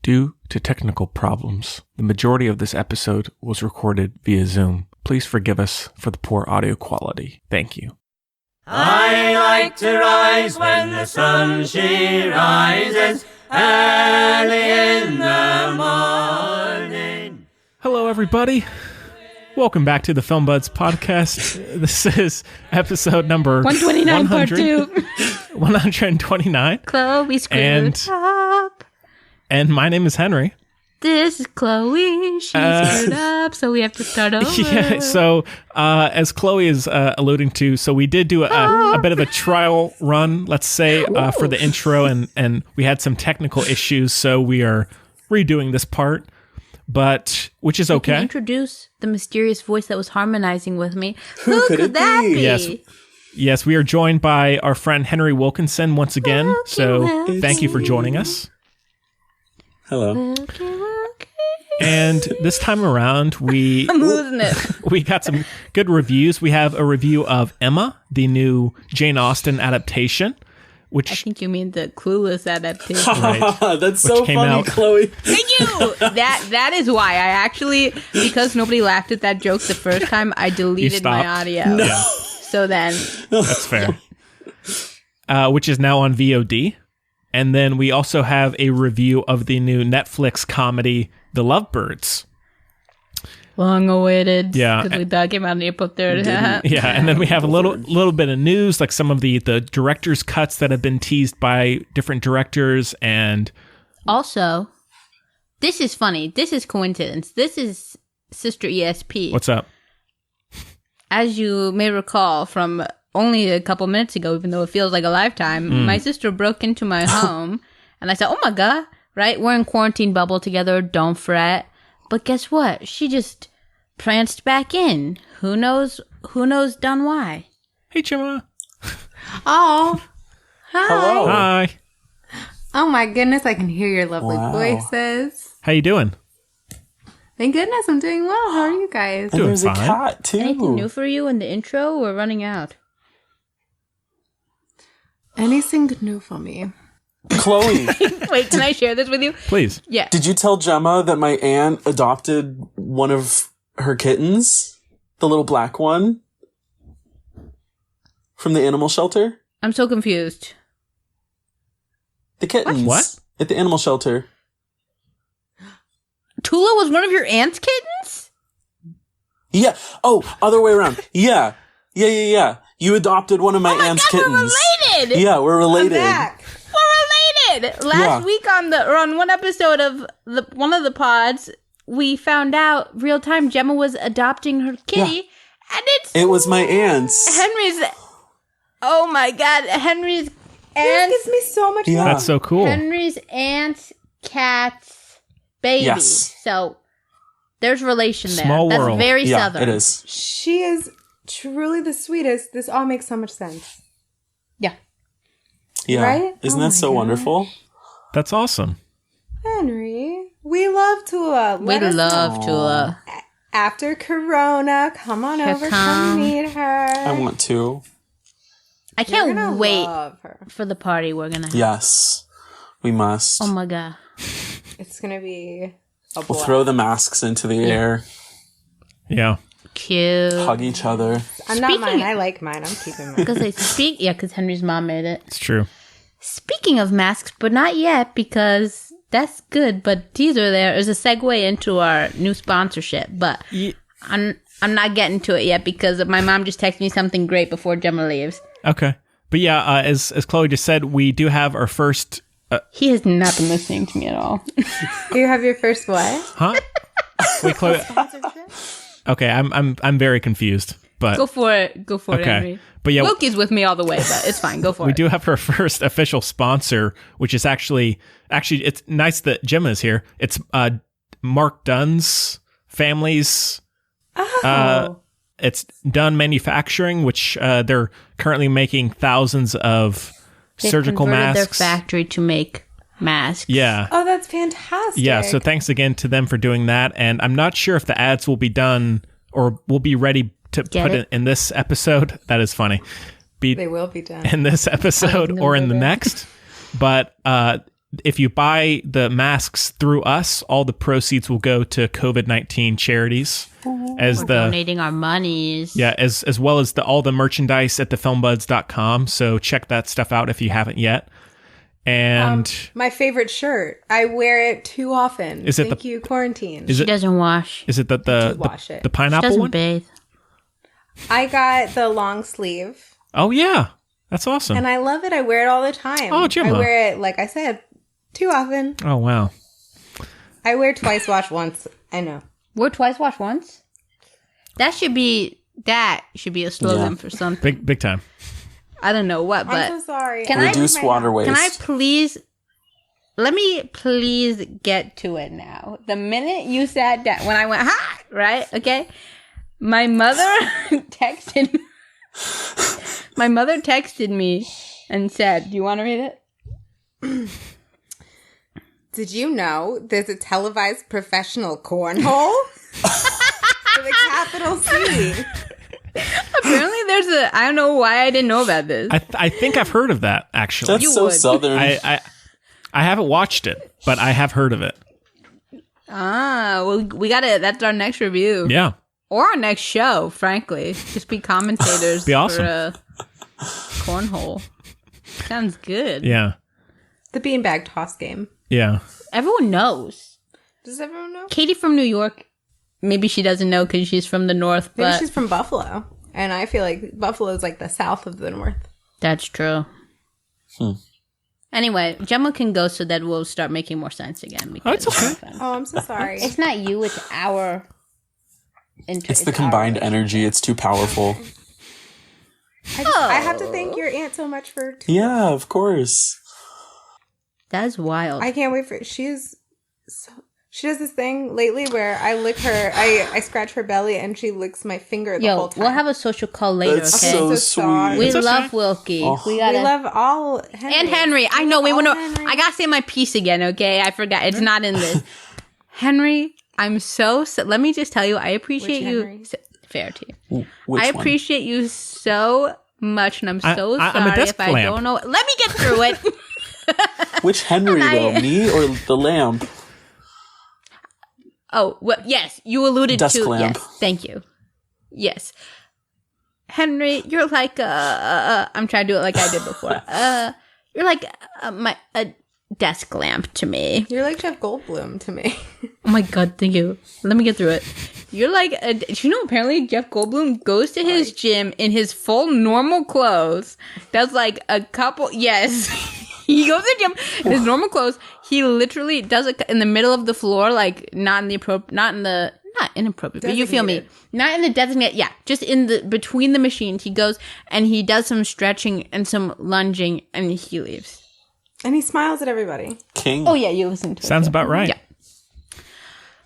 Due to technical problems, the majority of this episode was recorded via Zoom. Please forgive us for the poor audio quality. Thank you. I like to rise when the sun she rises early in the morning. Hello, everybody. Welcome back to the Film Buds podcast. This is episode number 129, part 2. 129. Chloe screwed up. And my name is Henry. This is Chloe. She screwed up, so we have to start over. Yeah, so as Chloe is alluding to, so we did do a bit of a trial run, let's say, for the intro, and we had some technical issues, so we are redoing this part, but which is okay. Can you introduce the mysterious voice that was harmonizing with me? Who could that be? Yes, we are joined by our friend Henry Wilkinson once again, so thank you for joining us. Hello. And this time around, I'm losing it. we got some good reviews. We have a review of Emma, the new Jane Austen adaptation, which I think you mean the Clueless adaptation. right, That's so came funny, out. Chloe. Thank you. That is why I actually, because nobody laughed at that joke the first time, I deleted my audio. No. Yeah, So then, that's fair. Which is now on VOD. And then we also have a review of the new Netflix comedy, The Lovebirds. long awaited. Yeah. Because that came out on April 3rd. Yeah, and then we have a little bit of news, like some of the director's cuts that have been teased by different directors, and Also, this is funny. This is coincidence. This is Sister ESP. what's up? As you may recall from only a couple minutes ago, even though it feels like a lifetime, my sister broke into my home, and I said, oh my God, right? We're in quarantine bubble together, don't fret. But guess what? She just pranced back in. Who knows done why? Hey, Gemma. Oh, hi. Hello. Hi. Oh my goodness, I can hear your lovely Wow. voices. How you doing? Thank goodness, I'm doing well. How are you guys? And Doing there's fine. a cat, too. Anything new for you in the intro? We're running out. Anything new for me? Chloe, Wait, can I share this with you? Please. Yeah. did you tell Gemma that my aunt adopted one of her kittens? The little black one? From the animal shelter? I'm so confused. The kittens. What? At the animal shelter. Tula was one of your aunt's kittens? Yeah. Oh, other way around. Yeah. Yeah. You adopted one of my Oh my aunt's God, kittens. we're related! Yeah, we're related. We're related! Last week on one episode of one of the pods, we found out real time Gemma was adopting her kitty, and It was my aunt's. Henry's. Oh my God, Henry's aunt's. This gives me so much Yeah. That's so cool. Henry's aunt's cat's baby. Yes. So there's relation there. Small That's world. very Yeah, southern. it is. She is truly the sweetest. This all makes so much sense. Yeah. Yeah. Right? Isn't Oh that my so gosh. wonderful? That's awesome. Henry, we love Tula. We Let us love know. Tula. After Corona, come on over, come meet her. I want to. I You're can't gonna wait love her. for the party we're gonna have. Yes. We must. Oh my God. It's gonna be a We'll blast. throw the masks into the air, Yeah. Cute. hug each other. I'm not Speaking- mine. I like mine. I'm keeping mine. Because because Henry's mom made it. It's true. Speaking of masks, but not yet because that's good. But teaser there is a segue into our new sponsorship. But I'm not getting to it yet because my mom just texted me something great before Gemma leaves. Okay. But yeah, as Chloe just said, we do have our first... He has not been listening to me at all. You have your first what? Huh? Wait, Chloe... Okay, I'm very confused. But Go for it. Go for it, okay. Henry. But yeah, Wilkie's with me all the way, but it's fine. Go for we it. do have our first official sponsor, which is actually it's nice that Gemma is here. It's Mark Dunn's family's. Oh. It's Dunn Manufacturing, which they're currently making thousands of They've surgical converted masks. their factory to make masks. Yeah. Oh, that's fantastic. Yeah, so thanks again to them for doing that. And I'm not sure if the ads will be done or will be ready to Get put it? it in this episode. That is funny. They will be done. In this episode I'm or in gonna the go there. next. But if you buy the masks through us, all the proceeds will go to COVID-19 charities. We're donating our monies. Yeah, as well as all the merchandise at thefilmbuds.com. So check that stuff out if you haven't yet. And my favorite shirt. I wear it too often. Thank you, quarantine. She doesn't wash. Is it the pineapple she doesn't one? bathe. I got the long sleeve. Oh yeah, that's awesome. And I love it. I wear it all the time. Oh, Gemma. I wear it, like I said, too often. Oh wow. I wear twice, wash once. I know. Wear twice, wash once? That should be a slogan for something. Big time. I don't know what, but I'm so sorry. Reduce water waste. Can I please? Let me please get to it now. The minute you sat down, when I went, ha! Right? Okay? My mother texted me and said, do you want to read it? Did you know there's a televised professional cornhole? With a capital C. Apparently there's I don't know why I didn't know about this. I think I've heard of that, actually. That's so southern. I haven't watched it, but I have heard of it. Well, we got it. That's our next review. Yeah. Or our next show, frankly. Just be commentators Be awesome. for cornhole. Sounds good. Yeah. The beanbag toss game. Yeah. Everyone knows. Does everyone know? Katie from New York, maybe she doesn't know because she's from the north, Maybe but she's from Buffalo. And I feel like Buffalo is like the south of the north. that's true. Anyway, Gemma can go so that we'll start making more sense again. It's okay. Oh, I'm so sorry. It's not you, it's our... It's the combined energy. It's too powerful. I have to thank your aunt so much for... Yeah, of course. That's wild. I can't wait for... She does this thing lately where I lick her... I scratch her belly and she licks my finger the whole time. We'll have a social call later, That's okay? so sorry. We It's okay. love Wilkie. Oh. We We love all... Henry. and Henry. I know. We Wait, love no. all Henry. I gotta say my piece again, okay? I forgot. It's not in this. Henry, I'm so... Let me just tell you, I appreciate Which you... Henry? Fair to you. Which I one? appreciate you so much, and I'm so I'm a sorry desk if I lamp. don't know. Let me get through it. Which Henry, though? Me or the lamp? Oh, well, yes, you alluded Desk to... lamp. Yes, thank you. Yes. Henry, you're like I'm trying to do it like I did before. You're like a desk lamp to me. You're like Jeff Goldblum to me. Oh my god, thank you. Let me get through it. You're like, you know, apparently Jeff Goldblum goes to his gym in his full normal clothes. That's like a couple, yes. He goes to the gym in his normal clothes. He literally does it in the middle of the floor, like not inappropriate, but you feel me. Not in the designated, yeah, just in the, between the machines. He goes and he does some stretching and some lunging and he leaves. And he smiles at everybody. King. Oh yeah, you listen to it. Sounds about right. Yeah.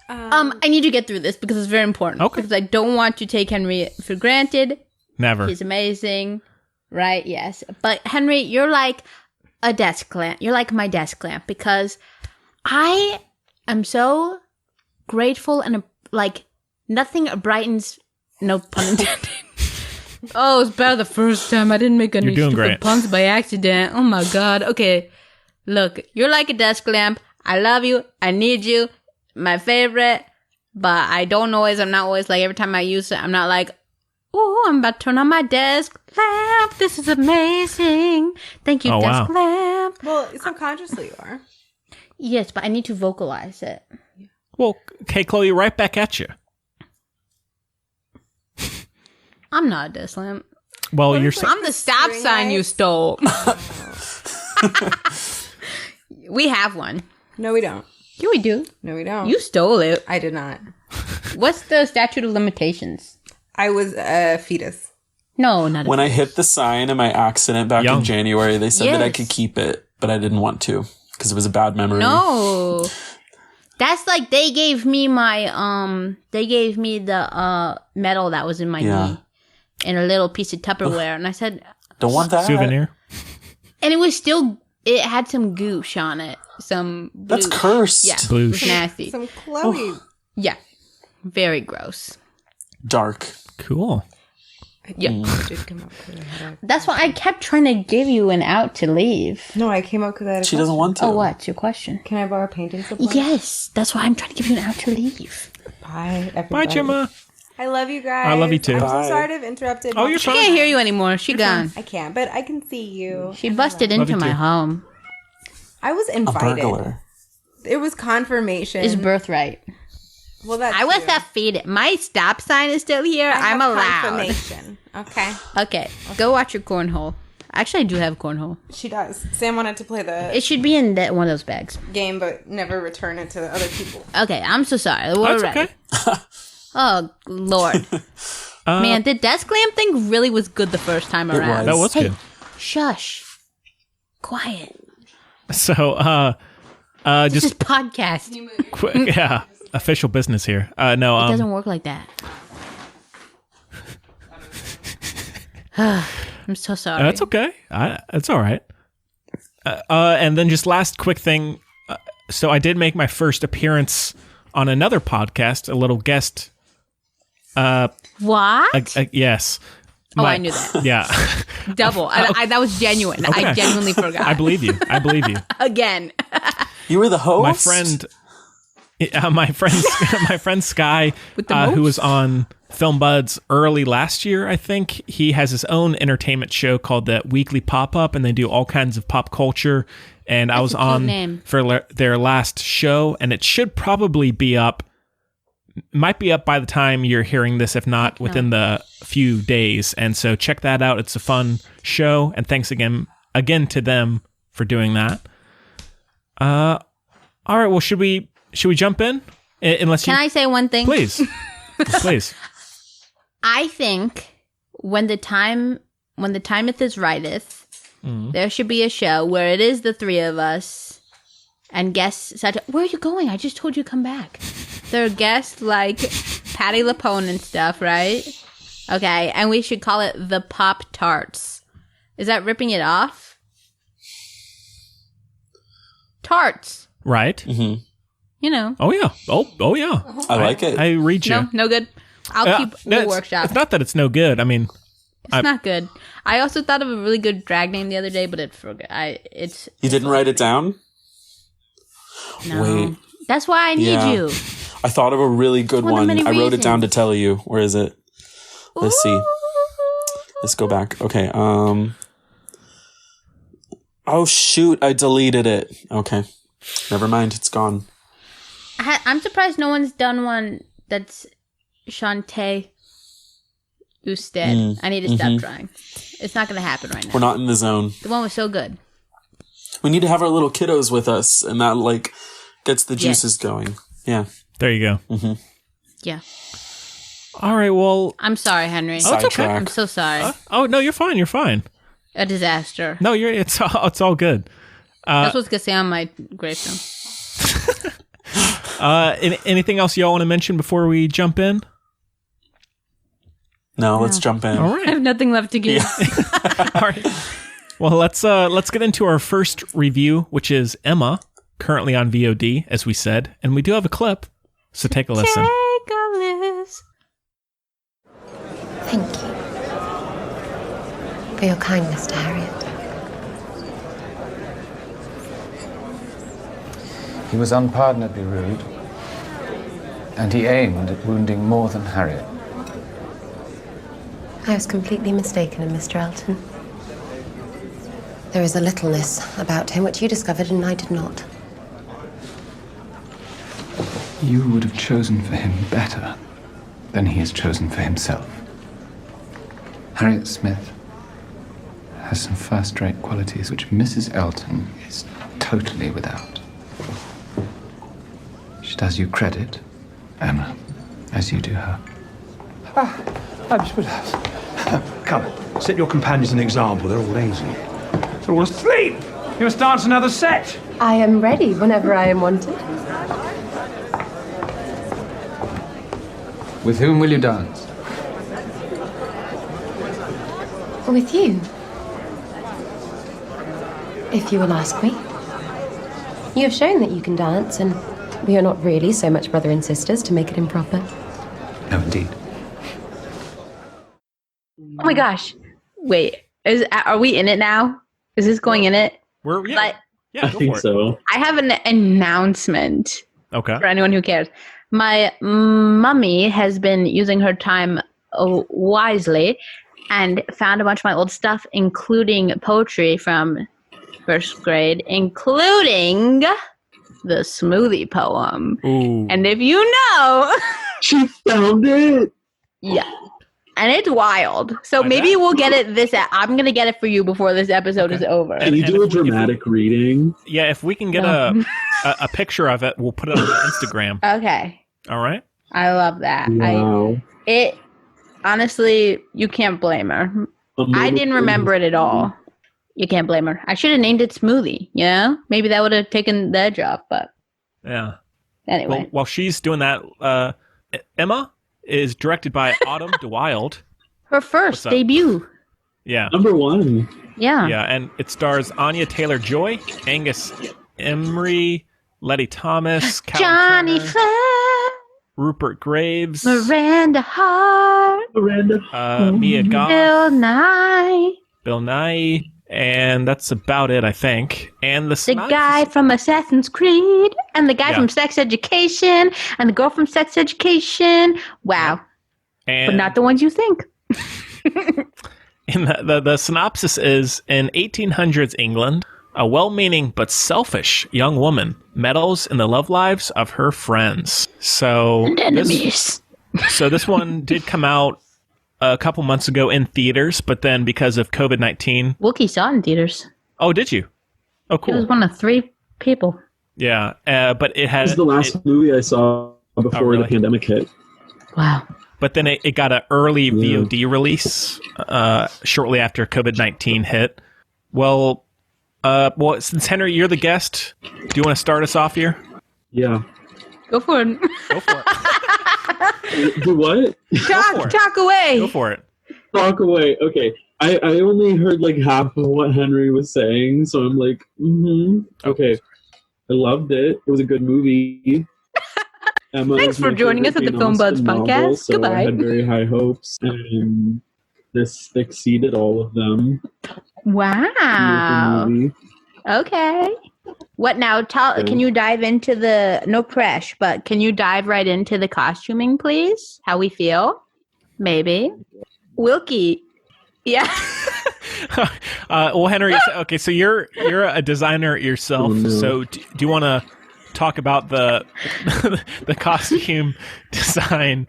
I need to get through this because it's very important. Okay. Because I don't want to take Henry for granted. Never. He's amazing. Right? Yes. But Henry, you're like a desk lamp. You're like my desk lamp because I am so grateful and like nothing brightens, no pun intended. Oh, it's better the first time. I didn't make any You're doing stupid great. puns by accident. Oh my god. Okay. Look, you're like a desk lamp. I love you. I need you. My favorite. But I'm not always like, every time I use it, I'm not like, oh, I'm about to turn on my desk lamp. This is amazing. Thank you, Oh, desk wow. lamp. lamp. Well, subconsciously you are. Yes, but I need to vocalize it. Well, okay, Chloe, right back at you. I'm not a desk lamp. Well, you're... like I'm the stop string sign you lights? stole. We have one. No, we don't. Yeah, we do. No, we don't. You stole it. I did not. What's the statute of limitations? I was a fetus. No, not When I hit the sign in my accident back Young. in January, they said that I Yes. could keep it, but I didn't want to because it was a bad memory. No. That's like they gave me my the medal that was in my knee in a little piece of Tupperware, and I said, Don't want that. souvenir. and it had some goosh on it, some That's bloosh. cursed. Yeah, it was Bloosh. nasty. Some Chloe. Yeah, very gross. Dark. Cool. Yeah. I did come up because I had a... That's why I kept trying to give you an out to leave. No, I came up because I had a She doesn't question. want to. Oh, what's your question? Can I borrow painting supplies? Yes, that's why I'm trying to give you an out to leave. Bye, everybody. Bye, Gemma. I love you guys. I love you too. I'm Bye. so sorry to have interrupted. Oh, you're She fine. can't hear you anymore. She gone. I can't, but I can see you. She busted Love into you my too. home. I was A invited. burglar. It was confirmation. It's birthright. Well, that's I was true. defeated. My stop sign is still here. I I'm have allowed. confirmation. Okay. Okay, go watch your cornhole. Actually, I do have cornhole. She does. Sam wanted to play the It should be in one of those bags. game, but never return it to the other people. Okay, I'm so sorry. We're That's ready. okay. Oh, Lord. Man, the desk lamp thing really was good the first time around. was. That was Hey, good. shush. Quiet. So, This just is podcast. quick, yeah, official business here. No, It doesn't work like that. I'm so sorry. that's okay. It's all right. And then just last quick thing. So I did make my first appearance on another podcast, a little guest. What? Yes. Oh, I knew that. Yeah. Double. That was genuine. Okay. I genuinely forgot. I believe you. I believe you. Again. You were the host? My friend, my friend Sky, With the who was most? on Film Buds early last year, I think. He has his own entertainment show called the Weekly Pop-Up, and they do all kinds of pop culture. And I was a cute on name. for their last show, and it should probably be up. Might be up by the time you're hearing this, if not within the few days. And so check that out. It's a fun show, and thanks again to them for doing that. All right. Well, should we jump in? Unless Can I say one thing? please, please. I think when the time is righteth, there should be a show where it is the three of us and guests such. Where are you going? I just told you to come back. There are guests like Patty LaPone and stuff, right? Okay, and we should call it the Pop Tarts. Is that ripping it off? Tarts. Right. Mm-hmm. You know. Oh yeah. Oh yeah. I like it. I read you. No good. I'll keep the it's, workshop. It's not that it's no good. I mean, It's not good. I also thought of a really good drag name the other day, but it's You didn't write it down? no. Wait. That's why I need Yeah. you. I thought of a really good One of one. many I wrote it down to reasons. tell you. Where is it? Let's see. Let's go back. Okay. Oh shoot! I deleted it. Okay. Never mind. It's gone. I'm surprised no one's done one that's Shantae Usted. I need to stop trying. It's not going to happen right now. We're not in the zone. The one was so good. We need to have our little kiddos with us, and that like gets the juices going. Yeah. there you go. Yeah. All right. Well. I'm sorry, Henry. Oh, it's okay. Sidetrack. I'm so sorry. Oh no, you're fine. You're fine. A disaster. No, it's all good. That's what's going to say on my gravestone. Anything else y'all want to mention before we jump in? No, let's jump in. All I right. have nothing left to give. All right. Well, let's get into our first review, which is Emma, currently on VOD, as we said, and we do have a clip, so take a listen. Take a list. Thank you for your kindness to Harriet. He was unpardonably rude, and he aimed at wounding more than Harriet. I was completely mistaken in Mr. Elton. There is a littleness about him which you discovered and I did not. You would have chosen for him better than he has chosen for himself. Harriet Smith has some first-rate qualities which Mrs. Elton is totally without. She does you credit, Emma, as you do her. Come, set your companions an example. They're all lazy. They're all asleep. You must dance another set. I am ready whenever I am wanted. With whom will you dance? With you. If you will ask me. You have shown that you can dance, and we are not really so much brother and sisters to make it improper. No, indeed. my gosh. Wait, are we in it now? Is this going in it? Yeah, Like, I go think for it. so. I have an announcement Okay. for anyone who cares. My mummy has been using her time wisely and found a bunch of my old stuff, including poetry from first grade, including the Smoothie poem. Ooh. And if you know, She found it. yeah. And it's wild. So I maybe bet. we'll get it I'm going to get it for you before this episode is over. Can you do a dramatic reading? Yeah, if we can get No. a picture of it, we'll put it on Instagram. Okay. All right. I love that. Wow. Honestly, you can't blame her. I didn't remember it at all. You can't blame her. I should have named it Smoothie, you know? Maybe that would have taken the edge off, but Yeah. anyway. Well, while she's doing that, Emma is directed by Autumn DeWilde. Her first What's up? debut. Yeah. Number 1. Yeah. Yeah, and it stars Anya Taylor-Joy, Angus Emery, Letty Thomas, Callum Johnny Turner, Flynn, Rupert Graves, Miranda Hart, Miranda. Mia Goth, Bill Nye, Bill Nye, and that's about it, I think. And the the synopsis- guy from Assassin's Creed, and the guy Yeah. from Sex Education, and the girl from Sex Education. Wow. and But not the ones you think. And the synopsis is, in 1800s England, a well-meaning but selfish young woman meddles in the love lives of her friends. So Enemies. this one did come out a couple months ago in theaters, but then because of COVID-19... Wookie saw it in theaters. Oh, did you? Oh, He was cool. one of 3 people. Yeah, but it had... This is the last movie I saw before really? the pandemic hit. Wow. But then it got an early VOD release shortly after COVID-19 hit. Well, since Henry, you're the guest, do you want to start us off here? Yeah. Go for it. Go for it. Do what? for it. Talk away. Go for it. Talk away. Okay. I only heard like half of what Henry was saying, so I'm like, Okay. I loved it. It was a good movie. Emma Thanks is for my joining us favorite at the Jane Film Buds Austen novel, podcast. so Goodbye. I had very high hopes, and this exceeded all of them. Wow. Beautiful movie. Okay. What now? Can you dive into no press, but can you dive right into the costuming, please? How we feel? Maybe. Wilkie. Yeah. Well, Henry, okay, so you're a designer yourself. Oh, no. So do you want to talk about the the costume design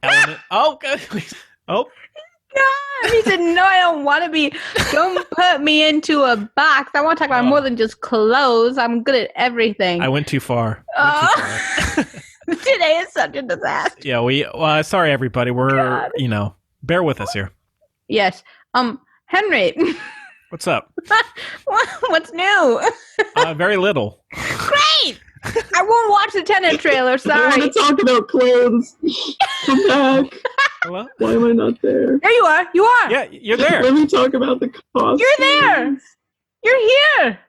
element? Oh, good. Oh, No, he said, no, I don't want to be. Don't put me into a box. I want to talk about more than just clothes. I'm good at everything. I went too far. Today is such a disaster. Yeah, sorry everybody. We're, bear with us here. Yes. Henry, What's up? what's new? Very little. Great. I won't watch the Tenet trailer. I Sorry. want to talk about clothes. Come back. Hello? Why am I not there? There you are. You are. Yeah, you're there. Let me talk about the costume. You're there. You're here.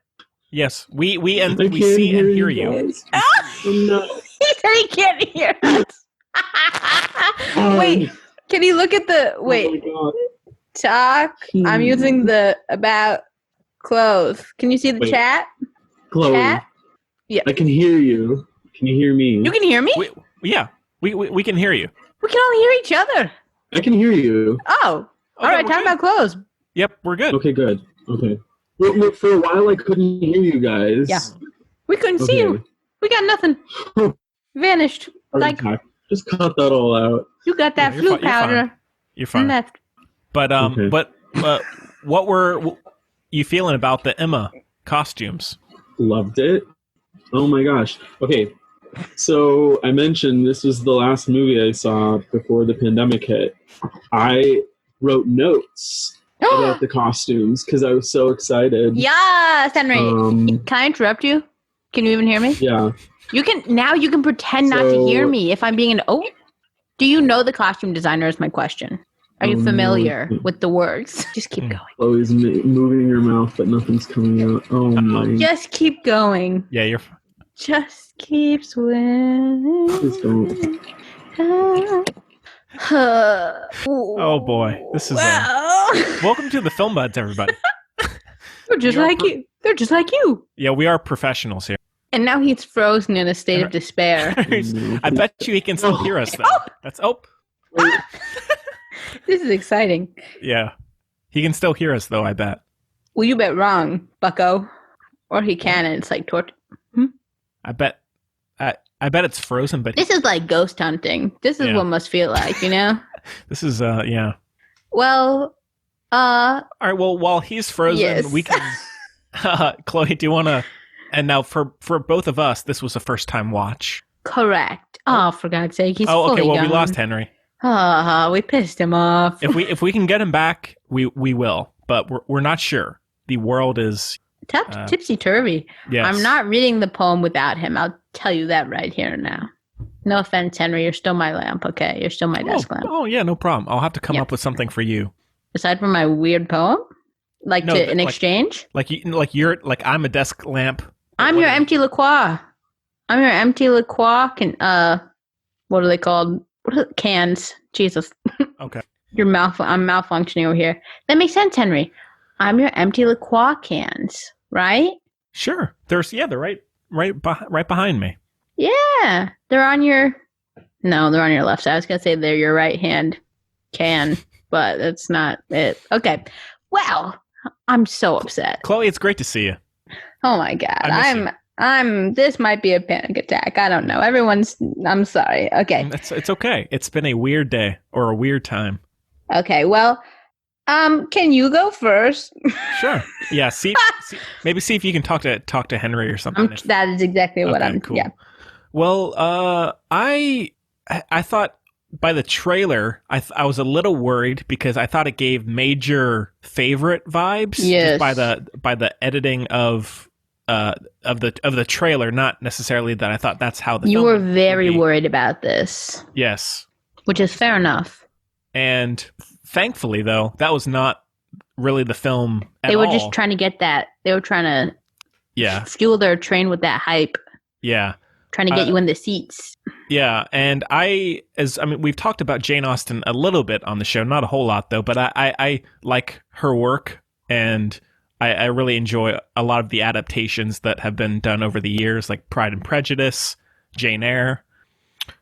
Yes, we I can't see and hear you. guys. I'm not. He said he can't hear us. Wait, can you look at the Oh my God. talk? I'm using the about clothes. Can you see the Wait. chat? Chloe, Chat? I can hear you. Can you hear me? You can hear me? We can hear you. We can only hear each other. I can hear you. Oh. All Okay, right, we're talk good. about clothes. Yep, we're good. Okay, good. Okay. Well, for a while, I couldn't hear you guys. Yeah. We couldn't see you. Okay. We got nothing. Vanished. Like, Okay. Just cut that all out. you got that Yeah, flu you're fine. powder. You're fine. Left. But Okay. what were you feeling about the Emma costumes? Loved it. Oh my gosh. Okay. So I mentioned this was the last movie I saw before the pandemic hit. I wrote notes about the costumes because I was so excited. Yes, Henry. Um, Can I interrupt you? Can you even hear me? Yeah. You can pretend not to hear me if I'm being do you know the costume designer is my question. Are you familiar with the words? Just keep going. Chloe's moving her mouth, but nothing's coming out. Oh my. Just keep going. Yeah, you're. Just keep swimming. Please don't. Oh boy, this is. Welcome to the Film Buds, everybody. They're just like you. They're just like you. Yeah, we are professionals here. And now he's frozen in a state of despair. I bet you he can still hear us though. That's This is exciting. Yeah, he can still hear us though. I bet. Well, you bet wrong, Bucko. Or he can, and it's like torture. I bet it's frozen, but this is like ghost hunting. This is what it must feel like, you know? This is yeah. Well, all right, well, while he's frozen, we can Chloe, do you want to and now for both of us, this was a first time watch. Correct. Oh, for God's sake, he's okay, fully well, gone. we lost Henry. We pissed him off. If we can get him back, we will, but we're not sure. The world is tipsy-turvy. Yes. I'm not reading the poem without him. I'll tell you that right here and now. No offense, Henry. You're still my lamp, okay? You're still my desk lamp. Oh, yeah, no problem. I'll have to come up with something for you. Aside from my weird poem? In exchange? You're I'm a desk lamp. I'm your empty LaCroix. I'm your empty LaCroix. What are they called? Cans. Jesus. Okay. I'm malfunctioning over here. That makes sense, Henry. I'm your empty LaCroix cans, right? Sure. They're right behind me. Yeah. They're on your left side. I was going to say they're your right hand can, but that's not it. Okay. Well, I'm so upset. Chloe, it's great to see you. Oh my God. This might be a panic attack. I don't know. I'm sorry. Okay. It's okay. It's been a weird day or a weird time. Okay. Well, can you go first? Sure. Yeah. Maybe see if you can talk to Henry or something. That is exactly what I'm. Cool. Yeah. Well, I thought by the trailer, I was a little worried because I thought it gave major favorite vibes. Yes. Just by the editing of the trailer, not necessarily that I thought that's how the. You were very worried about this. Yes. Which is fair enough. And thankfully, though, that was not really the film at all. They were just trying to get that. They were trying to fuel their train with that hype. Yeah. Trying to get you in the seats. Yeah. And we've talked about Jane Austen a little bit on the show, not a whole lot, though, but I like her work, and I really enjoy a lot of the adaptations that have been done over the years, like Pride and Prejudice, Jane Eyre.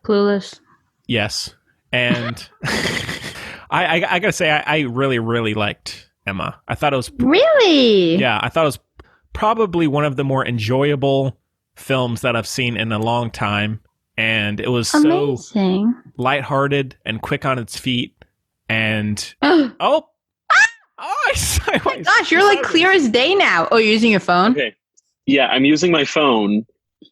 Clueless. Yes. And I gotta say, I really, really liked Emma. I thought it was... Really? Yeah, I thought it was probably one of the more enjoyable films that I've seen in a long time. And it was amazing. So lighthearted and quick on its feet. And... Oh my gosh, you're like clear as day now. Oh, you're using your phone? Okay. Yeah, I'm using my phone.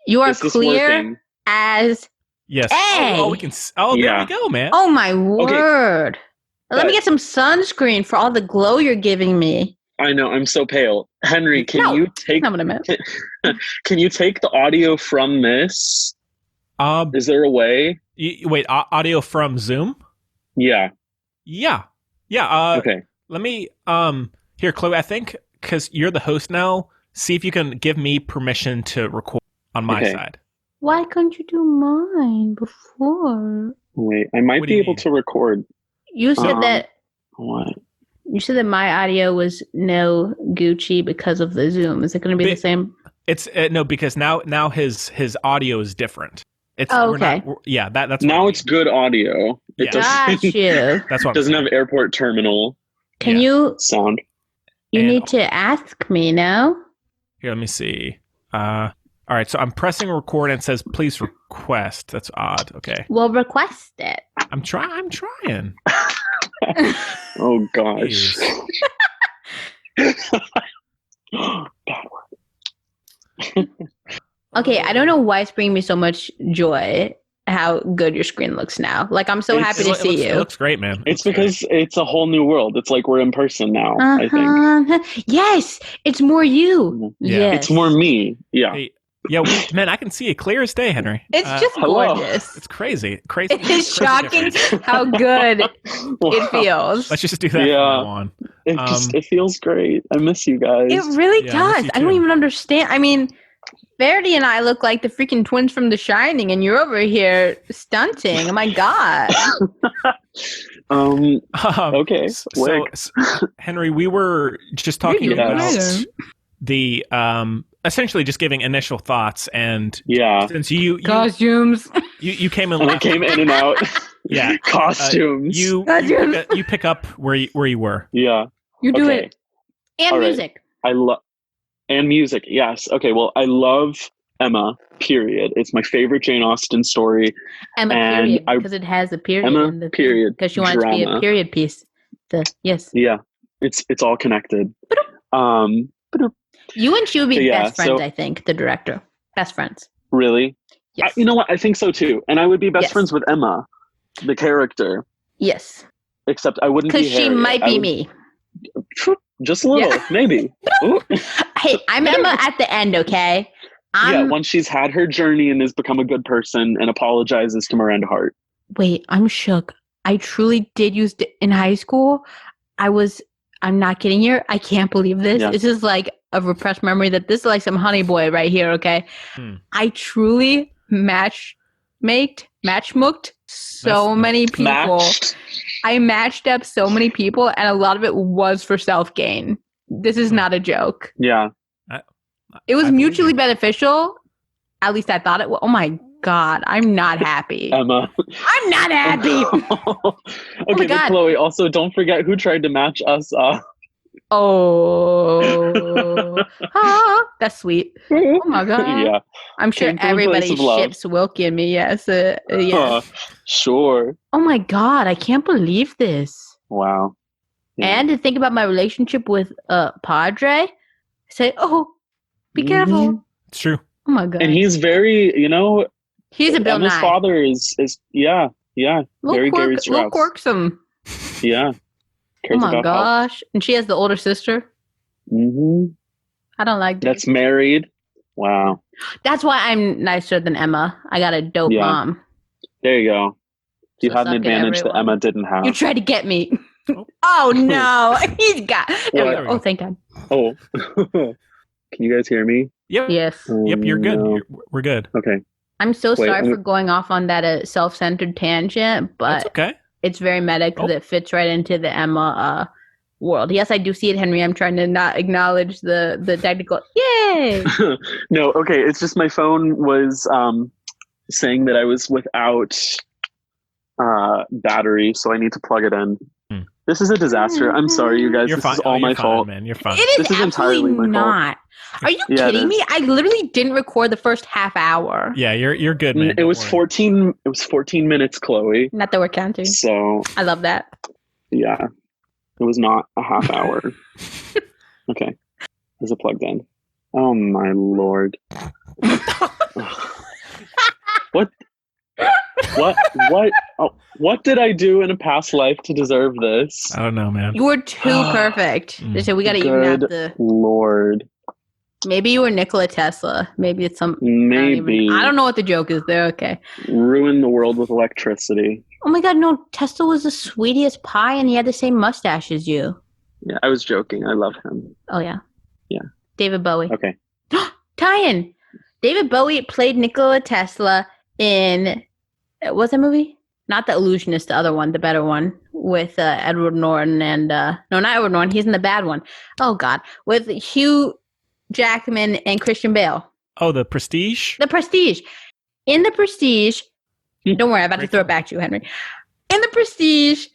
You are clear as... Yes. Hey. We can. Oh, there we go, man. Oh my word! Let me get some sunscreen for all the glow you're giving me. I know, I'm so pale. Henry, can you take? Not what I meant. Can you take the audio from this? Is there a way? Wait, audio from Zoom? Yeah. Yeah. Okay. Let me. Here, Chloe. I think because you're the host now, see if you can give me permission to record on my side. Why couldn't you do mine before? Wait, I might be able to record. You said that. What? You said that my audio was no Gucci because of the Zoom. Is it going to be the same? It's no, because now his audio is different. It's okay. That's now it's good audio. It got you. That's what doesn't have airport terminal. Can you sound? You need to ask me now. Here, let me see. All right, so I'm pressing record and it says, please request. That's odd. Okay. Well, request it. I'm trying. Oh, gosh. Bad word. Okay, I don't know why it's bringing me so much joy how good your screen looks now. Like, I'm so happy to see you. It looks great, man. It's because it's a whole new world. It's like we're in person now, I think. Yes, it's more you. Yeah. Yes. It's more me. Yeah. Hey, yeah, man, I can see it clear as day, Henry. It's just gorgeous. It's crazy. It is shocking how good it feels. Let's just do that from now on. It feels great. I miss you guys. It really does. I don't even understand. I mean, Verity and I look like the freaking twins from The Shining, and you're over here stunting. Oh my god. Okay. So, Henry, we were just talking about the essentially just giving initial thoughts, and since you costumes, you came in, I came in and out. Yeah, costumes. You pick up where you were. Yeah, you do it, and all music. Right. I love and music. Yes. Okay. Well, I love Emma. Period. It's my favorite Jane Austen story. Emma. Period. Because it has a period. Emma. In the Period. Because she wanted to be a period piece. Yes. Yeah. It's all connected. You and she would be best friends. I think the director. Best friends. Really? Yes. You know what? I think so too. And I would be best friends with Emma, the character. Yes. Except I wouldn't be because she might be me. Just a little, maybe. Hey, I'm Emma at the end, okay? Once she's had her journey and has become a good person and apologizes to Miranda Hart. Wait, I'm shook. I truly did use in high school. I'm not kidding here. I can't believe this. Yeah. This is like a repressed memory that this is like some honey boy right here, okay? I truly matchmooked so many people. I matched up so many people, and a lot of it was for self-gain. This is not a joke. Yeah. It was mutually beneficial. At least I thought it was. Oh my God, I'm not happy. Emma. I'm not happy. Okay, but Chloe, also don't forget who tried to match us up. Oh. That's sweet. Oh my God. Yeah. I'm sure everybody ships Wilkie and me. Yes. Yes. Sure. Oh my God, I can't believe this. Wow. Yeah. And to think about my relationship with Padre, say, be careful. It's true. Oh my God. And he's very, he's a Bill Emma's Nye. father is very Gary Strauss. Little quirksome. Yeah. Oh my gosh. And she has the older sister. Mm-hmm. I don't like that. That's married. Wow. That's why I'm nicer than Emma. I got a dope mom. There you go. You had an advantage that Emma didn't have. You tried to get me. Oh no. He's got Oh, thank God. Oh. Can you guys hear me? Yep. Yes. Yep, you're good. We're good. Okay. I'm so sorry for going off on that self-centered tangent, but that's okay. It's very meta because it fits right into the Emma world. Yes, I do see it, Henry. I'm trying to not acknowledge the technical. Yay! No, okay. It's just my phone was saying that I was without battery, so I need to plug it in. This is a disaster. I'm sorry, you guys. This is all my fault, man. You're fine. It is entirely my fault. Are you kidding me? I literally didn't record the first half hour. Yeah, you're good, man. It was 14 minutes, Chloe. Not that we're counting. So I love that. Yeah. It was not a half hour. Okay. Is it plugged in? Oh my Lord. What did I do in a past life to deserve this? I don't know, man. You were too perfect. So we got to even out the Lord. Maybe you were Nikola Tesla. Maybe it's some. Maybe. I don't know what the joke is there. Okay. Ruin the world with electricity. Oh my God, no. Tesla was the sweetest pie and he had the same mustache as you. Yeah, I was joking. I love him. Oh, yeah. Yeah. David Bowie. Okay. Tie-in. David Bowie played Nikola Tesla in. What's that movie? Not The Illusionist, the other one, the better one, with Edward Norton and no, not Edward Norton. He's in the bad one. Oh God, with Hugh Jackman and Christian Bale. Oh, The Prestige. The Prestige. In The Prestige, don't worry, I'm about to throw it back to you, Henry. In The Prestige,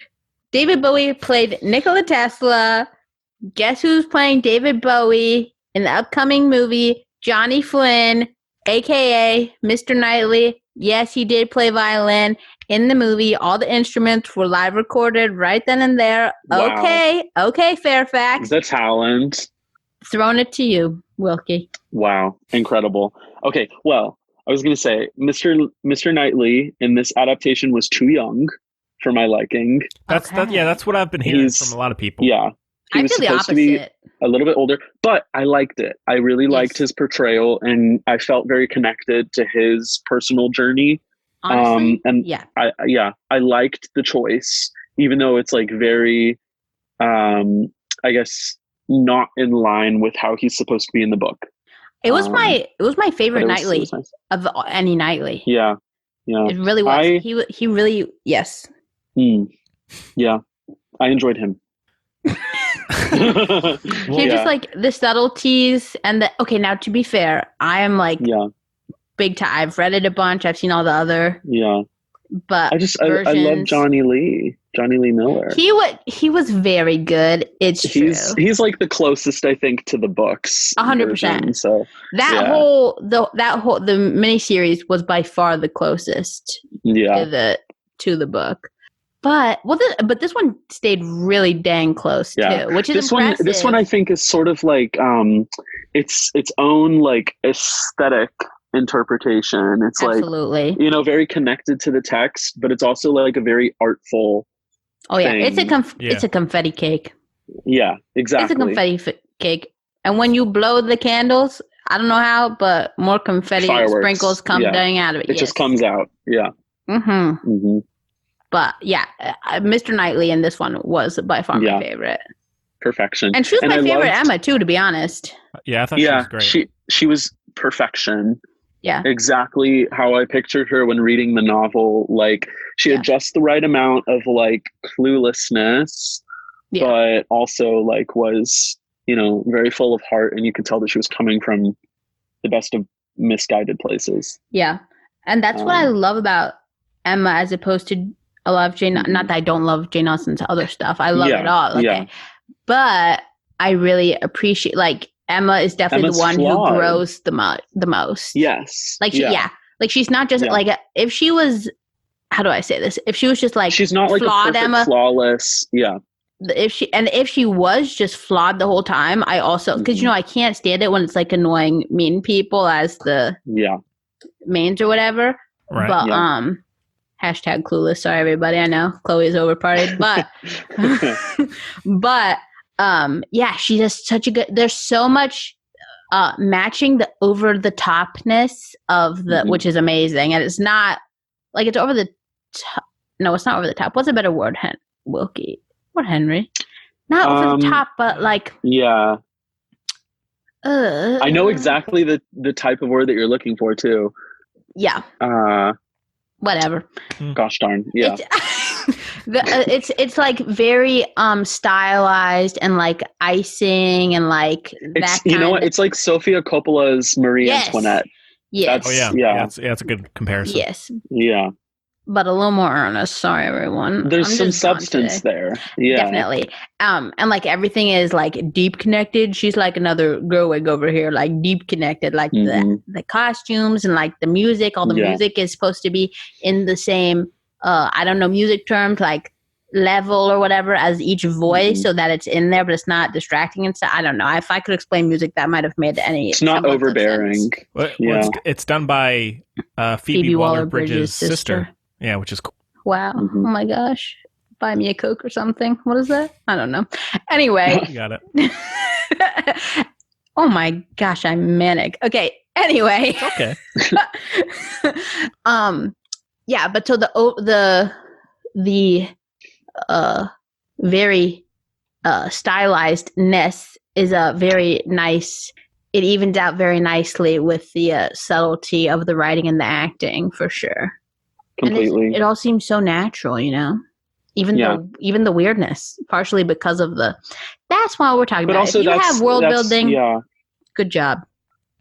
David Bowie played Nikola Tesla. Guess who's playing David Bowie in the upcoming movie? Johnny Flynn, aka Mr. Knightley. Yes, he did play violin in the movie. All the instruments were live recorded right then and there. Wow. Okay, Fairfax. The talent. Throwing it to you, Wilkie. Wow, incredible. Okay, well, I was going to say, Mr. Knightley in this adaptation was too young for my liking. That's what I've been hearing from a lot of people. Yeah. He was supposed to be a little bit older, but I liked it. I really liked his portrayal, and I felt very connected to his personal journey. Honestly, I liked the choice, even though it's like very, I guess, not in line with how he's supposed to be in the book. It was my favorite but it Nightly was nice. of any Nightly. Yeah. It really was. He really, yes. Yeah, I enjoyed him. He just like the subtleties and the. Okay, now to be fair, I am like big time. I've read it a bunch. I've seen all the other. Yeah. But I love Johnny Lee Miller. He was very good. It's true. He's like the closest I think to the books. 100%. So that whole the miniseries was by far the closest. To the book. But this one stayed really dang close too, which is impressive. This one I think is sort of like its own like aesthetic interpretation. It's absolutely, like, very connected to the text, but it's also like a very artful thing. It's a confetti cake. Yeah, exactly. It's a confetti cake. And when you blow the candles, I don't know how, but more confetti sprinkles come down out of it. It just comes out. Yeah. Mm-hmm. But yeah, Mr. Knightley in this one was by far my favorite. Perfection. And she was my favorite Emma too, to be honest. Yeah, I thought she was great. She was perfection. Yeah. Exactly how I pictured her when reading the novel. Like she had just the right amount of like cluelessness, but also like was, very full of heart, and you could tell that she was coming from the best of misguided places. Yeah. And that's what I love about Emma as opposed to a lot of Jane. Not that I don't love Jane Austen's other stuff. I love it all. Okay. But I really appreciate like Emma is definitely Emma's the one flawed. who grows the most. Yes. Like like she's not just like if she was, how do I say this? If she was just like she's not like flawed a perfect, Emma, flawless. Yeah. If she was just flawed the whole time, I also because I can't stand it when it's like annoying mean people as the mains or whatever. Right. But hashtag clueless. Sorry everybody. I know Chloe's overparted, but she does such a good. There's so much matching the over the topness of the which is amazing, and it's not like it's over the top. No, it's not over the top. What's a better word, Wilkie? What, Henry? Not over the top, but like I know exactly the type of word that you're looking for too. Yeah. Whatever. Gosh darn. Yeah. It's like very stylized and like icing and like that. It's like Sofia Coppola's Marie Antoinette. Yes. It's a good comparison. Yes. Yeah. But a little more earnest. Sorry, everyone. There's some substance there. Yeah. Definitely. And like everything is like deep connected. She's like another girl wig over here, like deep connected. Like the costumes and like the music. All the music is supposed to be in the same, I don't know, music terms, like level or whatever as each voice so that it's in there, but it's not distracting and stuff. I don't know. If I could explain music, that might have made any It's not overbearing. It's done by Phoebe Waller-Bridge's sister. Yeah, which is cool. Wow. Oh my gosh. Buy me a Coke or something. What is that? I don't know. Anyway. You got it. Oh my gosh, I'm manic. Okay. Anyway. Okay. But so the very stylizedness is a very nice. It evens out very nicely with the subtlety of the writing and the acting for sure. Completely. And it all seems so natural, even the weirdness, partially because of that's why we're talking about. Also, if you have world building, good job.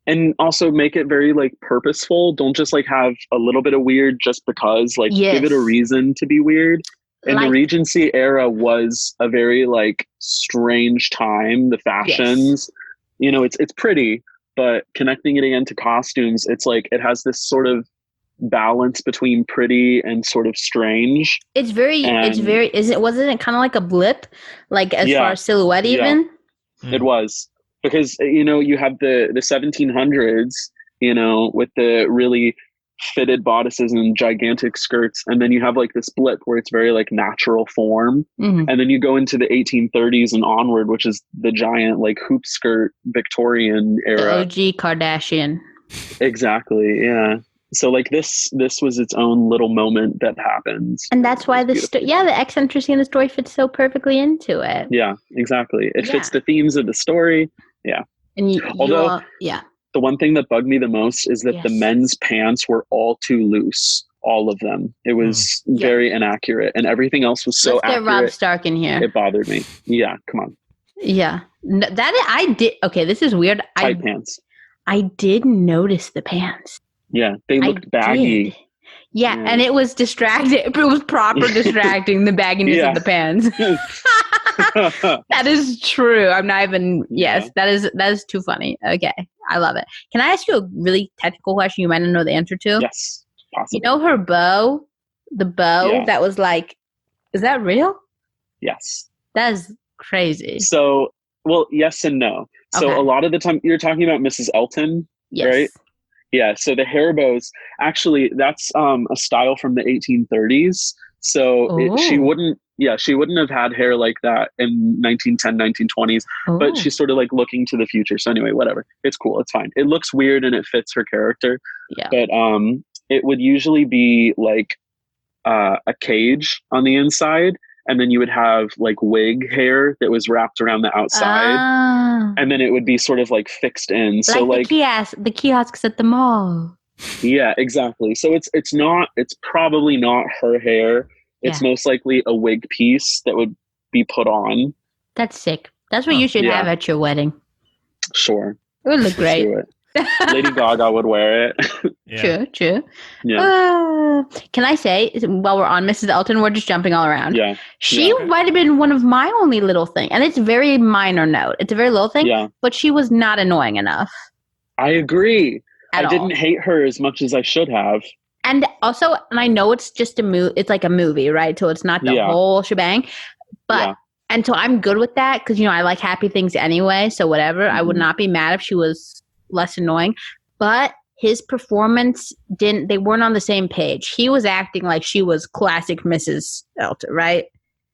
And also make it very like purposeful. Don't just like have a little bit of weird just because, like give it a reason to be weird. And the Regency era was a very like strange time. The fashions, it's pretty, but connecting it again to costumes, it's like it has this sort of balance between pretty and sort of strange. Wasn't it kind of like a blip, like as far as silhouette even? It was, because you have the 1700s, with the really fitted bodices and gigantic skirts, and then you have like this blip where it's very like natural form, and then you go into the 1830s and onward, which is the giant like hoop skirt Victorian era, the OG Kardashian. Exactly. Yeah. So like this was its own little moment that happens, and that's why the eccentricity in the story fits so perfectly into it. Yeah, exactly. It fits the themes of the story. Yeah, and The one thing that bugged me the most is that the men's pants were all too loose. All of them. It was very inaccurate, and everything else was so accurate. Let's get Rob Stark in here. It bothered me. Yeah, come on. Yeah, I did. Okay, this is weird. Tight pants. I did notice the pants. Yeah, they looked baggy. Yeah, and it was distracting. It was proper distracting, the bagginess of the pants. That is true. I'm not even. Yes, that is too funny. Okay, I love it. Can I ask you a really technical question you might not know the answer to? Yes, possibly. You know her bow? The bow that was like, is that real? Yes. That is crazy. So, well, yes and no. So a lot of the time, you're talking about Mrs. Elton, right? Yeah. So the hair bows, actually, that's a style from the 1830s. So she wouldn't have had hair like that in 1910, 1920s, but she's sort of like looking to the future. So anyway, whatever. It's cool. It's fine. It looks weird and it fits her character. Yeah. But it would usually be like a cage on the inside. And then you would have like wig hair that was wrapped around the outside. And then it would be sort of like fixed in. So like the kiosks at the mall. Yeah, exactly. So it's probably not her hair. It's most likely a wig piece that would be put on. That's sick. That's what you should have at your wedding. Sure. It would look great. Lady Gaga would wear it. True. Yeah. Can I say, while we're on Mrs. Elton, we're just jumping all around. Yeah. She might have been one of my only little thing. And it's a very minor note. It's a very little thing. But she was not annoying enough. I agree. I didn't hate her as much as I should have. And also, and I know it's just it's like a movie, right? So it's not the whole shebang. But, and so I'm good with that because, I like happy things anyway. So whatever. I would not be mad if she was less annoying. But his performance they weren't on the same page. He was acting like she was classic Mrs. Elton, right?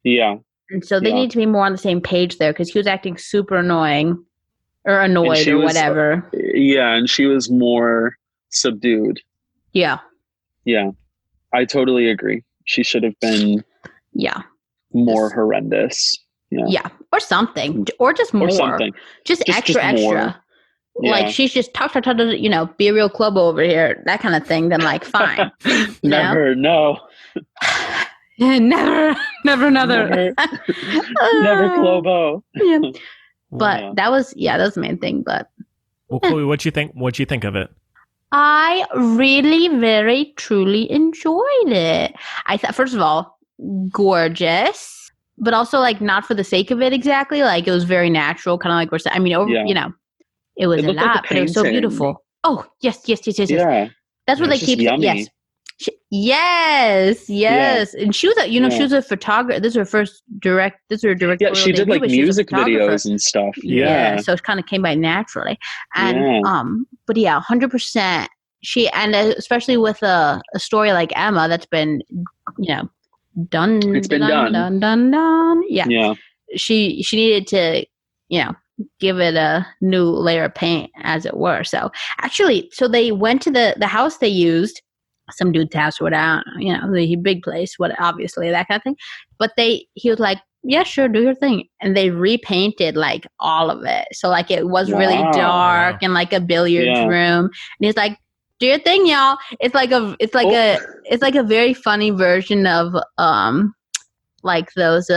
Yeah. And so they need to be more on the same page there because he was acting super annoying or annoyed or whatever. Yeah, and she was more subdued. Yeah. Yeah. I totally agree. She should have been more horrendous. Yeah. Or something. Or just more. Or something. Just extra. More. Yeah. Like she's just talk, be a real club over here, that kind of thing. Then like, fine. Never, no. never another. Never Clobo. Yeah. But that was the main thing. But well, Chloe, what'd you think of it? I really, very, truly enjoyed it. I thought, first of all, gorgeous, but also like not for the sake of it exactly. Like it was very natural, kind of like we're saying. I mean, it was a lot, but it was so beautiful. Oh, yes. Yeah. That's what they keep. Yummy. Yes. Yeah. And she was she was a photographer. This is her first direct. Yeah, she did like music videos and stuff. Yeah. So it kind of came by naturally. And but 100%. She, and especially with a story like Emma that's been done. It's been done. Yeah. Yeah. She needed to give it a new layer of paint, as it were. So actually, they went to the house they used, some dude's house or whatever, the big place, obviously that kind of thing. But he was like, yeah, sure, do your thing. And they repainted like all of it. So like it was really dark and like a billiards room. And he's like, do your thing, y'all. It's like a very funny version of like those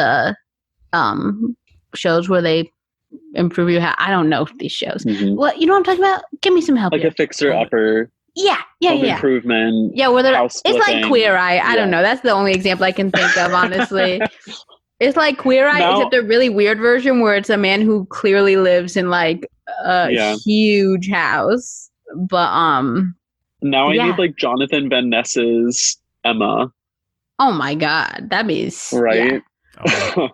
shows where they improve your house. I don't know these shows. Mm-hmm. Well, you know what I'm talking about? Give me some help. Like here. a fixer upper. Yeah. Improvement. Yeah, where it's like Queer Eye. I don't know. That's the only example I can think of, honestly. It's like Queer Eye, except a really weird version where it's a man who clearly lives in like a huge house. But now I need like Jonathan Van Ness's Emma. Oh my God, that'd be right. Yeah.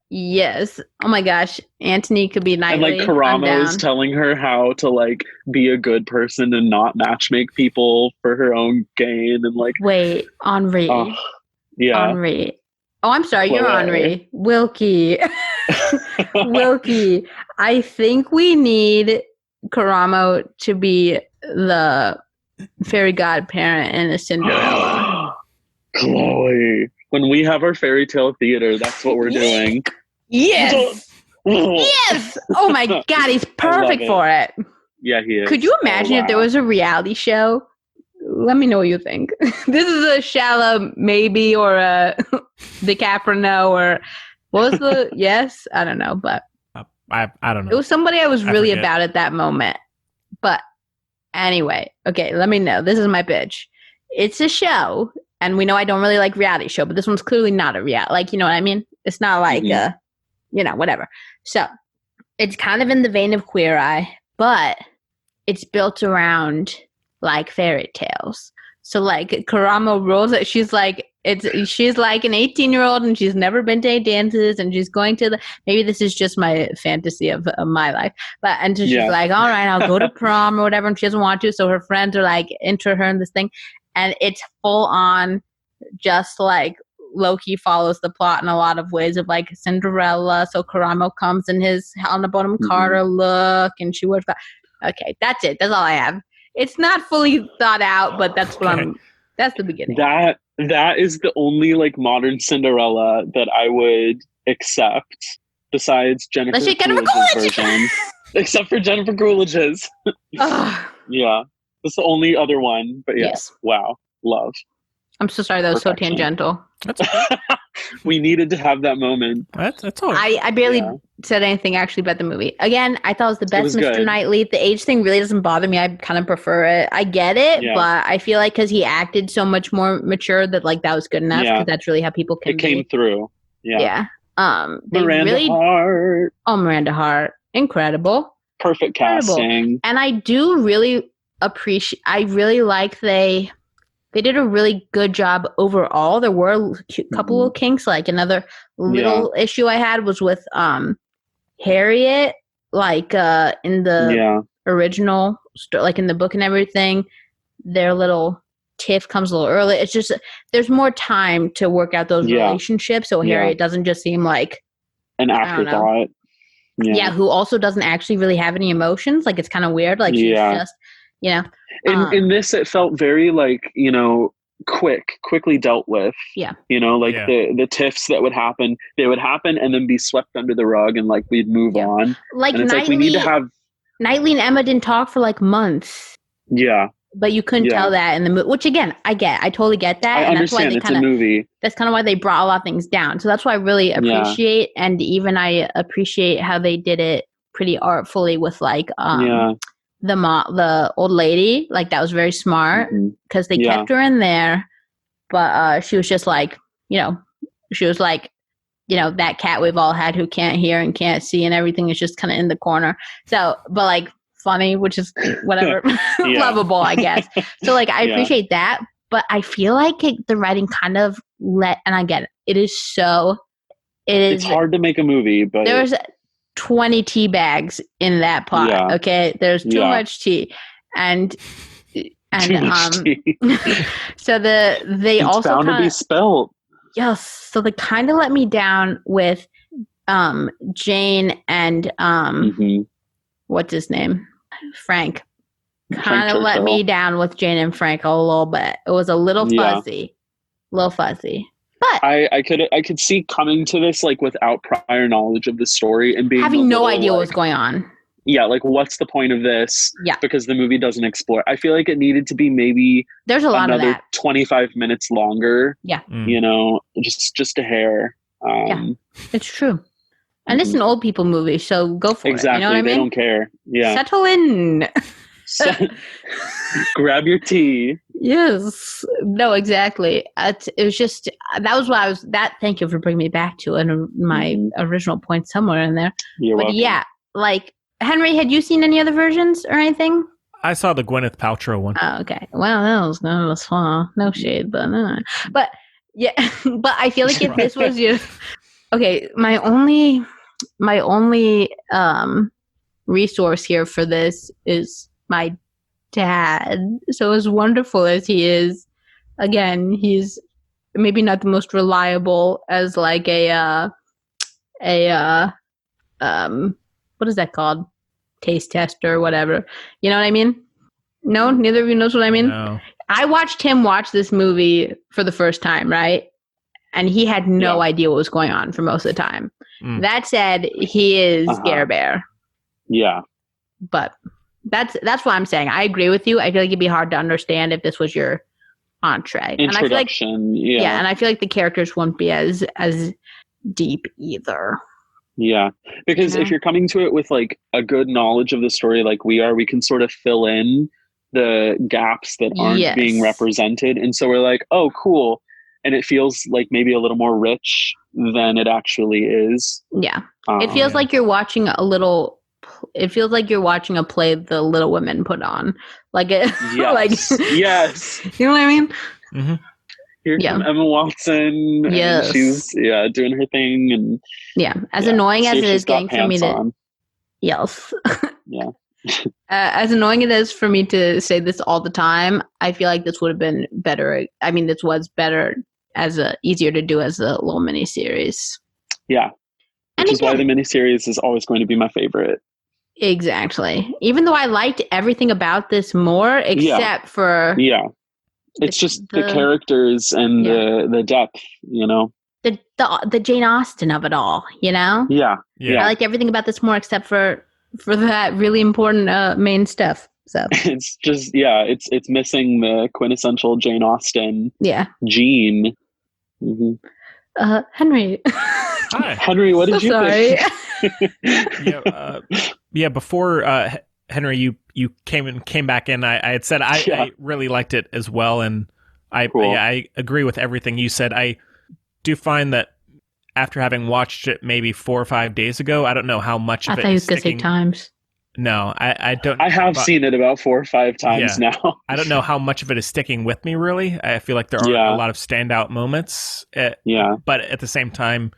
Yes. Oh my gosh. Anthony could be nightly. And like Karamo is telling her how to like be a good person and not matchmake people for her own gain and like. Wait, Henri. Henri. Oh, I'm sorry. You're Henri. Wilkie. Wilkie. I think we need Karamo to be the fairy godparent in a Cinderella. Chloe. When we have our fairy tale theater, that's what we're doing. Yes. Yes. Oh my God, he's perfect for it. Yeah, he is. Could you imagine if there wow. was a reality show? Let me know what you think. This is a shallow maybe or a DiCaprio no or what was the yes? I don't know, but I don't know. it was somebody I was really forget. about at that moment. But anyway, okay, let me know. This is my pitch. It's a show, and we know I don't really like reality show, but this one's clearly not a reality. Like, you know what I mean? It's not like whatever. So it's kind of in the vein of Queer Eye, but it's built around like fairy tales. So like Karamo rules it. She's like an 18-year-old and she's never been to any dances and she's going to maybe this is just my fantasy of my life. But and so she's like, all right, I'll go to prom or whatever, and she doesn't want to. So her friends are like enter her in this thing, and it's full on just like Loki follows the plot in a lot of ways of like Cinderella. So Karamo comes in his Helena Bonham Carter look and she wears that. Okay, that's it. That's all I have. It's not fully thought out, but that's what that's the beginning. That is the only like modern Cinderella that I would accept besides Jennifer Coolidge's version. Except for Jennifer Coolidge's. Yeah. That's the only other one. But yes. Wow. Love. I'm so sorry that was so tangential. That's okay. We needed to have that moment. That's all right. I barely said anything actually about the movie. Again, I thought it was the best Mr. Knightley. The age thing really doesn't bother me. I kind of prefer it. I get it, but I feel like because he acted so much more mature that like that was good enough because that's really how people can It came through. Yeah. Miranda Hart. Oh, Miranda Hart. Incredible. Perfect casting. And I do really appreciate, I really like they did a really good job overall. There were a couple of kinks. Like another little issue I had was with Harriet, like in the original, like in the book and everything, their little tiff comes a little early. It's just there's more time to work out those relationships, so Harriet doesn't just seem like an afterthought. Who also doesn't actually really have any emotions. Like it's kind of weird. Like she's just, you know. In this, it felt very like, you know, quickly dealt with. Yeah. You know, like the tiffs that would happen, they would happen and then be swept under the rug and like we'd move on. Like and it's Knightley, like we need to have Knightley and Emma didn't talk for like months. Yeah. But you couldn't tell that in the movie, which again, I totally get that. I understand that's why it's a movie. That's kind of why they brought a lot of things down. So that's why I really appreciate, and even I appreciate how they did it pretty artfully with like, the old lady, like that was very smart because they kept her in there, but she was just like, you know, that cat we've all had who can't hear and can't see and everything is just kind of in the corner. So, but like funny, which is whatever, lovable, I guess. So like I appreciate that, but I feel like the writing kind of and I get it. It's hard to make a movie, but there's 20 tea bags in that pot. Okay, there's too much tea, and tea. So they it's also bound to be spelled. Yes, so they kind of let me down with Jane and what's his name, Frank. Kind of let me down with Jane and Frank a little bit. It was a little fuzzy, But I could see coming to this like without prior knowledge of the story and being having no idea what was going on. Yeah, like what's the point of this? Yeah, because the movie doesn't explore. I feel like it needed to be maybe there's a lot of that 25 minutes longer. Yeah, you know, just a hair. It's true. And it's an old people movie, so go for it. You know what I mean? They don't care. Yeah, settle in. Grab your tea. Yes. No, exactly. It was just, that was why thank you for bringing me back to it, my original point somewhere in there. You're welcome. Yeah, like, Henry, had you seen any other versions or anything? I saw the Gwyneth Paltrow one. Oh, okay. Well, that was fun. No shade, but yeah. But I feel like if this was your, okay, my only resource here for this is my dad. So as wonderful as he is, again, he's maybe not the most reliable as like a what is that called? Taste tester or whatever. You know what I mean? No, neither of you knows what I mean? No. I watched him watch this movie for the first time, right? And he had no idea what was going on for most of the time. That said, he is Gare Bear. Yeah. But That's what I'm saying. I agree with you. I feel like it'd be hard to understand if this was your entree. Introduction, and I feel like, and I feel like the characters won't be as deep either. Yeah, because if you're coming to it with like a good knowledge of the story like we are, we can sort of fill in the gaps that aren't being represented. And so we're like, oh, cool. And it feels like maybe a little more rich than it actually is. Yeah. It feels like you're watching it feels like you're watching a play the Little Women put on. Like it, yes. You know what I mean? Mm-hmm. Here comes Emma Watson. Yes. And she's doing her thing. And as annoying as it is getting for me to on. Yes. Yeah. As annoying it is for me to say this all the time, I feel like this would have been better. I mean, this was better easier to do as a little mini series. Yeah. Which is why the miniseries is always going to be my favorite. Exactly. Even though I liked everything about this more, except for it's just the characters and the depth, you know. The Jane Austen of it all, you know. Yeah. I liked everything about this more except for that really important main stuff. So it's just it's missing the quintessential Jane Austen. Gene. Mm-hmm. Henry. Hi. Henry, what did you think? Before Henry, you came back in. I had said I really liked it as well, and I agree with everything you said. I do find that after having watched it maybe 4 or 5 days ago, I don't know how much of it is sticking. I thought you was going to say times. No, I don't. I have seen it about 4 or 5 times now. I don't know how much of it is sticking with me, really. I feel like there are a lot of standout moments. But at the same time,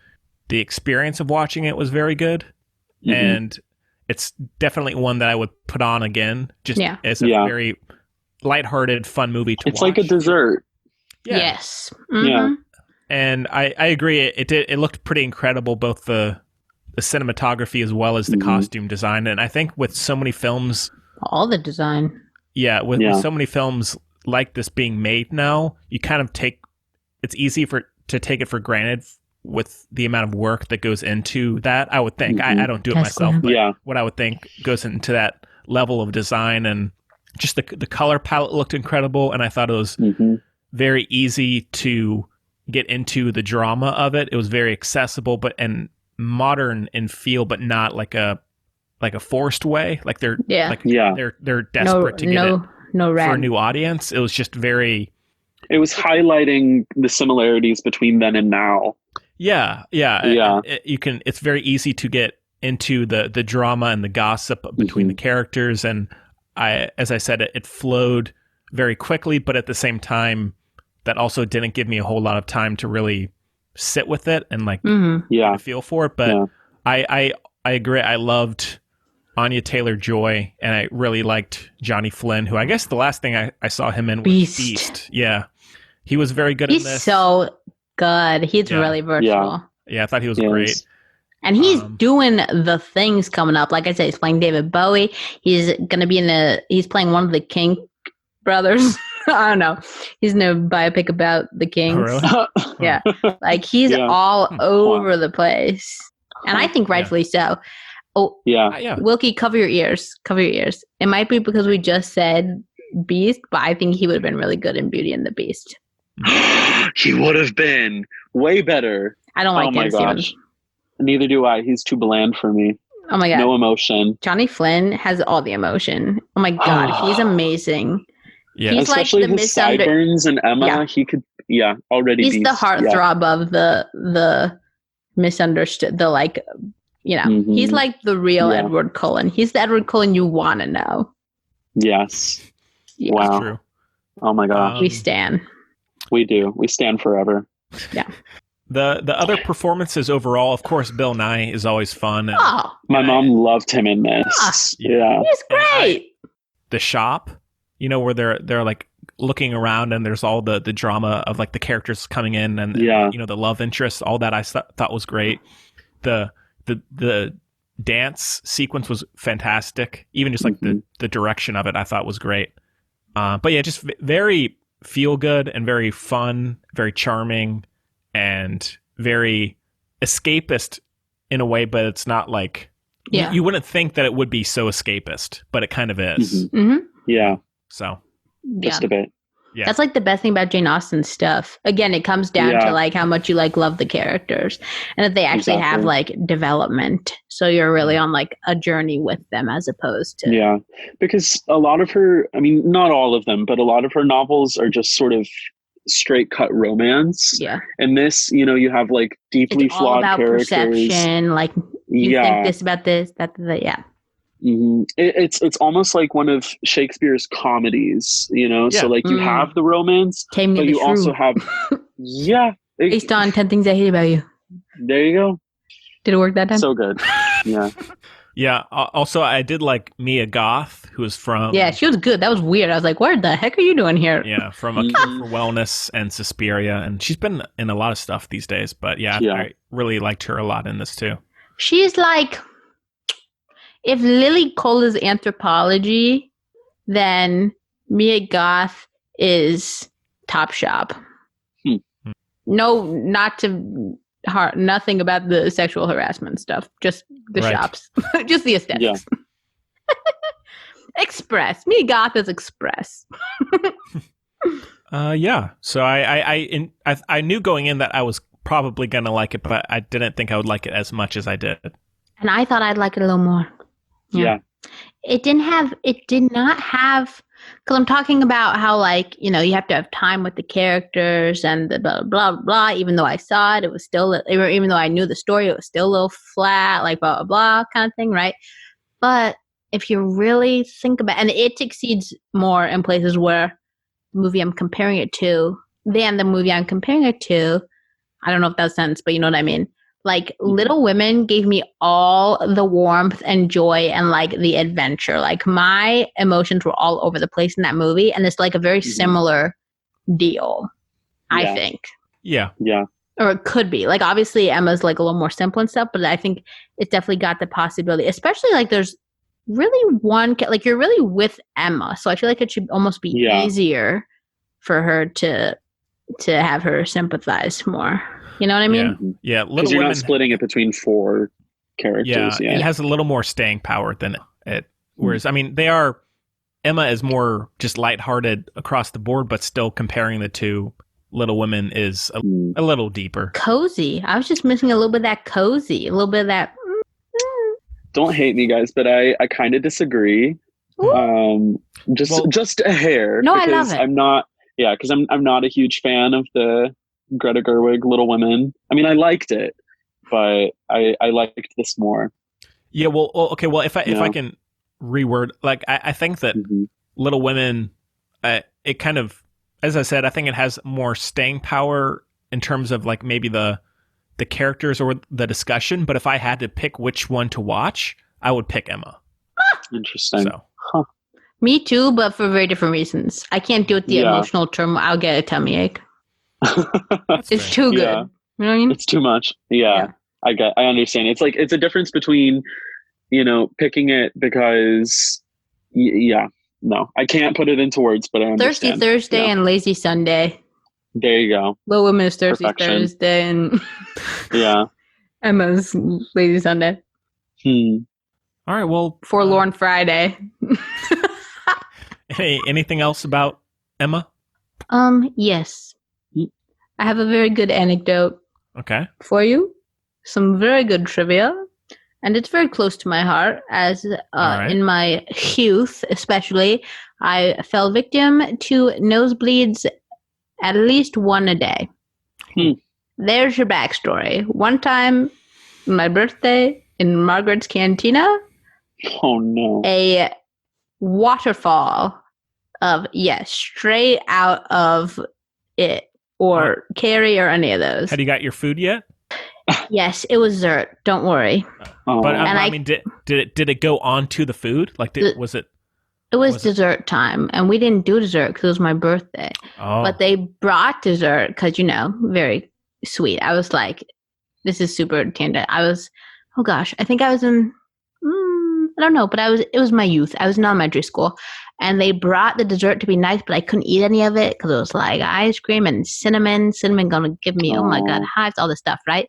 the experience of watching it was very good. Mm-hmm. And it's definitely one that I would put on again, just as a very lighthearted, fun movie to watch. It's like a dessert. Yeah. Yes. Mm-hmm. Yeah. And I agree. It looked pretty incredible, both the cinematography as well as the costume design. And I think with so many films, all the design. Yeah, with so many films like this being made now, you kind of it's easy to take it for granted with the amount of work that goes into that. I would think. I don't do it myself, but what I would think goes into that level of design, and just the color palette looked incredible, and I thought it was very easy to get into the drama of it. It was very accessible, and modern in feel, but not like a forced way. Like they're they're desperate to get it for a new audience. It was just very. It was highlighting the similarities between then and now. Yeah. It's very easy to get into the drama and the gossip between the characters, and as I said, it flowed very quickly, but at the same time, that also didn't give me a whole lot of time to really sit with it and get a feel for it. But I agree. I loved Anya Taylor-Joy, and I really liked Johnny Flynn, who I guess the last thing I saw him in was Beast. Yeah. He was very good in this. He's so good. He's really versatile. Yeah, I thought he was great. And he's doing the things coming up. Like I said, he's playing David Bowie. He's going to be he's playing one of the King brothers. I don't know. He's in a biopic about the Kings. Oh, really? Yeah. Like he's all over the place. And I think rightfully so. Oh, yeah. Wilkie, cover your ears. Cover your ears. It might be because we just said Beast, but I think he would have been really good in Beauty and the Beast. He would have been way better. I don't like Dan Stevens. Neither do I. He's too bland for me. Oh my God. No emotion. Johnny Flynn has all the emotion. Oh my God. He's amazing. Yeah. He's especially like the his sideburns and Emma. He could, already he's the heartthrob of the misunderstood, he's like the real Edward Cullen. He's the Edward Cullen you want to know. Yes. Yeah. Wow. True. Oh my gosh. We stan. We do. We stand forever. Yeah. The other performances overall, of course, Bill Nye is always fun. My mom loved him in this. Yeah. He's great. The shop, where they're like looking around and there's all the drama of like the characters coming in and the love interest, all that I thought was great. The dance sequence was fantastic. Even just like the direction of it, I thought was great. But yeah, just very feel good and very fun, very charming, and very escapist in a way, but it's not like Yeah. You wouldn't think that it would be so escapist, but it kind of is. Yeah, So, just a bit. yeah. That's like the best thing about Jane Austen's stuff. Again, it comes down to like how much you like love the characters and that they actually have like development. So you're really on like a journey with them as opposed to. Yeah, because a lot of her, I mean, not all of them, but a lot of her novels are just sort of straight cut romance. Yeah. And this, you know, you have like deeply It's all flawed about characters. perception. Like you think this about this, that. Yeah. It's almost like one of Shakespeare's comedies, you know. So like you have the romance, Taming but of the you also Shrew. have Based on 10 Things I Hate About You. There you go. Did it work that time? So good. Yeah. Yeah. Also, I did like Mia Goth, who is from. Yeah, she was good. That was weird. I was like, what the heck are you doing here? Yeah, from A Cure for Wellness and Suspiria. And she's been in a lot of stuff these days. But yeah, I really liked her a lot in this too. She's like, if Lily Cole is anthropology, then Mia Goth is Top Shop. No, nothing about the sexual harassment stuff. Just the shops. Just the aesthetics. Yeah. Express. Mia Goth is Express. Yeah. So I knew going in that I was probably gonna like it, but I didn't think I would like it as much as I did. And I thought I'd like it a little more. Yeah. It did not have, because I'm talking about how, like, you know, you have to have time with the characters and the blah, blah, blah. Even though I saw it, it was still, even though I knew the story, it was still a little flat, like blah, blah, blah kind of thing, right? But if you really think about, and it succeeds more in places where the movie I'm comparing it to, than the movie I'm comparing it to, I don't know if that sense, but you know what I mean? Like, Little Women gave me all the warmth and joy and, like, the adventure. Like, my emotions were all over the place in that movie, and it's, like, a very similar deal, I think. Yeah. Yeah. Or it could be. Like, obviously, Emma's, like, a little more simple and stuff, but I think it's definitely got the possibility. Especially, like, there's really one... Like, you're really with Emma, so I feel like it should almost be easier for her to have her sympathize more. You know what I mean? Yeah. Because you're not splitting it between 4 characters. Yeah, it has a little more staying power than it. Whereas, I mean, Emma is more just lighthearted across the board, but still comparing the two, Little Women is a little deeper. Cozy. I was just missing a little bit of that cozy, a little bit of that. Don't hate me, guys, but I kind of disagree. Just a hair. No, I love it. I'm not. Yeah, because I'm not a huge fan of the Greta Gerwig Little Women. I mean, I liked it, but I liked this more. Yeah, well, okay. Well, if I can reword, like, I think that Little Women, it kind of, as I said, I think it has more staying power in terms of, like, maybe the characters or the discussion. But if I had to pick which one to watch, I would pick Emma. Interesting. So. Me too, but for very different reasons. I can't do it the emotional term. I'll get a tummy ache. It's too good. Yeah. You know what I mean? It's too much. Yeah. I understand. It's like, it's a difference between, you know, picking it because no, I can't put it into words, but I understand. Thirsty Thursday and Lazy Sunday. There you go. Little Women is Thirsty Perfection. Thursday and Emma's Lazy Sunday. All right, well, Forlorn Friday. Anything else about Emma? Yes. I have a very good anecdote. Okay. For you. Some very good trivia. And it's very close to my heart, as in my youth especially, I fell victim to nosebleeds at least one a day. There's your backstory. One time, my birthday in Margaret's Cantina. Oh, no. A waterfall of, straight out of it, or Carrie, or any of those. Had you got your food yet? Yes, it was dessert. Don't worry. But I mean, did it go onto the food? Like, was it? It was dessert time, and we didn't do dessert because it was my birthday. Oh. But they brought dessert because, you know, very sweet. I was like, this is super tender. I was, oh gosh, I think I was in, I don't know, but it was my youth. I was in elementary school, and they brought the dessert to be nice, but I couldn't eat any of it because it was like ice cream and cinnamon gonna give me, oh my God, hives, all this stuff, right?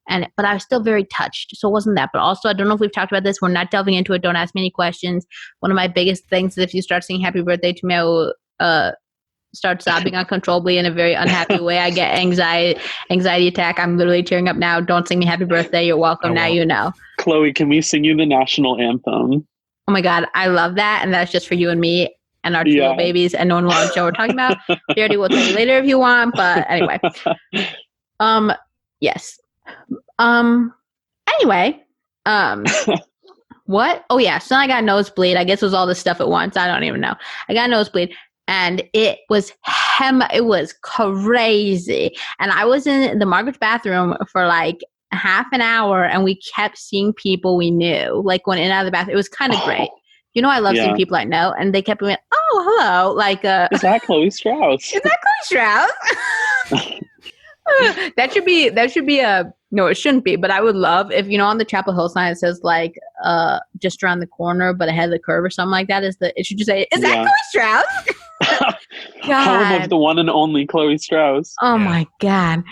But I was still very touched. So it wasn't that. But also, I don't know if we've talked about this. We're not delving into it. Don't ask me any questions. One of my biggest things is if you start singing Happy Birthday to me, I will start sobbing uncontrollably in a very unhappy way. I get anxiety attack. I'm literally tearing up now. Don't sing me Happy Birthday. You're welcome. Now you know. Chloe, can we sing you the national anthem? Oh my God, I love that. And that's just for you and me and our two little babies, and no one will know what show we're talking about. Charity will tell you later if you want, but anyway. Yes. Anyway. What? Oh yeah, so I got nosebleed. I guess it was all this stuff at once. I don't even know. I got nosebleed. And it was crazy. And I was in the Margaret's bathroom for like half an hour, and we kept seeing people we knew, like going in and out of the bathroom. It was kind of great. You know, I love seeing people I know, and they kept going, "Oh, hello!" Like, is that Chloe Strauss? Is that Chloe Strauss? That should be a no. It shouldn't be, but I would love if, you know, on the Chapel Hill sign it says like just around the corner, but ahead of the curve or something like that. It should just say, "Is that Chloe Strauss?" Home of the one and only Chloe Strauss. Oh my God.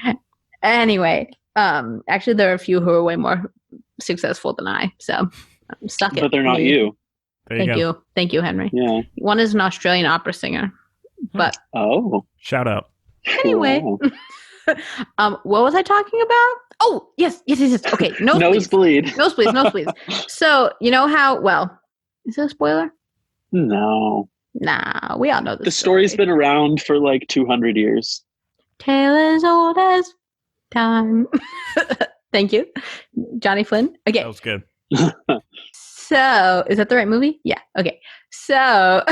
Anyway, actually, there are a few who are way more successful than I, so suck it. But they're not you. Thank you, Henry. Yeah. One is an Australian opera singer, but shout out. Anyway, what was I talking about? Oh, yes. Okay, nosebleeds. So you know how? Well, is that a spoiler? No. Nah, we all know this. The story's been around for like 200 years. Tale as old as time. Thank you, Johnny Flynn. Okay, that was good. So, is that the right movie? Yeah. Okay. So,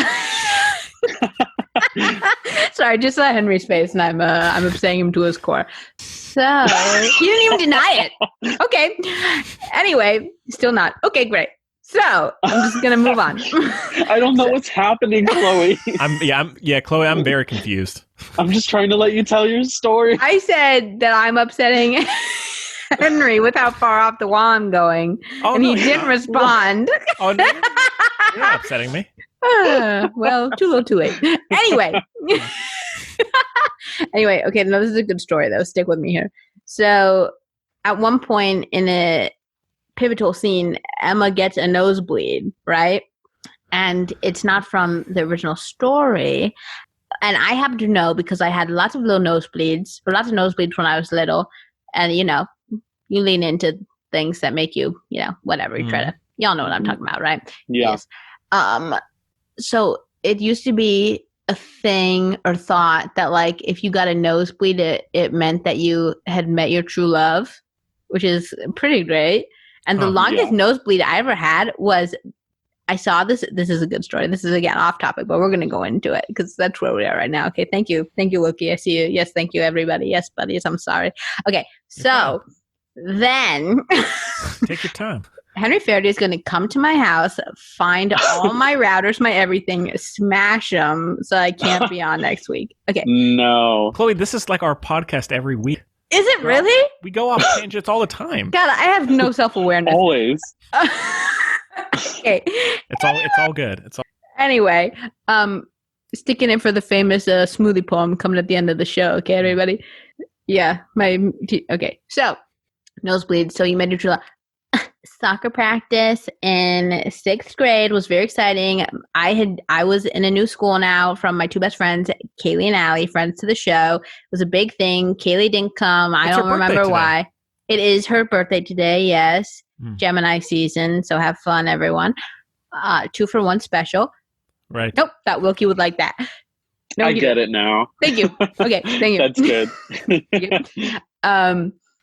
sorry, just saw Henry's face, and I'm upsetting him to his core. So he didn't even deny it. Okay. Anyway, still not. Okay, great. So I'm just gonna move on. I don't know what's happening, Chloe. Chloe, I'm very confused. I'm just trying to let you tell your story. I said that I'm upsetting Henry with how far off the wall I'm going, and he didn't respond. Oh no, you're not upsetting me. Well, too little, too late. Anyway. Okay, no, this is a good story though. Stick with me here. So, at one point in a pivotal scene, Emma gets a nosebleed, right? And it's not from the original story. And I happen to know because I had lots of little nosebleeds, or lots of nosebleeds when I was little. And, you know, you lean into things that make you, you know, whatever. You try to, y'all know what I'm talking about, right? Yeah. Yes. So it used to be a thing or thought that, like, if you got a nosebleed, it meant that you had met your true love, which is pretty great. And the longest nosebleed I ever had was, I saw this. This is a good story. This is, again, off topic, but we're going to go into it because that's where we are right now. Okay. Thank you. Thank you, Loki. I see you. Yes. Thank you, everybody. Yes, buddies. I'm sorry. Okay. So then take your time. Henry Faraday is going to come to my house, find all my routers, my everything, smash them so I can't be on next week. Okay. No. Chloe, this is like our podcast every week. Is it really? We go off tangents all the time. God, I have no self-awareness. Always. Okay. It's all good. It's all. Anyway, sticking in for the famous smoothie poem coming at the end of the show. Okay, everybody. Yeah, okay. So, nosebleed. So you made your true love. Soccer practice in 6th grade was very exciting. I was in a new school now from my two best friends, Kaylee and Allie, friends to the show. It was a big thing. Kaylee didn't come. I don't remember why. It is her birthday today, yes. Gemini season, so have fun, everyone. 2-for-1 special. Right. Nope, thought Wilkie would like that. No, I get it now. Thank you. Okay, thank you. That's good.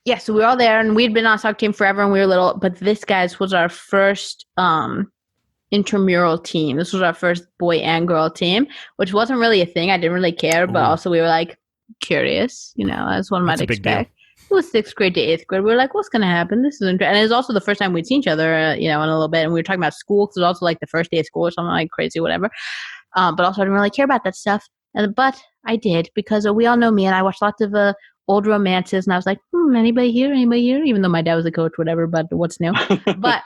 Yeah, so we were all there, and we'd been on a soccer team forever, and we were little. But this, guys, was our first intramural team. This was our first boy and girl team, which wasn't really a thing. I didn't really care, but also we were, like, curious, you know, as one might expect. It was 6th grade to 8th grade. We were like, what's going to happen? This is interesting. And it was also the first time we'd seen each other, you know, in a little bit. And we were talking about school, because it was also, like, the first day of school or something, like, crazy, whatever. But also I didn't really care about that stuff. But I did, because we all know me, and I watched lots of old romances, and I was like, anybody here? Even though my dad was a coach, whatever, but what's new? But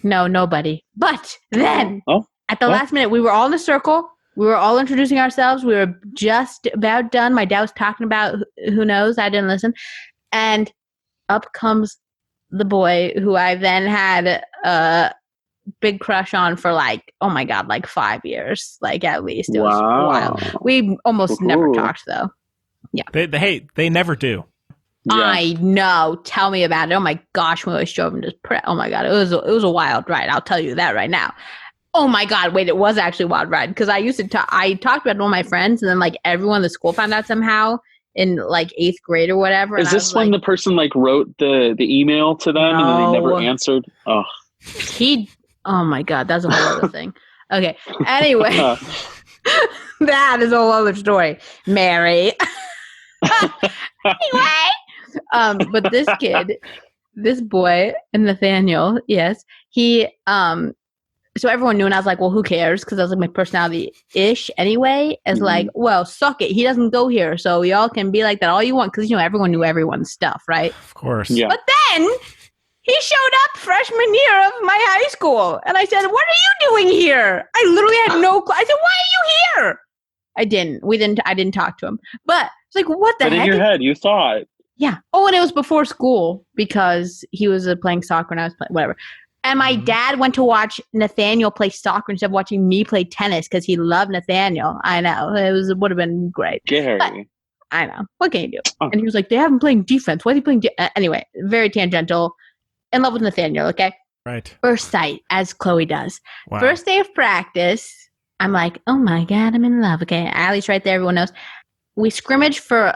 no, nobody. But then at the last minute, we were all in a circle. We were all introducing ourselves. We were just about done. My dad was talking about who knows. I didn't listen. And up comes the boy who I then had a big crush on for like, oh my God, like 5 years, like at least. It was wild. We almost never talked though. Yeah. They never do. Yeah. I know. Tell me about it. Oh my gosh, we always drove him to oh my God, it was a wild ride. I'll tell you that right now. Oh my God, wait, it was actually a wild ride because I used to I talked about it with my friends, and then like everyone in the school found out somehow in like 8th grade or whatever. Is this when the person like wrote the email to them and then they never answered? Oh, oh my God, that's a whole other thing. Okay, anyway, that is a whole other story, Mary. Anyway, but this kid, this boy, Nathaniel, yes, he, so everyone knew, and I was like, well, who cares? Because I was like, my personality-ish anyway, is like, well, suck it. He doesn't go here, so y'all can be like that all you want, because, you know, everyone knew everyone's stuff, right? Of course. Yeah. But then he showed up freshman year of my high school, and I said, what are you doing here? I literally had no clue. I said, why are you here? I didn't talk to him. But it's like, what the heck? But in your head, you thought. Yeah. Oh, and it was before school because he was playing soccer and I was playing whatever. And my dad went to watch Nathaniel play soccer instead of watching me play tennis because he loved Nathaniel. I know. It would have been great. Gary. But I know. What can you do? Oh. And he was like, they haven't playing defense. Why are they playing anyway, very tangential. In love with Nathaniel, okay? Right. First sight, as Chloe does. Wow. First day of practice, I'm like, oh my God, I'm in love. Okay, Allie's right there. Everyone knows. We scrimmage for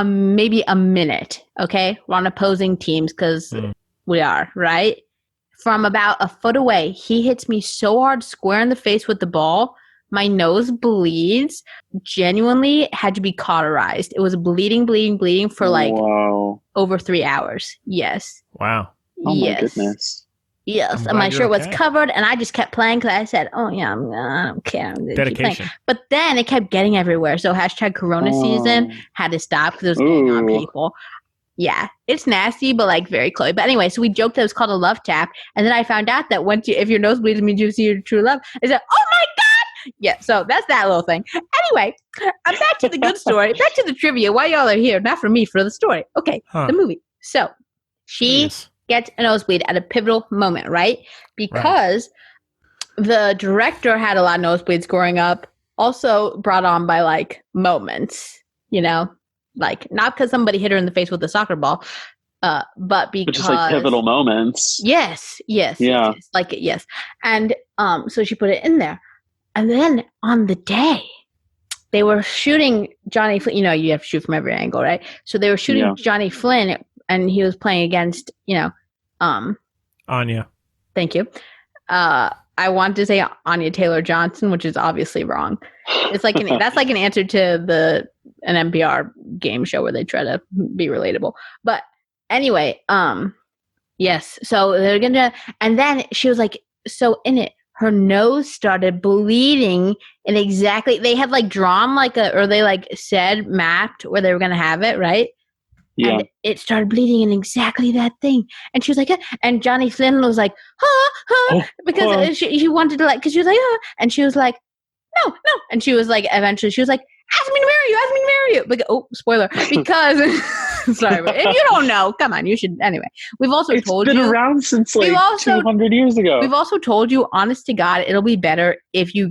maybe a minute, okay? We're on opposing teams because we are, right? From about a foot away, he hits me so hard square in the face with the ball. My nose bleeds. Genuinely had to be cauterized. It was bleeding for like over 3 hours. Yes. Wow. Oh my goodness. Yes, and my shirt was covered, and I just kept playing because I said, "Oh yeah, I don't care." Dedication. But then it kept getting everywhere. So #Corona season had to stop because it was getting on people. Yeah, it's nasty, but like very Chloe. But anyway, so we joked that it was called a love tap, and then I found out that if your nose bleeds, it means you see your true love. I said, "Oh my God!" Yeah, so that's that little thing. Anyway, I'm back to the good story. Back to the trivia. Why y'all are here? Not for me, for the story. Okay, the movie. So she gets a nosebleed at a pivotal moment, right? Because the director had a lot of nosebleeds growing up, also brought on by like moments, you know, like not because somebody hit her in the face with a soccer ball, but because just like pivotal moments. Yes. Yeah. Yes. And so she put it in there. And then on the day, they were shooting Johnny Flynn. You know, you have to shoot from every angle, right? So they were shooting Johnny Flynn, and he was playing against, you know, Anya. Thank you. I want to say Anya Taylor-Johnson, which is obviously wrong. It's like that's like an answer to an NPR game show where they try to be relatable. But anyway, yes. So they're gonna, and then she was like, so in it, her nose started bleeding, and they had like drawn or they like said mapped where they were gonna have it, right? Yeah. And it started bleeding in exactly that thing. And she was like, and Johnny Flynn was like, because she wanted to like, because she was like, and she was like, no. And she was like, eventually she was like, ask me to marry you. Like, oh, spoiler. Because, sorry, but if you don't know, come on, you should, anyway. We've also told you. It's been around since like 200 years ago. We've also told you, honest to God, it'll be better if you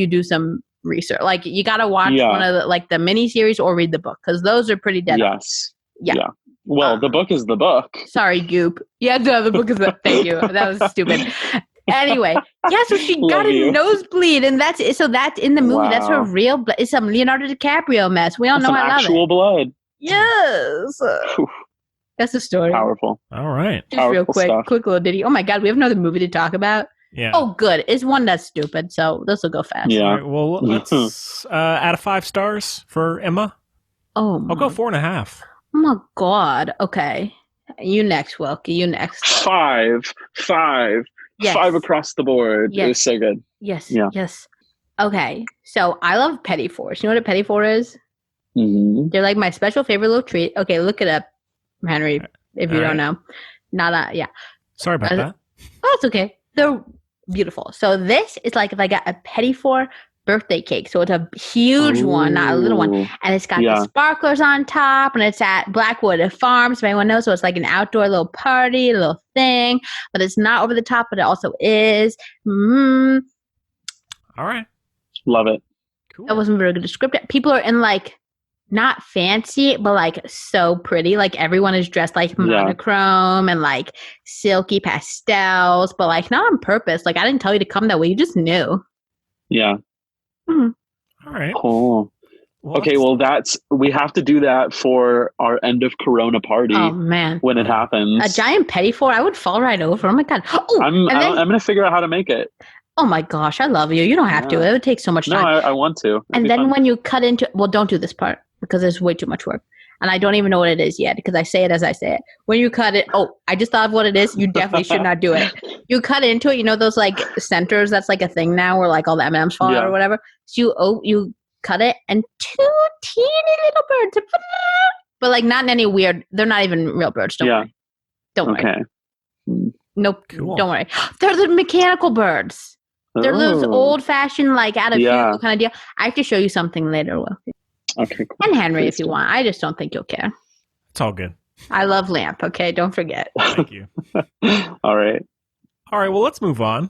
do some research. Like, you got to watch one of the miniseries or read the book, because those are pretty dead. Yes. Yeah. Well, the book is the book. Sorry, Goop. Yeah, no, the book is the. Thank you. That was stupid. Anyway, so she got a nosebleed, and that's in the movie. Wow. That's her real blood. It's some Leonardo DiCaprio mess. We all know I love it. Actual blood. Yes. That's the story. Powerful. All right. Just real quick little ditty. Oh my God, we have another movie to talk about. Yeah. Oh, good. It's one that's stupid, so this will go fast. Yeah. All right, well, let's out of 5 stars for Emma. Oh, I'll go 4.5. Oh my God. Okay. You next, Wilkie. You next. 5. Yes. 5 across the board. Yes. It was so good. Yes. Yeah. Yes. Okay. So I love Petit Fours. You know what a Petit Four is? Mm-hmm. They're like my special favorite little treat. Okay, look it up, Henry, if you don't know. Sorry about that. Oh, it's okay. They're beautiful. So this is like if I got a Petit Four birthday cake. So it's a huge one, not a little one. And it's got the sparklers on top, and it's at Blackwood Farms, if anyone knows. So it's like an outdoor little party, a little thing, but it's not over the top, but it also is. All right. Love it. Cool. That wasn't very good descriptive. People are in like, not fancy, but like so pretty. Like everyone is dressed like monochrome and like silky pastels, but like not on purpose. Like I didn't tell you to come that way. You just knew. Yeah. Mm-hmm. All right. Cool. Okay, well we have to do that for our end of Corona party. Oh man. When it happens. A giant petit four, I would fall right over. Oh my God. Oh, I'm going to figure out how to make it. Oh my gosh, I love you. You don't have to. It would take so much time. No, I want to. And then when you cut into, well, don't do this part because there's way too much work. And I don't even know what it is yet because I say it as I say it. When you cut it, I just thought of what it is. You definitely should not do it. You cut into it. You know those like centers? That's like a thing now where like all the M&Ms fall out or whatever. So you cut it and 2 teeny little birds. But like not in any weird, they're not even real birds. Don't worry. Don't worry. Nope. Cool. Don't worry. They're the mechanical birds. They're those old-fashioned, like, out of funeral kind of deal. I have to show you something later, Will. Okay, cool. And Henry, if you want. I just don't think you'll care. It's all good. I love Lamp, okay? Don't forget. Thank you. All right. Well, let's move on.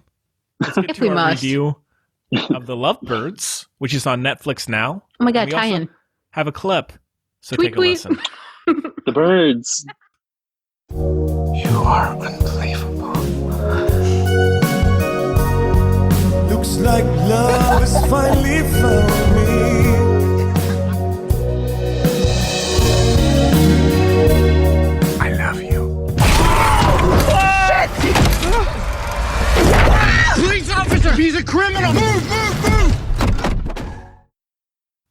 Let's get to our review of The Lovebirds, which is on Netflix now. Oh, my God, tie-in. Have a clip, so tweet, take a listen. The birds. You are unbelievable. Looks like love has finally found me. I love you. Police officer! He's a criminal! Move!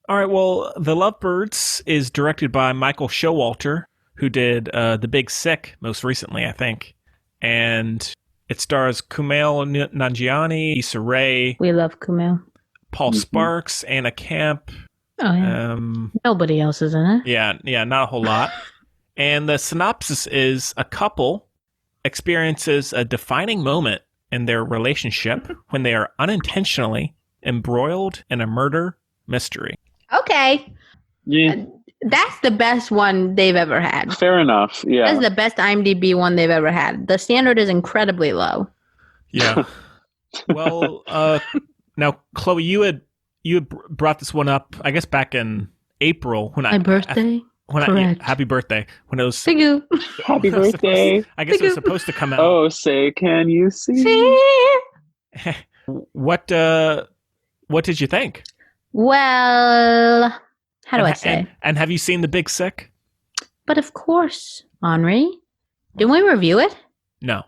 All right, well, The Lovebirds is directed by Michael Showalter, who did The Big Sick most recently, I think. And it stars Kumail Nanjiani, Issa Rae. We love Kumail. Paul Sparks, Anna Camp. Oh, yeah. Nobody else is in it. Yeah, not a whole lot. And the synopsis is a couple experiences a defining moment in their relationship when they are unintentionally embroiled in a murder mystery. Okay. Yeah. That's the best one they've ever had. Fair enough. Yeah. That's the best IMDb one they've ever had. The standard is incredibly low. Yeah. Well, now, Chloe, you had brought this one up, I guess, back in April when my birthday. Happy birthday! When it was Thank you. Happy birthday! I guess it was supposed to come out. Oh, say, can you see? What did you think? Well, how do I say? And have you seen The Big Sick? But of course, Henri. Didn't we review it? No.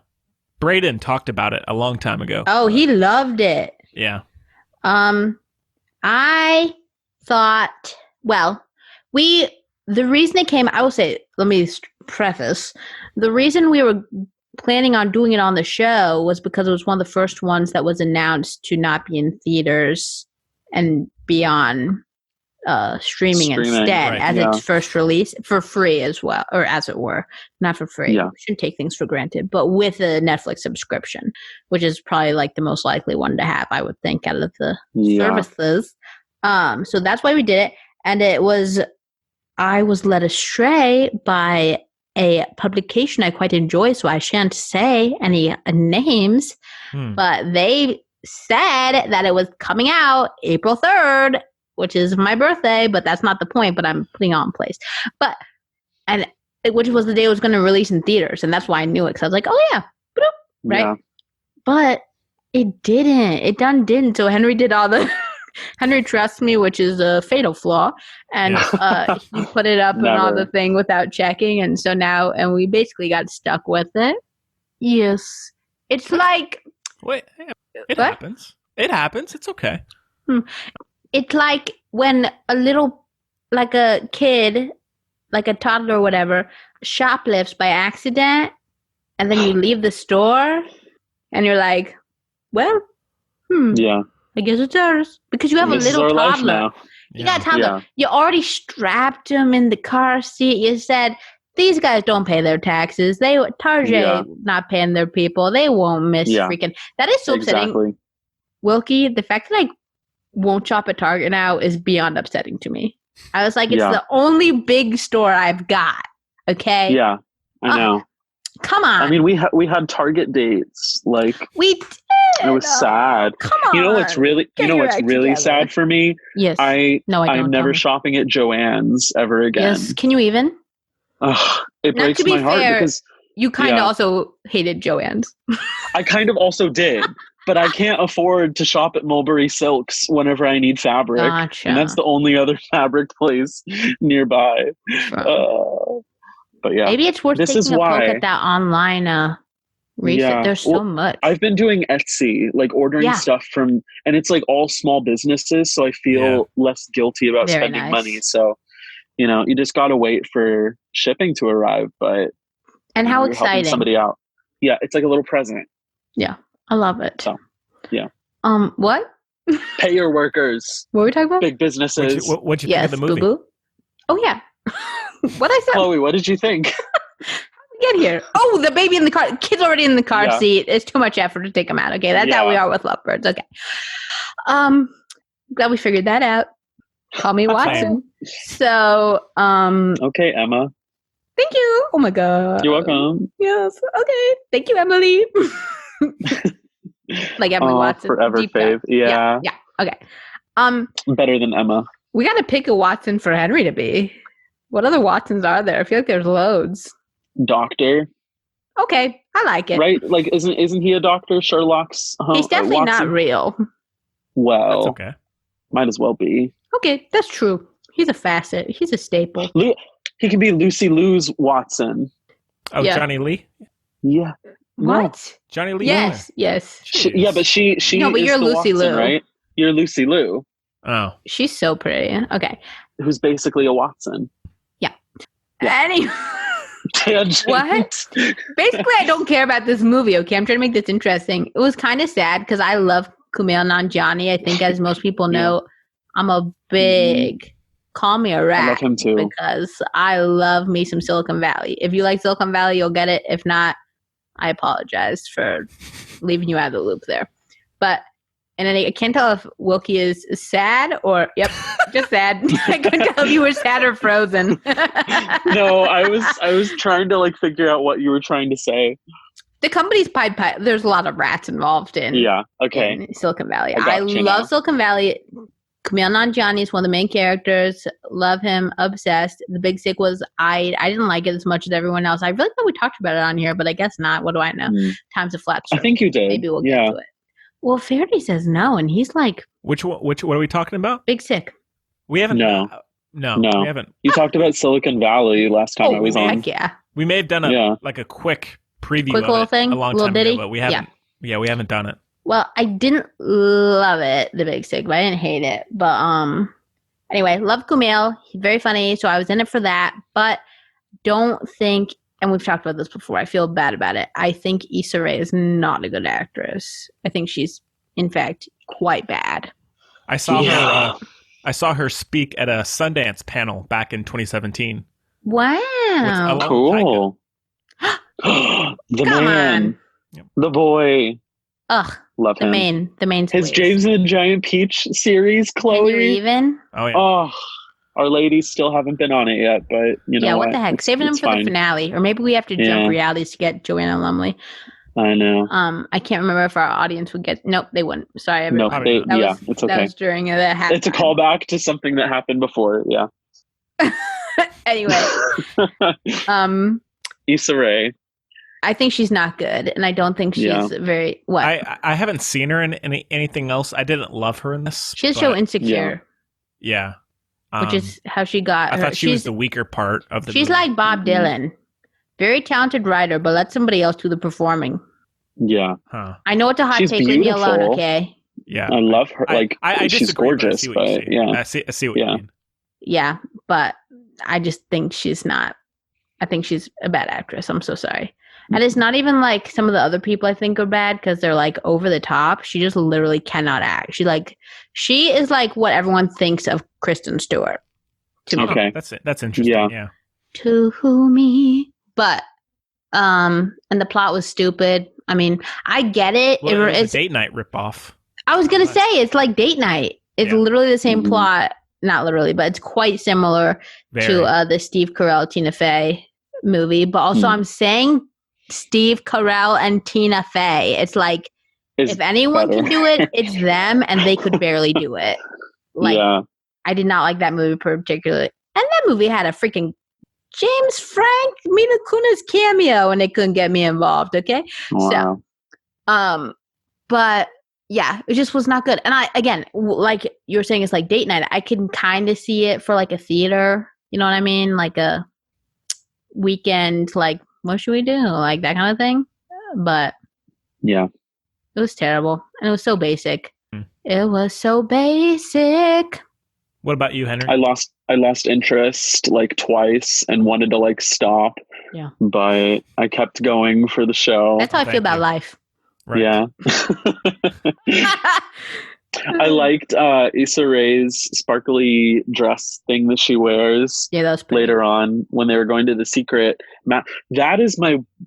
Braden talked about it a long time ago. Oh, he loved it. Yeah. I thought, the reason it came, I will say, let me preface, the reason we were planning on doing it on the show was because it was one of the first ones that was announced to not be in theaters and be on streaming instead, right, as its first release for free as well, or as it were, not for free. Yeah. We shouldn't take things for granted, but with a Netflix subscription, which is probably like the most likely one to have, I would think, out of the services. So that's why we did it. And I was led astray by a publication I quite enjoy, so I shan't say any names, but they said that it was coming out April 3rd, which is my birthday, but that's not the point, but I'm putting it on place. Which was the day it was going to release in theaters, and that's why I knew it, because I was like, oh yeah, right? Yeah. But it didn't. It didn't. So Henry did all the... Henry trusts me, which is a fatal flaw, and he put it up and all the thing without checking, and so now, and we basically got stuck with it. Yes. It's like... Wait, it happens. It happens. It's okay. It's like when a kid, like a toddler or whatever, shoplifts by accident, and then you leave the store, and you're like, well, yeah, I guess it's ours. Because you have a little toddler. You got a toddler. Yeah. You already strapped him in the car seat. You said, these guys don't pay their taxes. Target not paying their people. They won't miss freaking. That is so upsetting. Wilkie, the fact that won't shop at Target now is beyond upsetting to me. I was like, it's Yeah. the only big store I've got. Okay. Yeah, I know. Come on. I mean, we had Target dates. Like, we did. it was sad. Come on. You know what's really sad for me? Yes. I'm don't. never shopping at Joann's ever again. Yes. Can you even? Ugh, it Now, breaks to be my heart fair, because you kind of also hated Joann's. I kind of also did, but I can't afford to shop at Mulberry Silks whenever I need fabric. Gotcha. And that's the only other fabric place nearby. But yeah. Maybe it's worth This taking is a why- poke at that online reset. Yeah. There's so much. I've been doing Etsy, like ordering stuff from, and it's like all small businesses, so I feel less guilty about Very spending nice. money. So, you know, you just gotta wait for shipping to arrive, but And how you're helping exciting. somebody out. Yeah, it's like a little present. Yeah. I love it. So, yeah. What? Pay your workers. What were we talking about? Big businesses. What'd you Yes, think of the movie? boo-boo. Oh, yeah. What I said. Chloe, what did you think? Get here. Oh, the baby in the car. Kid's already in the car Yeah. seat. It's too much effort to take him out. Okay, that's how we are with Lovebirds. Okay. Glad we figured that out. Call me Watson. So, Okay, Emma. thank you. Oh my god. You're welcome. Yes. Okay. Thank you, Emily. Like Emily Watson. Forever Deep cut. fave. Yeah. Yeah. Okay. Better than Emma. We got to pick a Watson for Henry to be. What other Watsons are there? I feel like there's loads. Doctor. Okay, I like it. Right? Like, isn't he a doctor? Sherlock's. He's definitely not Watson? real. Well, That's okay. might as well be. Okay, that's true. He's a facet. He's a staple. He can be Lucy Lou's Watson. Oh, Yeah. Johnny Lee? What? No. Johnny Lee? Yes, yes. Yeah, but she No, but is you're the Lucy Watson, Liu. right? You're Lucy Liu, Oh. She's so pretty. Okay. who's basically a Watson. Anyway, Tangent. What? Basically, I don't care about this movie. Okay, I'm trying to make this interesting. It was kind of sad because I love Kumail Nanjiani. I think, as most people know, I'm a big call me a rat. I love him too. Because I love me some Silicon Valley. If you like Silicon Valley, you'll get it. If not, I apologize for leaving you out of the loop there. But and then I can't tell if Wilkie is sad or just sad. I couldn't tell if you were sad or frozen. No, I was trying to like figure out what you were trying to say. The company's Pied Piper. There's a lot of rats involved in. Yeah. Okay. in Silicon Valley. I I got you love now. Silicon Valley. Kumail Nanjiani is one of the main characters. Love him. Obsessed. The Big Sick was I didn't like it as much as everyone else. I really thought we talked about it on here, but I guess not. What do I know? Time's a flat I circle. think you did. Maybe we'll get to it. Well, Faraday says no, and he's like Which what are we talking about? Big Sick. We haven't. No. No, No. we haven't. You talked about Silicon Valley last time I was on. heck yeah. We may have done Yeah. a quick preview Quick of little it thing? a long Little time ditty? ago, but we haven't. Yeah, we haven't done it. Well, I didn't love it, The Big Sick, but I didn't hate it. But anyway, love Kumail. He's very funny, so I was in it for that. But don't think, and we've talked about this before, I feel bad about it. I think Issa Rae is not a good actress. I think she's, in fact, quite bad. I saw her speak at a Sundance panel back in 2017. Wow. Cool. The Come man. Yep. The boy. Ugh. Love The him. main His squeeze. James and the Giant Peach series, Can you Chloe. even? Oh yeah. Oh, our ladies still haven't been on it yet, but you know Yeah, what the heck? It's- Saving them it's for fine. the finale. Or maybe we have to Yeah. jump realities to get Joanna Lumley. I know. I can't remember if our audience would get. Nope, they wouldn't. Sorry, No, everyone. it's That okay. was during the halftime. It's a callback to something that happened before. Yeah. Anyway, Issa Rae. I think she's not good, and I don't think she's Yeah. very what. I haven't seen her in anything else. I didn't love her in this. She has but- show Insecure, Yeah. which is how she got I her. thought she was She's the weaker part of the she's movie. like Bob Dylan, very talented writer, but let somebody else do the performing. Yeah. Huh. I know it's a hot She's take. Leave me alone, beautiful. okay? Yeah. I love her. Like, I she's disagree, but gorgeous, I see what you're but saying. yeah. I see what you Yeah. mean. Yeah, but I just think she's not. I think she's a bad actress. I'm so sorry. And it's not even like some of the other people I think are bad because they're like over the top. She just literally cannot act. She is like what everyone thinks of Kristen Stewart. To me. Okay. That's interesting. Yeah. Yeah. To me. But and the plot was stupid. I mean, I get it. Well, it was It's a date night ripoff. I was gonna say it's like date night. It's literally the same plot. Not literally, but it's quite similar to the Steve Carell, Tina Fey movie. But also, I'm saying Steve Carell and Tina Fey. It's like, if anyone can do it, it's them, and they could barely do it. Like, I did not like that movie particularly. And that movie had a freaking James Frank, Mila Kunis cameo, and they couldn't get me involved, okay? Wow. So, but yeah, it just was not good. And I, again, like you were saying, it's like date night. I can kind of see it for like a theater, you know what I mean? Like a weekend, like, what should we do? Like that kind of thing. But yeah, it was terrible. And it was so basic. It was so basic. What about you, Henry? I lost interest like twice and wanted to like stop. Yeah. But I kept going for the show. That's how I feel about life. Right. Yeah. I liked Issa Rae's sparkly dress thing that she wears later on when they were going to the secret map. That is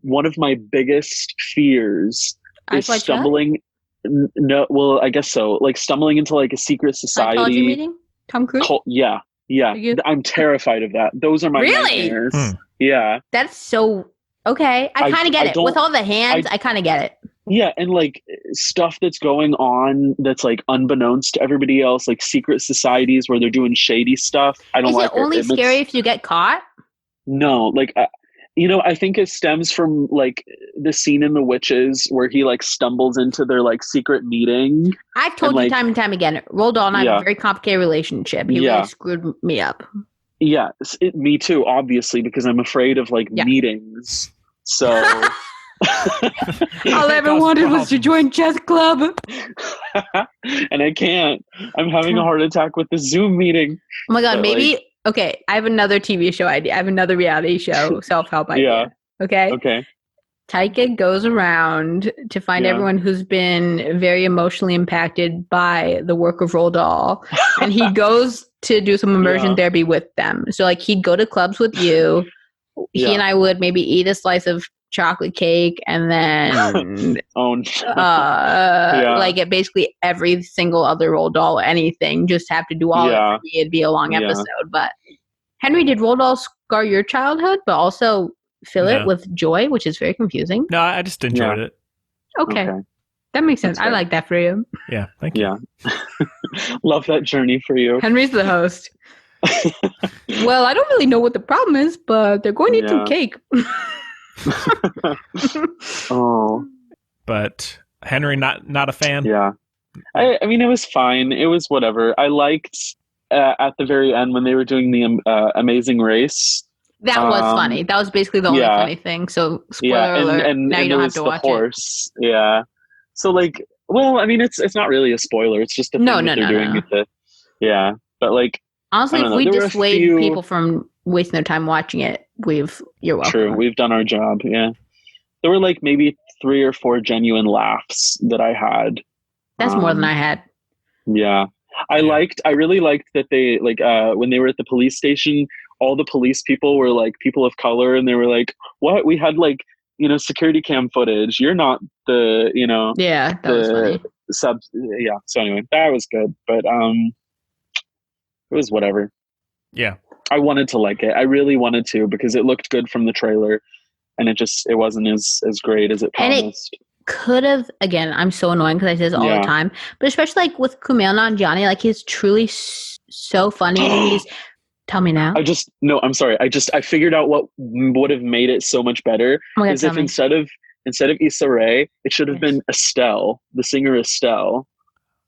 one of my biggest fears is stumbling. No, well, I guess so. Like stumbling into like a secret society. Scientology meeting? Tom Cruise? Yeah. I'm terrified of that. Those are my nightmares. Yeah. That's so okay. I kind of get it. With all the hands, I kind of get it. Yeah, and like stuff that's going on that's like unbeknownst to everybody else, like secret societies where they're doing shady stuff. I don't like it. Is it only scary if you get caught? No, like I think it stems from like the scene in The Witches where he like stumbles into their like secret meeting. I've told you time and time again, Roald Dahl and I have a very complicated relationship. He really screwed me up. Yeah, me too, obviously, because I'm afraid of like meetings. So all I ever wanted was to join chess club. And I can't. I'm having a heart attack with the Zoom meeting. Oh my God, maybe okay, I have another TV show idea. I have another reality show self-help idea. Okay? Okay. Taika goes around to find everyone who's been very emotionally impacted by the work of Roald Dahl. And he goes to do some immersion therapy with them. So like he'd go to clubs with you. He and I would maybe eat a slice of chocolate cake and then like at basically every single other Roald Dahl anything, just have to do all it for me. It'd be a long episode. But Henry, did Roald Dahl scar your childhood but also fill it with joy, which is very confusing? No, I just enjoyed it. Okay. That makes sense. I like that for you. Yeah, thank you. Yeah. Love that journey for you. Henry's the host. Well, I don't really know what the problem is, but they're going to eat some cake. But Henry, not a fan. Yeah, I mean, it was fine. It was whatever. I liked at the very end when they were doing the Amazing Race. That was funny. That was basically the only funny thing. So spoiler alert. And now you don't have to watch horse. It. Yeah. So like, well, I mean, it's not really a spoiler. It's just a thing that they're doing with it. Yeah, but like. Honestly, if we dissuade people from wasting their time watching it, you're welcome. True, we've done our job, yeah. There were like maybe 3 or 4 genuine laughs that I had. That's more than I had. Yeah. I really liked that they, like, when they were at the police station, all the police people were like people of color, and they were like, what? We had like, security cam footage. You're not the, Yeah, that was funny. Yeah, so anyway, that was good, but, it was whatever. Yeah. I wanted to like it. I really wanted to because it looked good from the trailer, and it wasn't as great as it promised. And it could have, again, I'm so annoying because I say this all the time, but especially like with Kumail Nanjiani, like he's truly so funny. And tell me now. I'm sorry. I figured out what would have made it so much better is if instead of Issa Rae, it should have been Estelle, the singer Estelle.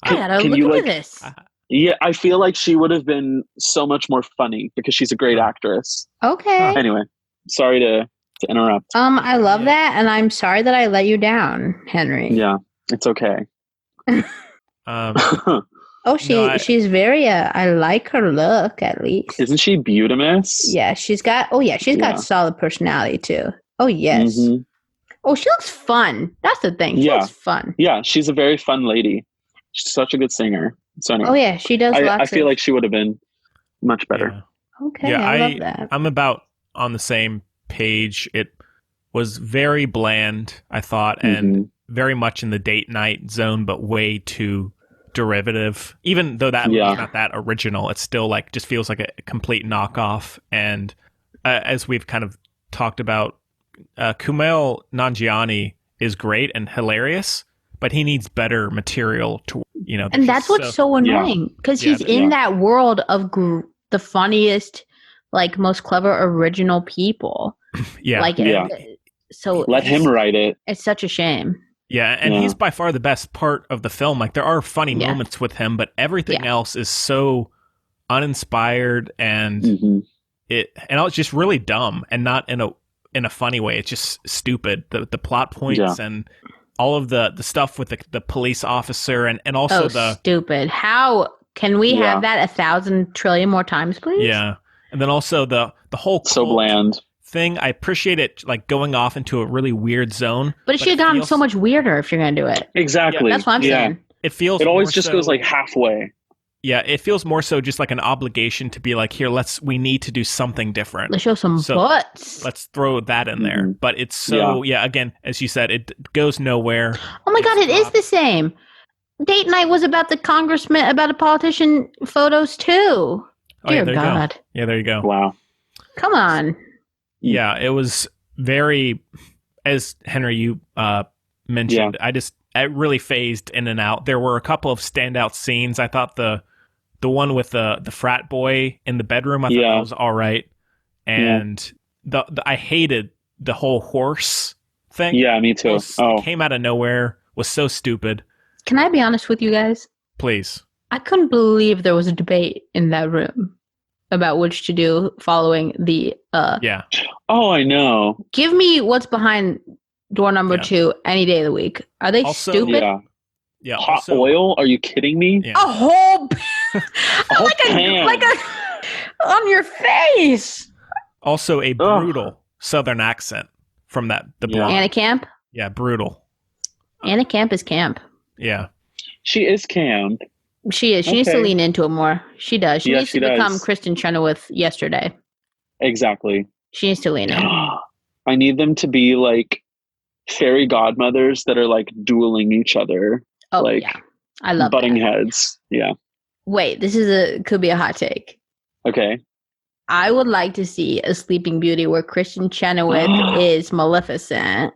I gotta look into this. Yeah, I feel like she would have been so much more funny because she's a great actress. Okay. Anyway, sorry to interrupt. I love that, and I'm sorry that I let you down, Henry. Yeah, it's okay. She's very. I like her look at least. Isn't she beautimous? Yeah, she's got got solid personality too. Oh yes. Mm-hmm. Oh, she looks fun. That's the thing. She looks fun. Yeah, she's a very fun lady. She's such a good singer. So anyway, oh yeah, she does. I feel like she would have been much better. Yeah. Okay, I love that. I'm about on the same page. It was very bland, I thought, and very much in the date night zone, but way too derivative. Even though that movie's not that original, it still like just feels like a complete knockoff. And as we've kind of talked about, Kumail Nanjiani is great and hilarious, but he needs better material to, And that's what's so annoying, because he's in that world of the funniest, like most clever original people. So let him write it. It's such a shame. Yeah, and he's by far the best part of the film. Like, there are funny moments with him, but everything else is so uninspired, and it's just really dumb, and not in a funny way. It's just stupid. The plot points and all of the stuff with the police officer, and also stupid. How can we have that 1,000 trillion more times, please? Yeah, and then also the whole so bland thing. I appreciate it, like going off into a really weird zone. But it should have gotten so much weirder if you're going to do it. Exactly. That's what I'm saying. It always just goes like halfway. Yeah, it feels more so just like an obligation to be like, here, we need to do something different. Let's show some butts. Let's throw that in there. But it's so, again, as you said, it goes nowhere. Oh my God, it is the same. Date night was about the congressman, about a politician photos too. Dear God. Yeah, there you go. Wow. Come on. Yeah, it was very, as Henry, you mentioned, it really phased in and out. There were a couple of standout scenes. I thought the one with the frat boy in the bedroom, I thought that was all right. And I hated the whole horse thing. Yeah, me too. It came out of nowhere, was so stupid. Can I be honest with you guys? Please. I couldn't believe there was a debate in that room about which to do following the Oh, I know. Give me what's behind door number 2 any day of the week. Are they stupid? Yeah. Hot oil? Are you kidding me? Yeah. A whole pan. like a on your face. Also a brutal Southern accent from the blonde. Anna Camp? Yeah, brutal. Anna Camp is camp. Yeah. She is camp. She is. She needs to lean into it more. She does. She needs to become does. Kristen Chenoweth yesterday. Exactly. She needs to lean in. I need them to be like fairy godmothers that are like dueling each other. Oh, like, yeah. I love butting heads. Yeah. Wait, this could be a hot take. Okay. I would like to see a Sleeping Beauty where Kristen Chenoweth is Maleficent.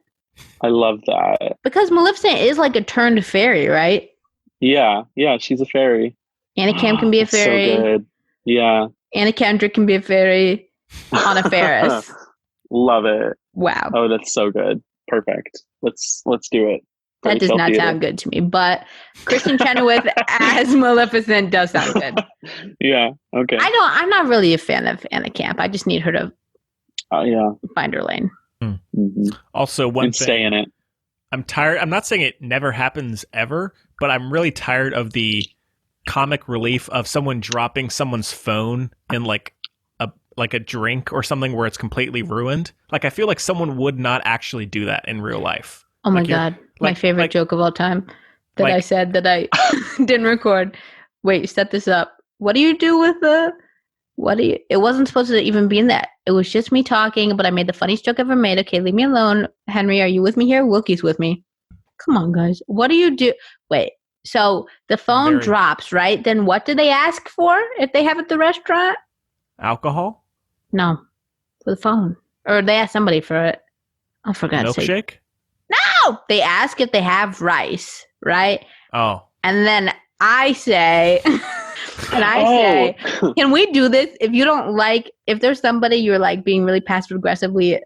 I love that. Because Maleficent is like a turned fairy, right? Yeah, she's a fairy. Anna Camp can be a fairy. So good. Yeah. Anna Kendrick can be a fairy on a Ferris. Love it. Wow. Oh, that's so good. Perfect. Let's do it. That does not sound good to me, but Kristen Chenoweth as Maleficent does sound good. Yeah. Okay. I'm not really a fan of Anna Camp. I just need her to find her lane. Mm-hmm. Also, one thing, stay in it. I'm tired. I'm not saying it never happens ever, but I'm really tired of the comic relief of someone dropping someone's phone in like a drink or something where it's completely ruined. Like, I feel like someone would not actually do that in real life. Oh my God. My favorite joke of all time that I said that I didn't record. Wait, set this up. What do you do with it wasn't supposed to even be in that. It was just me talking, but I made the funniest joke ever made. Okay, leave me alone. Henry, are you with me here? Wilkie's with me. Come on, guys. What do you do? Wait, so the phone drops, right? Then what do they ask for if they have it at the restaurant? Alcohol? No, for the phone. Or they ask somebody for it. I forgot. Milkshake? No! They ask if they have rice, right? Oh. And then I say... say, can we do this? If you don't like, if there's somebody you're like being really passive aggressively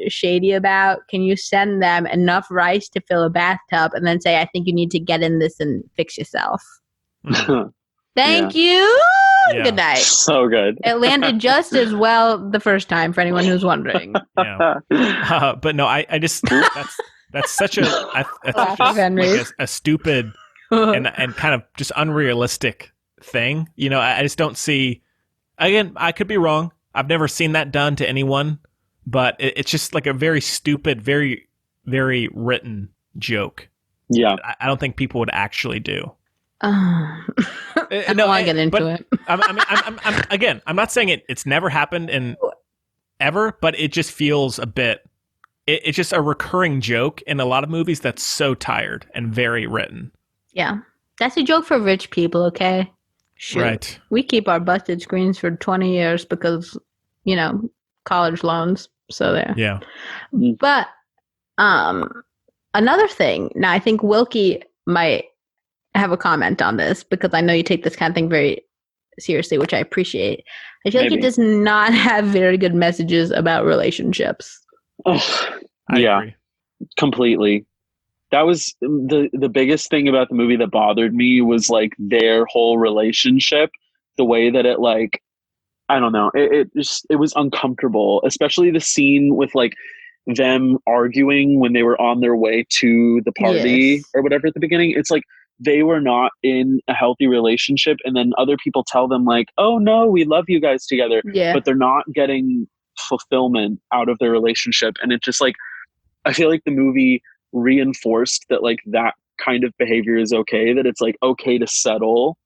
shady about, can you send them enough rice to fill a bathtub and then say, I think you need to get in this and fix yourself? Thank you. Yeah. Good night. So good. It landed just as well the first time for anyone who's wondering. Yeah. But no, I just, that's such a stupid and kind of just unrealistic thing. I just don't see, again, I could be wrong, I've never seen that done to anyone, but it's just like a very stupid, very, very written joke. Yeah. I don't think people would actually do. I don't want to get into it. I'm not saying it's never happened in ever, but it just feels a bit, it's just a recurring joke in a lot of movies that's so tired and very written. Yeah. That's a joke for rich people, okay? Shoot. Right. We keep our busted screens for 20 years because, college loans. So there. Yeah. But another thing, now I think Wilkie might have a comment on this because I know you take this kind of thing very seriously, which I appreciate. I feel like it does not have very good messages about relationships. Oh, I agree. Completely. That was the biggest thing about the movie that bothered me was like their whole relationship, the way that it like, I don't know, it was uncomfortable, especially the scene with like them arguing when they were on their way to the party or whatever at the beginning. It's like they were not in a healthy relationship, and then other people tell them like, oh no, we love you guys together, but they're not getting fulfillment out of their relationship. And it's just like, I feel like the movie reinforced that like that kind of behavior is okay, that it's like okay to settle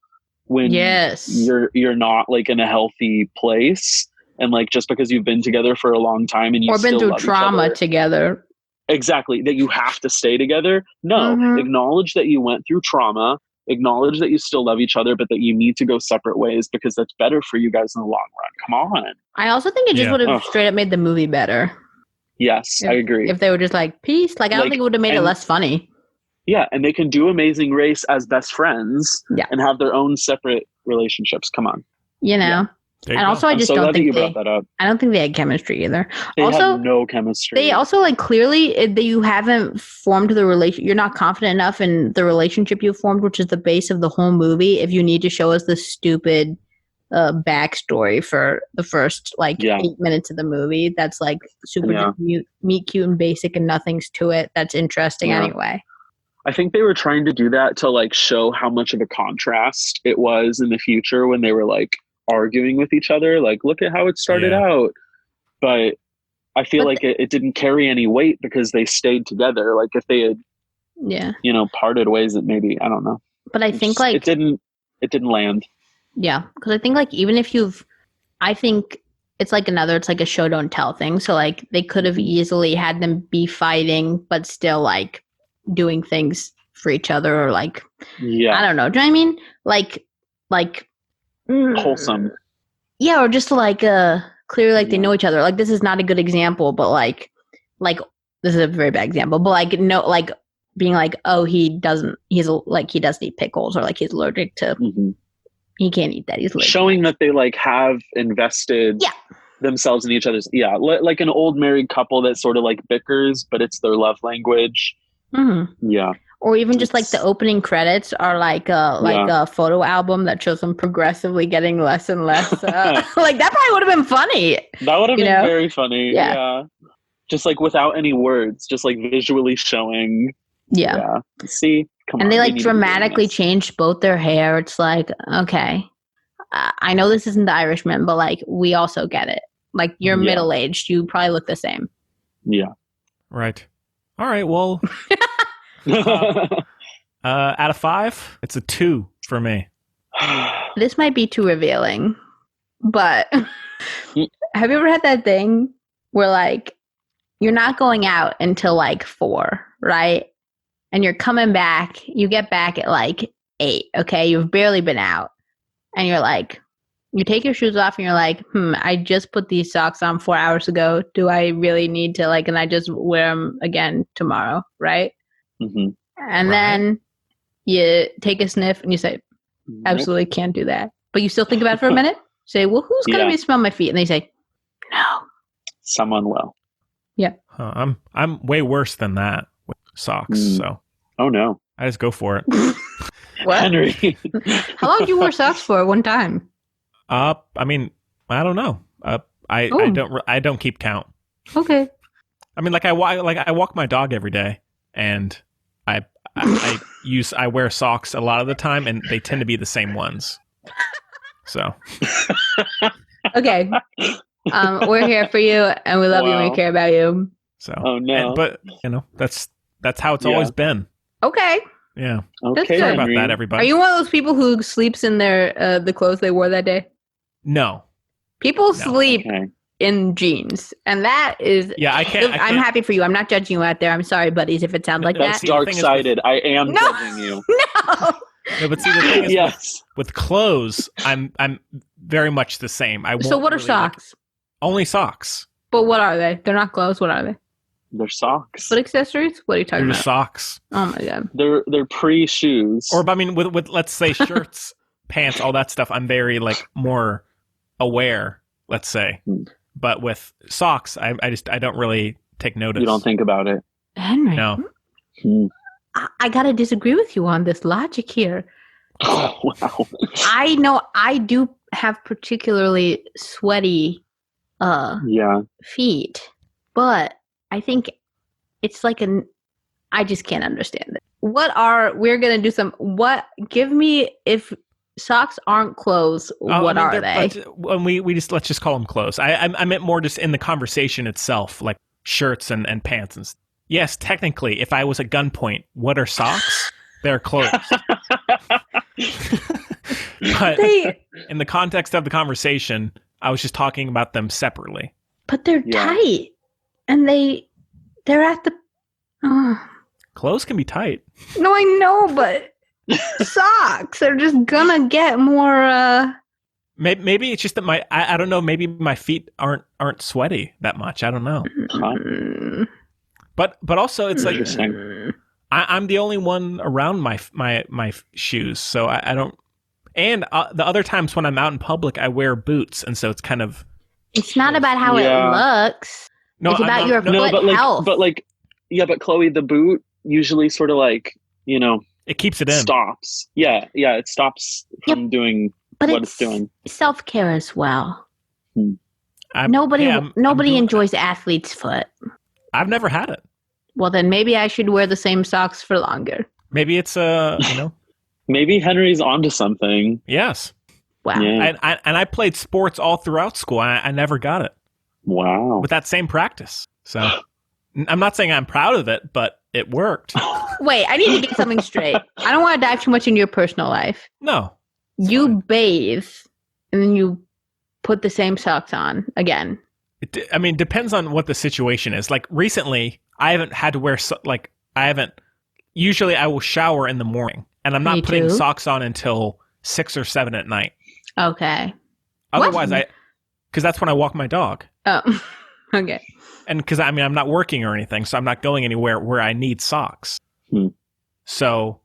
when you're not like in a healthy place, and like just because you've been together for a long time and you or been through trauma together, exactly, that you have to stay together. No, acknowledge that you went through trauma, acknowledge that you still love each other, but that you need to go separate ways because that's better for you guys in the long run. Come on. I also think it just would have straight up made the movie better. Yes, I agree. If they were just like, peace, like I don't think it would have made it less funny. Yeah, and they can do Amazing Race as best friends and have their own separate relationships. Come on. And also I just don't think you brought that up. I don't think they had chemistry either. They also have no chemistry. They also like clearly that you haven't formed the relation. You're not confident enough in the relationship you formed, which is the base of the whole movie. If you need to show us the stupid backstory for the first 8 minutes of the movie, that's like super meet cute and basic and nothing's to it. That's interesting anyway. I think they were trying to do that to like show how much of a contrast it was in the future when they were like arguing with each other. Like, look at how it started out. But I feel like it didn't carry any weight because they stayed together. Like if they had, parted ways, it maybe, I don't know. But I think it didn't land. Yeah. Cause I think like, even if I think it's like it's like a show don't tell thing. So like they could have easily had them be fighting, but still like doing things for each other or like, I don't know. Do you know what I mean? Like wholesome. Yeah. Or just like, clearly like they know each other. Like this is not a good example, but like this is a very bad example, but like, no, like being like, oh, he doesn't eat pickles or like he's allergic to, he can't eat that. He's allergic. Showing that they like have invested themselves in each other's, like an old married couple that sort of like bickers, but it's their love language. Yeah. Or even just like the opening credits are like a photo album that shows them progressively getting less and less. Like that probably would have been funny. That would have been very funny. Yeah. Just like without any words, just like visually showing. Yeah. See, come on. And they like dramatically changed both their hair. It's like, okay, I know this isn't the Irishman, but like we also get it. Like you're middle-aged. You probably look the same. Yeah. Right. All right. Well, out of 5, it's a 2 for me. This might be too revealing, but have you ever had that thing where like you're not going out until like 4, right? And you're coming back, you get back at like 8, okay? You've barely been out. And you're like, you take your shoes off and you're like, I just put these socks on 4 hours ago. Do I really need to like, and I just wear them again tomorrow, right? And then you take a sniff and you say, absolutely can't do that. But you still think about it for a minute. Say, well, who's going to be smell my feet? And they say, no. Someone will. Yeah. I'm way worse than that with socks. So. Oh no. I just go for it. What? Henry. How long did you wear socks for one time? I mean, I don't know. I don't keep count. Okay. I mean, I walk my dog every day, and I wear socks a lot of the time, and they tend to be the same ones. So. Okay. We're here for you, and we love you, and we care about you. So. Oh no. But that's how it's always been. Okay. Yeah. Okay. Sorry about that, everybody. Are you one of those people who sleeps in their the clothes they wore that day? No. People sleep in jeans, and that is. Yeah, I can't. I'm happy for you. I'm not judging you out there. I'm sorry, buddies, if it sounds like that's that. dark-sided. I am judging you. No. No, but see, the thing is, Yes. with clothes, I'm very much the same. So what are socks? Only socks. But what are they? They're not clothes. What are they? They're socks. Foot accessories? What are you talking They're about? just socks. Oh my god. They're pre-shoes. Or, I mean, with let's say shirts, pants, all that stuff, I'm very like more aware. Let's say, but with socks, I don't really take notice. You don't think about it, Henry. No. I gotta disagree with you on this logic here. Oh, wow. I know I do have particularly sweaty feet, but I think it's like I just can't understand it. Give me, if socks aren't clothes, what are they? When let's just call them clothes. I meant more just in the conversation itself, like shirts and pants and stuff. Yes, technically, if I was at gunpoint, what are socks? They're clothes. But in the context of the conversation, I was just talking about them separately. But they're tight, and they're at the. Clothes can be tight. No, I know, but socks are just gonna get more. Maybe it's just that I don't know. Maybe my feet aren't sweaty that much. I don't know. But also it's like I'm the only one around my shoes, so I don't. And the other times when I'm out in public, I wear boots, and so it's kind of. It's not about how it looks. No, it's about your foot health. But Chloe, the boot usually sort of like, it keeps it in. Stops. Yeah, it stops from doing what it's doing. Self-care as well. Nobody enjoys athlete's foot. I've never had it. Well, then maybe I should wear the same socks for longer. Maybe it's Maybe Henry's onto something. Yes. Wow. Yeah. And I played sports all throughout school. I never got it. Wow. With that same practice. So I'm not saying I'm proud of it, but it worked. Wait, I need to get something straight. I don't want to dive too much into your personal life. No. You bathe and then you put the same socks on again. Depends on what the situation is. Like recently, I haven't had to wear usually I will shower in the morning, and I'm not putting socks on until 6 or 7 at night. Okay. Otherwise, because that's when I walk my dog. Oh, okay. And because I'm not working or anything, so I'm not going anywhere where I need socks. So,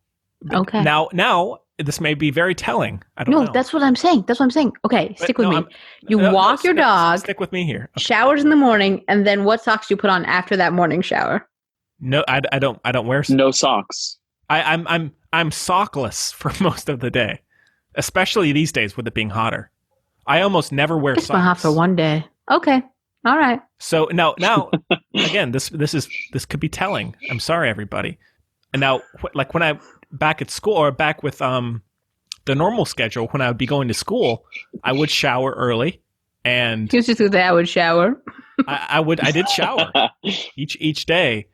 okay. Now this may be very telling. I don't know. No, that's what I'm saying. Okay, stick with me. You walk your dog. Stick with me here. Okay. Showers in the morning, and then what socks do you put on after that morning shower? No, I don't wear no socks. I'm sockless for most of the day, especially these days with it being hotter. I almost never wear socks. It's been hot for one day. Okay, all right. So now again, this could be telling. I'm sorry, everybody. And now, like when I back at school or back with the normal schedule, when I would be going to school, I would shower early, and just because I would shower. I did shower each day,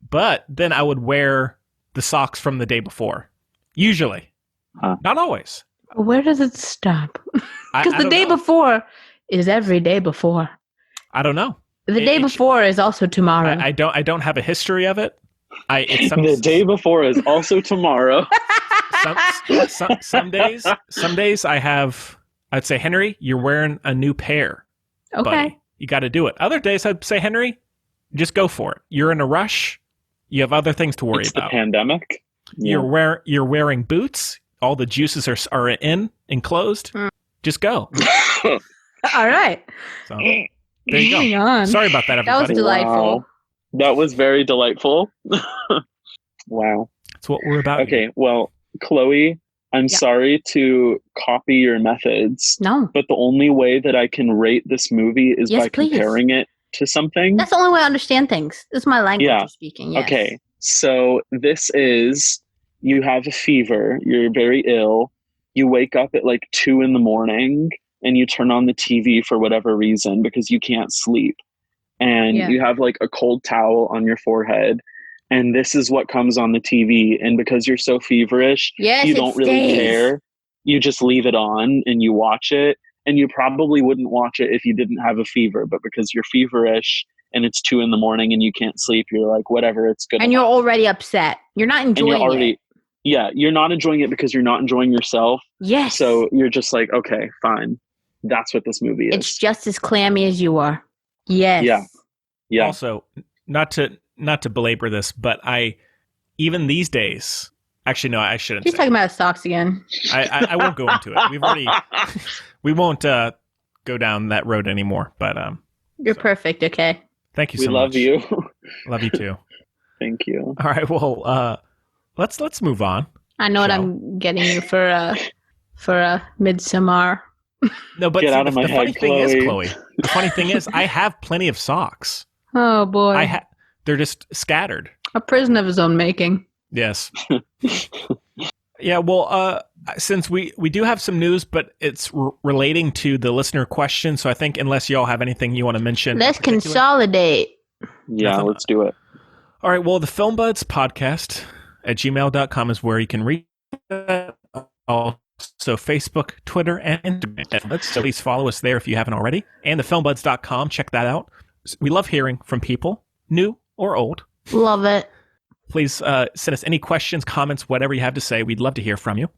but then I would wear the socks from the day before. Usually, not always. Where does it stop? Because the day before is every day before. I don't know. The day before is also tomorrow. I don't have a history of it. The day before is also tomorrow. Some days I'd say, Henry, you're wearing a new pair. Okay. Buddy. You got to do it. Other days I'd say, Henry, just go for it. You're in a rush. You have other things to worry about. The pandemic. Yeah. You're wearing boots. All the juices are enclosed. Just go. All right. So there you go. On. Sorry about that, everybody. That was delightful. Wow. That was very delightful. Wow. That's what we're about. Okay, well, Chloe, I'm sorry to copy your methods. No. But the only way that I can rate this movie is by comparing it to something. That's the only way I understand things. This is my language of speaking. Yes. Okay, so this is, you have a fever, you're very ill, you wake up at like 2 a.m, and you turn on the TV for whatever reason because you can't sleep. And you have like a cold towel on your forehead, and this is what comes on the TV. And because you're so feverish, you don't really care. You just leave it on and you watch it. And you probably wouldn't watch it if you didn't have a fever, but because you're feverish and it's 2 a.m. and you can't sleep, you're like, whatever, it's good. And you're already upset. You're not enjoying it. Yeah, you're not enjoying it because you're not enjoying yourself. Yes. So you're just like, okay, fine. That's what this movie is. It's just as clammy as you are. Yes. Yeah. Also, not to belabor this, but even these days, actually, no, I shouldn't. He's talking about his socks again. I won't go into it. We won't go down that road anymore. But you're perfect. Okay. Thank you so much. We love you. Love you too. Thank you. All right. Well, let's move on. I know what I'm getting you for a Midsummer. No, but Get out of my the funny head, thing is, Chloe. Chloe. The funny thing is, I have plenty of socks. Oh boy. They're just scattered. A prison of his own making. Yes. Yeah. Well, since we do have some news, but it's relating to the listener question, so I think unless y'all have anything you want to mention, let's consolidate. Yeah, let's do it. All right. Well, the Film Buds podcast at gmail.com is where you can reach that. Also, Facebook, Twitter, and Instagram. So please follow us there if you haven't already. And thefilmbuds.com. Check that out. We love hearing from people, new or old. Love it. Please send us any questions, comments, whatever you have to say. We'd love to hear from you.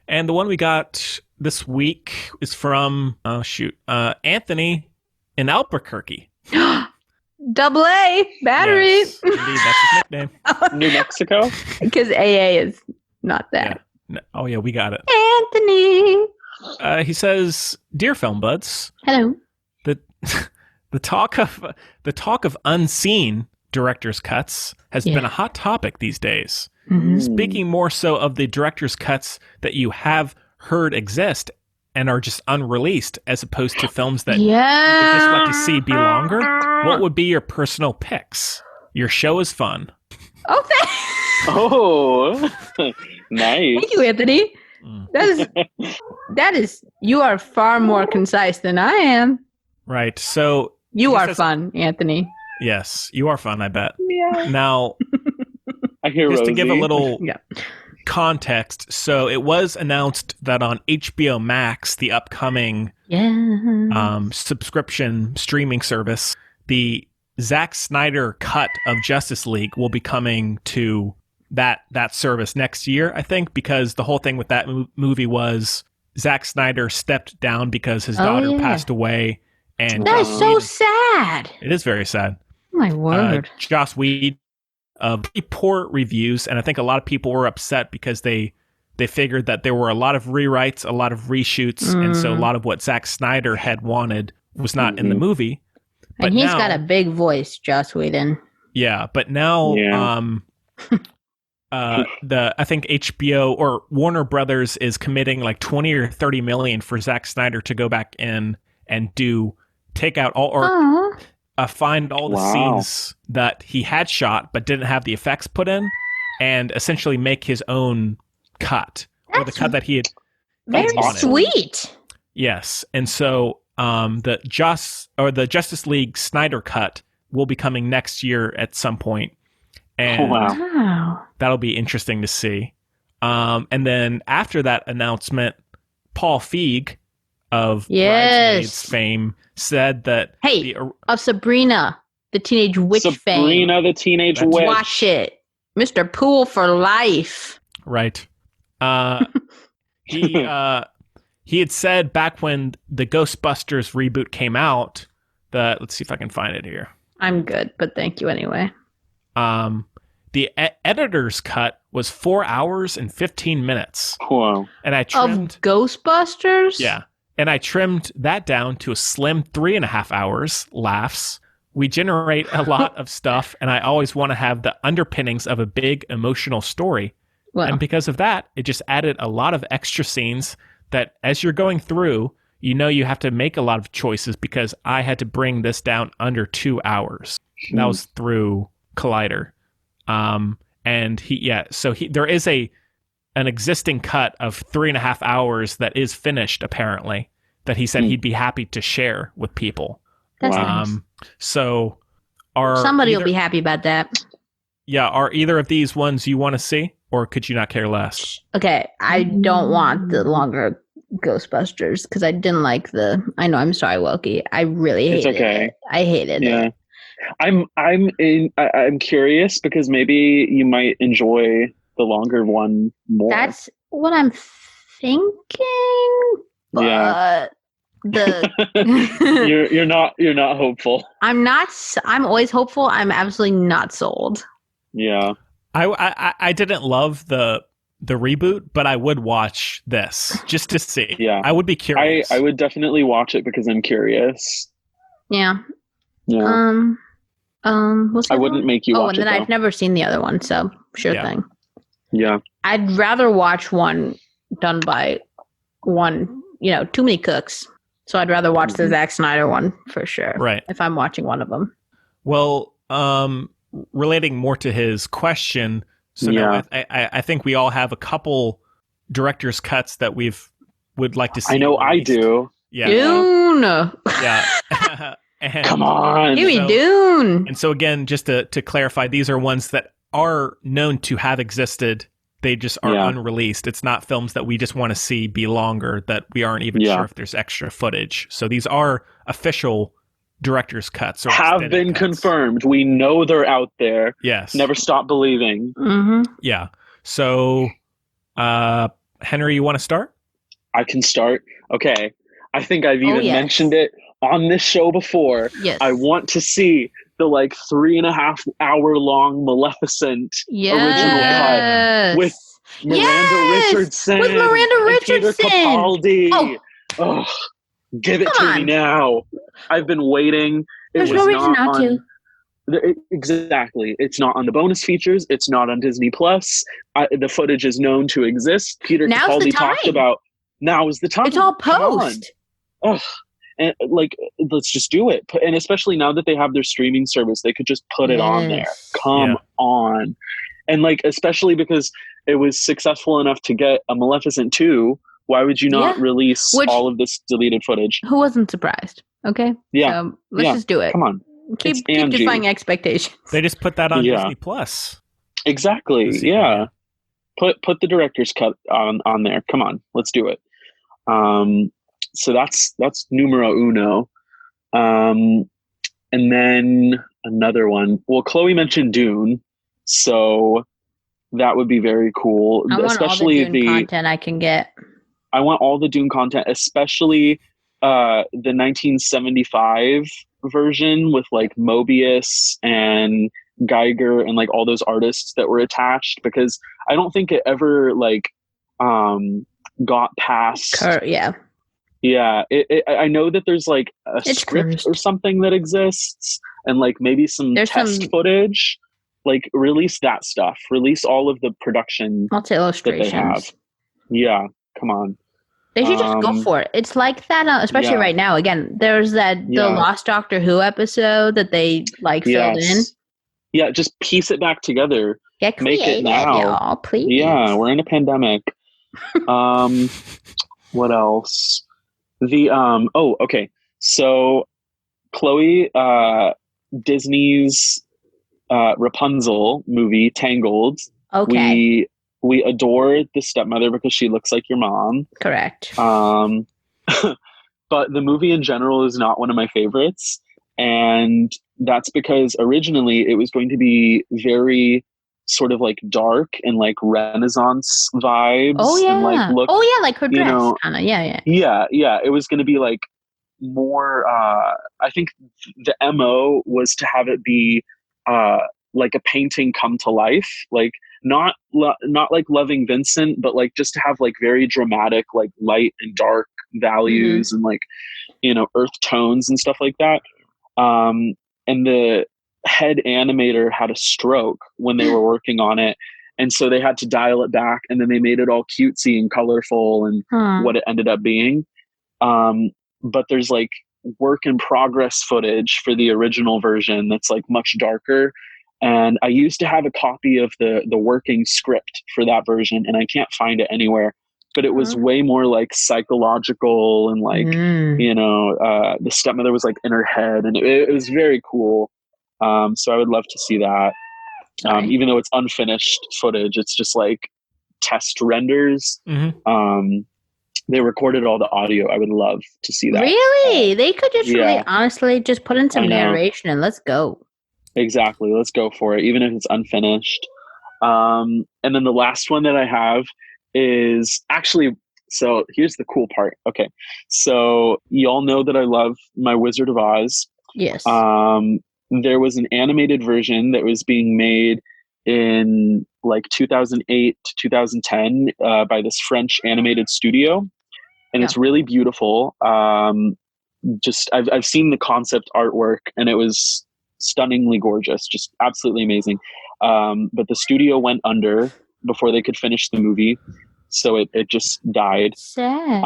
And the one we got this week is from, Anthony in Albuquerque. Double A battery. Yes, indeed, that's his nickname. New Mexico? Because AA is not that. Yeah. No, oh, yeah, we got it. Anthony. He says, "Dear Film Buds, hello. The talk of unseen director's cuts has been a hot topic these days. Mm-hmm. Speaking more so of the director's cuts that you have heard exist and are just unreleased, as opposed to films that you would just like to see be longer. What would be your personal picks? Your show is fun." Oh, Oh, nice. thank you, Anthony. That is. You are far more concise than I am. Right. So you are fun, Anthony. Yes, you are fun, I bet. Yeah. Now, I hear just Rosie. to give a little context, so it was announced that on HBO Max, the upcoming subscription streaming service, the Zack Snyder cut of Justice League will be coming to that service next year, I think, because the whole thing with that movie was Zack Snyder stepped down because his daughter passed away. And that is so sad. It is very sad. My word. Joss Whedon, pretty poor reviews, and I think a lot of people were upset because they figured that there were a lot of rewrites, a lot of reshoots, and so a lot of what Zack Snyder had wanted was not in the movie. But and he's got a big voice, Joss Whedon. Yeah, but now I think HBO or Warner Brothers is committing like 20 or 30 million for Zack Snyder to go back in and take out all or find all the scenes that he had shot but didn't have the effects put in, and essentially make his own cut, or the cut that he had. Very sweet. Yes, and so the Justice League Snyder cut will be coming next year at some point, and that'll be interesting to see. And then after that announcement, Paul Feig of Bridesmaids fame said that of Sabrina the Teenage Witch fame. Sabrina the Teenage Witch. Watch it. Mr. Poole for life. Right. He had said back when the Ghostbusters reboot came out that, let's see if I can find it here. I'm good, but thank you anyway. The editor's cut was 4 hours and 15 minutes. Wow. And I trimmed of Ghostbusters? Yeah. And I trimmed that down to a slim 3.5 hours. Laughs. We generate a lot of stuff, and I always want to have the underpinnings of a big emotional story. Well. And because of that, it just added a lot of extra scenes that as you're going through, you have to make a lot of choices, because I had to bring this down under 2 hours. And that was through Collider. And there is an existing cut of 3.5 hours that is finished, apparently, that he said he'd be happy to share with people. That's nice. So somebody will be happy about that. Yeah, are either of these ones you want to see, or could you not care less? Okay, I don't want the longer Ghostbusters because I didn't like I'm sorry, Wilkie. I really hated it. I hated it. I'm curious because maybe you might enjoy the longer one more. That's what I'm thinking. Yeah. You're not hopeful. I'm always hopeful. I'm absolutely not sold. Yeah. I didn't love the reboot, but I would watch this just to see. Yeah. I would be curious. I would definitely watch it because I'm curious. Yeah. Yeah. What's the I other wouldn't one? make you watch and then it, I've never seen the other one, so sure thing. Yeah. I'd rather watch one done by one, too many cooks. So I'd rather watch the Zack Snyder one for sure. Right. If I'm watching one of them. Well, relating more to his question, so now I think we all have a couple director's cuts that would like to see. I know released. I do. Yeah. Dune. Yeah. Come on. Give me Dune. And so again, just to clarify, these are ones that are known to have existed. They just are unreleased. It's not films that we just want to see be longer, that we aren't even sure if there's extra footage. So these are official director's cuts. Or have been cuts. Confirmed. We know they're out there. Yes. Never stop believing. Mm-hmm. Yeah. So, Henry, you want to start? I can start. Okay. I think I've even mentioned it on this show before. Yes. I want to see the 3.5 hour long Maleficent original cut with Miranda Richardson. With Miranda Richardson. Peter Capaldi. Oh, give it to me now. I've been waiting. There's no reason not to. Exactly. It's not on the bonus features. It's not on Disney Plus. The footage is known to exist. Peter Capaldi talked about now is the time. It's all post. Oh, and let's just do it. And especially now that they have their streaming service, they could just put it on there. Come on. And especially because it was successful enough to get a Maleficent 2. Why would you not release all of this deleted footage? Who wasn't surprised? Okay. Yeah. So let's just do it. Come on. Keep defying expectations. They just put that on Disney Plus. Exactly. Yeah. Put the director's cut on there. Come on. Let's do it. So that's numero uno. And then another one. Well, Chloe mentioned Dune, so that would be very cool. I want especially all the Dune content I can get. I want all the Dune content, especially the 1975 version with Mobius and Geiger and all those artists that were attached, because I don't think it ever got past. Yeah, I know that there's a script or something that exists, and maybe some test footage. Release that stuff. Release all of the production. Lots of illustrations. That they have. Yeah, come on. They should just go for it. It's like that, especially right now. Again, there's the Lost Doctor Who episode that they filled in. Yeah, just piece it back together. Get Make creative, it now, y'all, please. Yeah, we're in a pandemic. What else? Okay. So Chloe, Disney's Rapunzel movie, Tangled. Okay. We adore the stepmother because she looks like your mom. Correct. But the movie in general is not one of my favorites. And that's because originally it was going to be very sort of dark and Renaissance vibes. Oh yeah. And look, like her dress. Yeah. It was going to be more. I think the MO was to have it be a painting come to life, not like Loving Vincent, but just to have very dramatic light and dark values and earth tones and stuff like that. And the head animator had a stroke when they were working on it, and so they had to dial it back, and then they made it all cutesy and colorful and what it ended up being. But there's work in progress footage for the original version that's much darker. And I used to have a copy of the working script for that version, and I can't find it anywhere. But it was way more psychological and the stepmother was in her head, and it was very cool. So I would love to see that. Even though it's unfinished footage, it's just test renders. They recorded all the audio. I would love to see that. Really? They could just really honestly just put in some narration and let's go. Exactly. Let's go for it, even if it's unfinished. And then the last one that I have is actually, so here's the cool part. Okay. So you all know that I love my Wizard of Oz. Yes. There was an animated version that was being made in like 2008 to 2010 by this French animated studio. And it's really beautiful. Just I've seen the concept artwork and it was stunningly gorgeous, just absolutely amazing. But the studio went under before they could finish the movie, so it just died. Sad.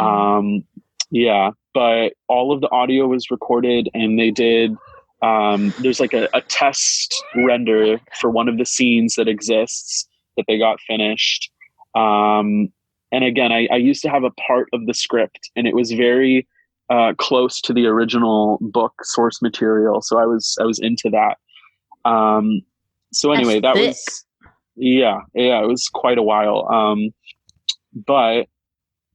Yeah, but all of the audio was recorded, and they did. There's like a test render for one of the scenes that exists that they got finished. And again, I used to have a part of the script, and it was very close to the original book source material, so I was into that. So anyway, that was yeah, it was quite a while. But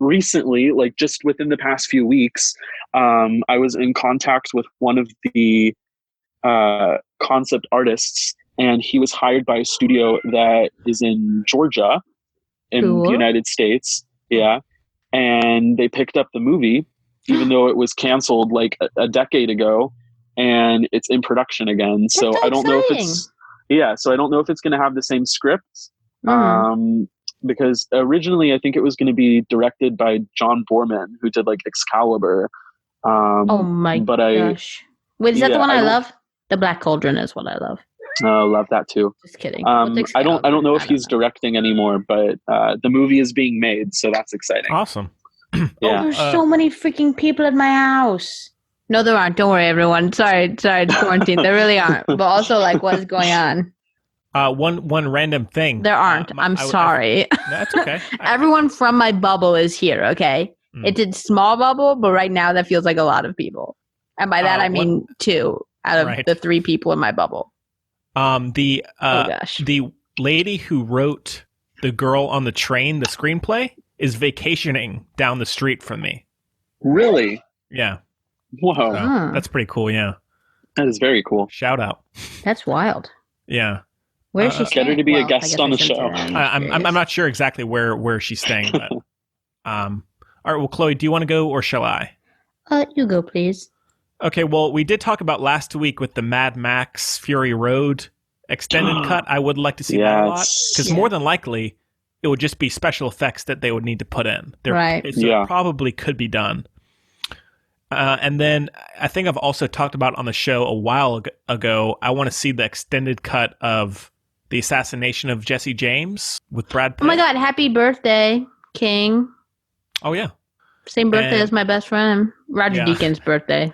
recently, like just within the past few weeks, I was in contact with one of the concept artists, and he was hired by a studio that is in Georgia in the United States. Yeah. And they picked up the movie, even though it was canceled like a decade ago, and it's in production again. So I don't know if it's, so I don't know if it's going to have the same script. Because originally I think it was going to be directed by John Borman, who did like Excalibur. Oh my gosh. Wait, is that the one I love? The Black Cauldron is what I love. Love that too. Just kidding. I don't know if he's directing anymore, but the movie is being made, so that's exciting. Awesome. Yeah. There's so many freaking people at my house. No, there aren't. Don't worry, everyone. Sorry, quarantine. There really aren't. But also, like, what is going on? One random thing. There aren't. I'm sorry. That's okay. Everyone from my bubble is here. Okay, it's a small bubble, but right now that feels like a lot of people, and by that I mean 2 out of the 3 people in my bubble. The lady who wrote The Girl on the Train, the screenplay, is vacationing down the street from me. Really? Yeah. Whoa. So, that's pretty cool. Yeah. That is very cool. Shout out. That's wild. Yeah. Where is she staying? Get her to be a guest on the show. I'm not sure exactly where she's staying, but all right. Well, Chloe, do you want to go or shall I? You go, please. Okay. Well, we did talk about last week with the Mad Max Fury Road extended cut. I would like to see that a lot, because more than likely it would just be special effects that they would need to put in. It probably could be done. And then I think I've also talked about on the show a while ago, I want to see the extended cut of the assassination of Jesse James with Brad Pitt. Oh my God, happy birthday, King. Oh, yeah. Same birthday as my best friend, Roger Deakins' birthday.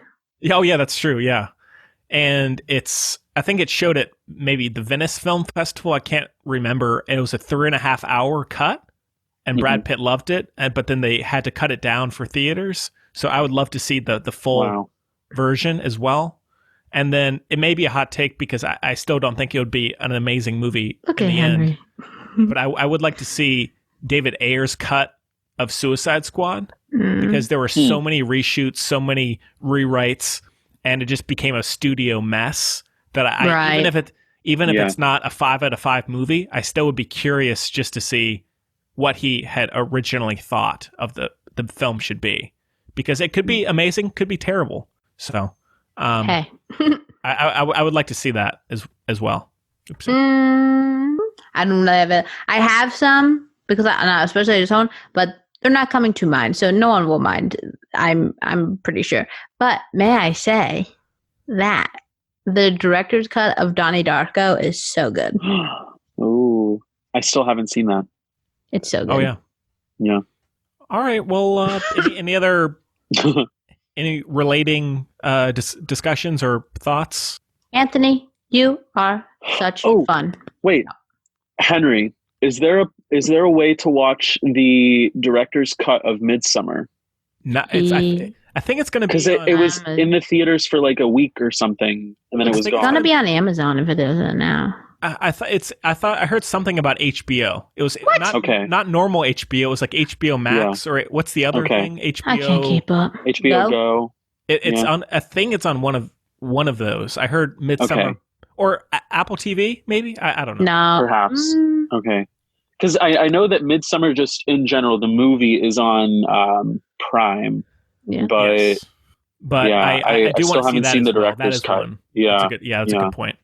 Oh, yeah, that's true, yeah. And I think it showed at maybe the Venice Film Festival, I can't remember. It was a 3.5 hour cut, and Brad Pitt loved it, but then they had to cut it down for theaters. So I would love to see the full version as well. And then it may be a hot take because I still don't think it would be an amazing movie in the Henry. end. But I would like to see David Ayer's cut of Suicide Squad, because there were so many reshoots, so many rewrites, and it just became a studio mess that even if it's not a 5 out of 5 movie, I still would be curious just to see what he had originally thought of the film should be. Because it could be amazing, could be terrible. So, I would like to see that as well. I don't know. I have some because especially I just own, but they're not coming to mind, so no one will mind. I'm pretty sure. But may I say that the director's cut of Donnie Darko is so good. Ooh, I still haven't seen that. It's so good. Oh yeah, yeah. All right. Well, any other any relating discussions or thoughts? Anthony, you are such fun. Wait, Henry, is there a way to watch the director's cut of Midsummer? No, I think it's going to be because it was in the theaters for like a week or something, and then it was gone. It's going to be on Amazon if it isn't now. I heard something about HBO. It was not normal HBO. It was like HBO Max or what's the other thing? HBO. I can't keep up. HBO Go. It's on. I think it's on one of those. I heard Midsummer or Apple TV. Maybe I don't know. No, perhaps. Okay. Because I know that Midsummer, just in general, the movie is on Prime. Yeah. But, Yes. But yeah, I do still want to see haven't that seen as the well. That director's is cut. one. Yeah. That's a good point.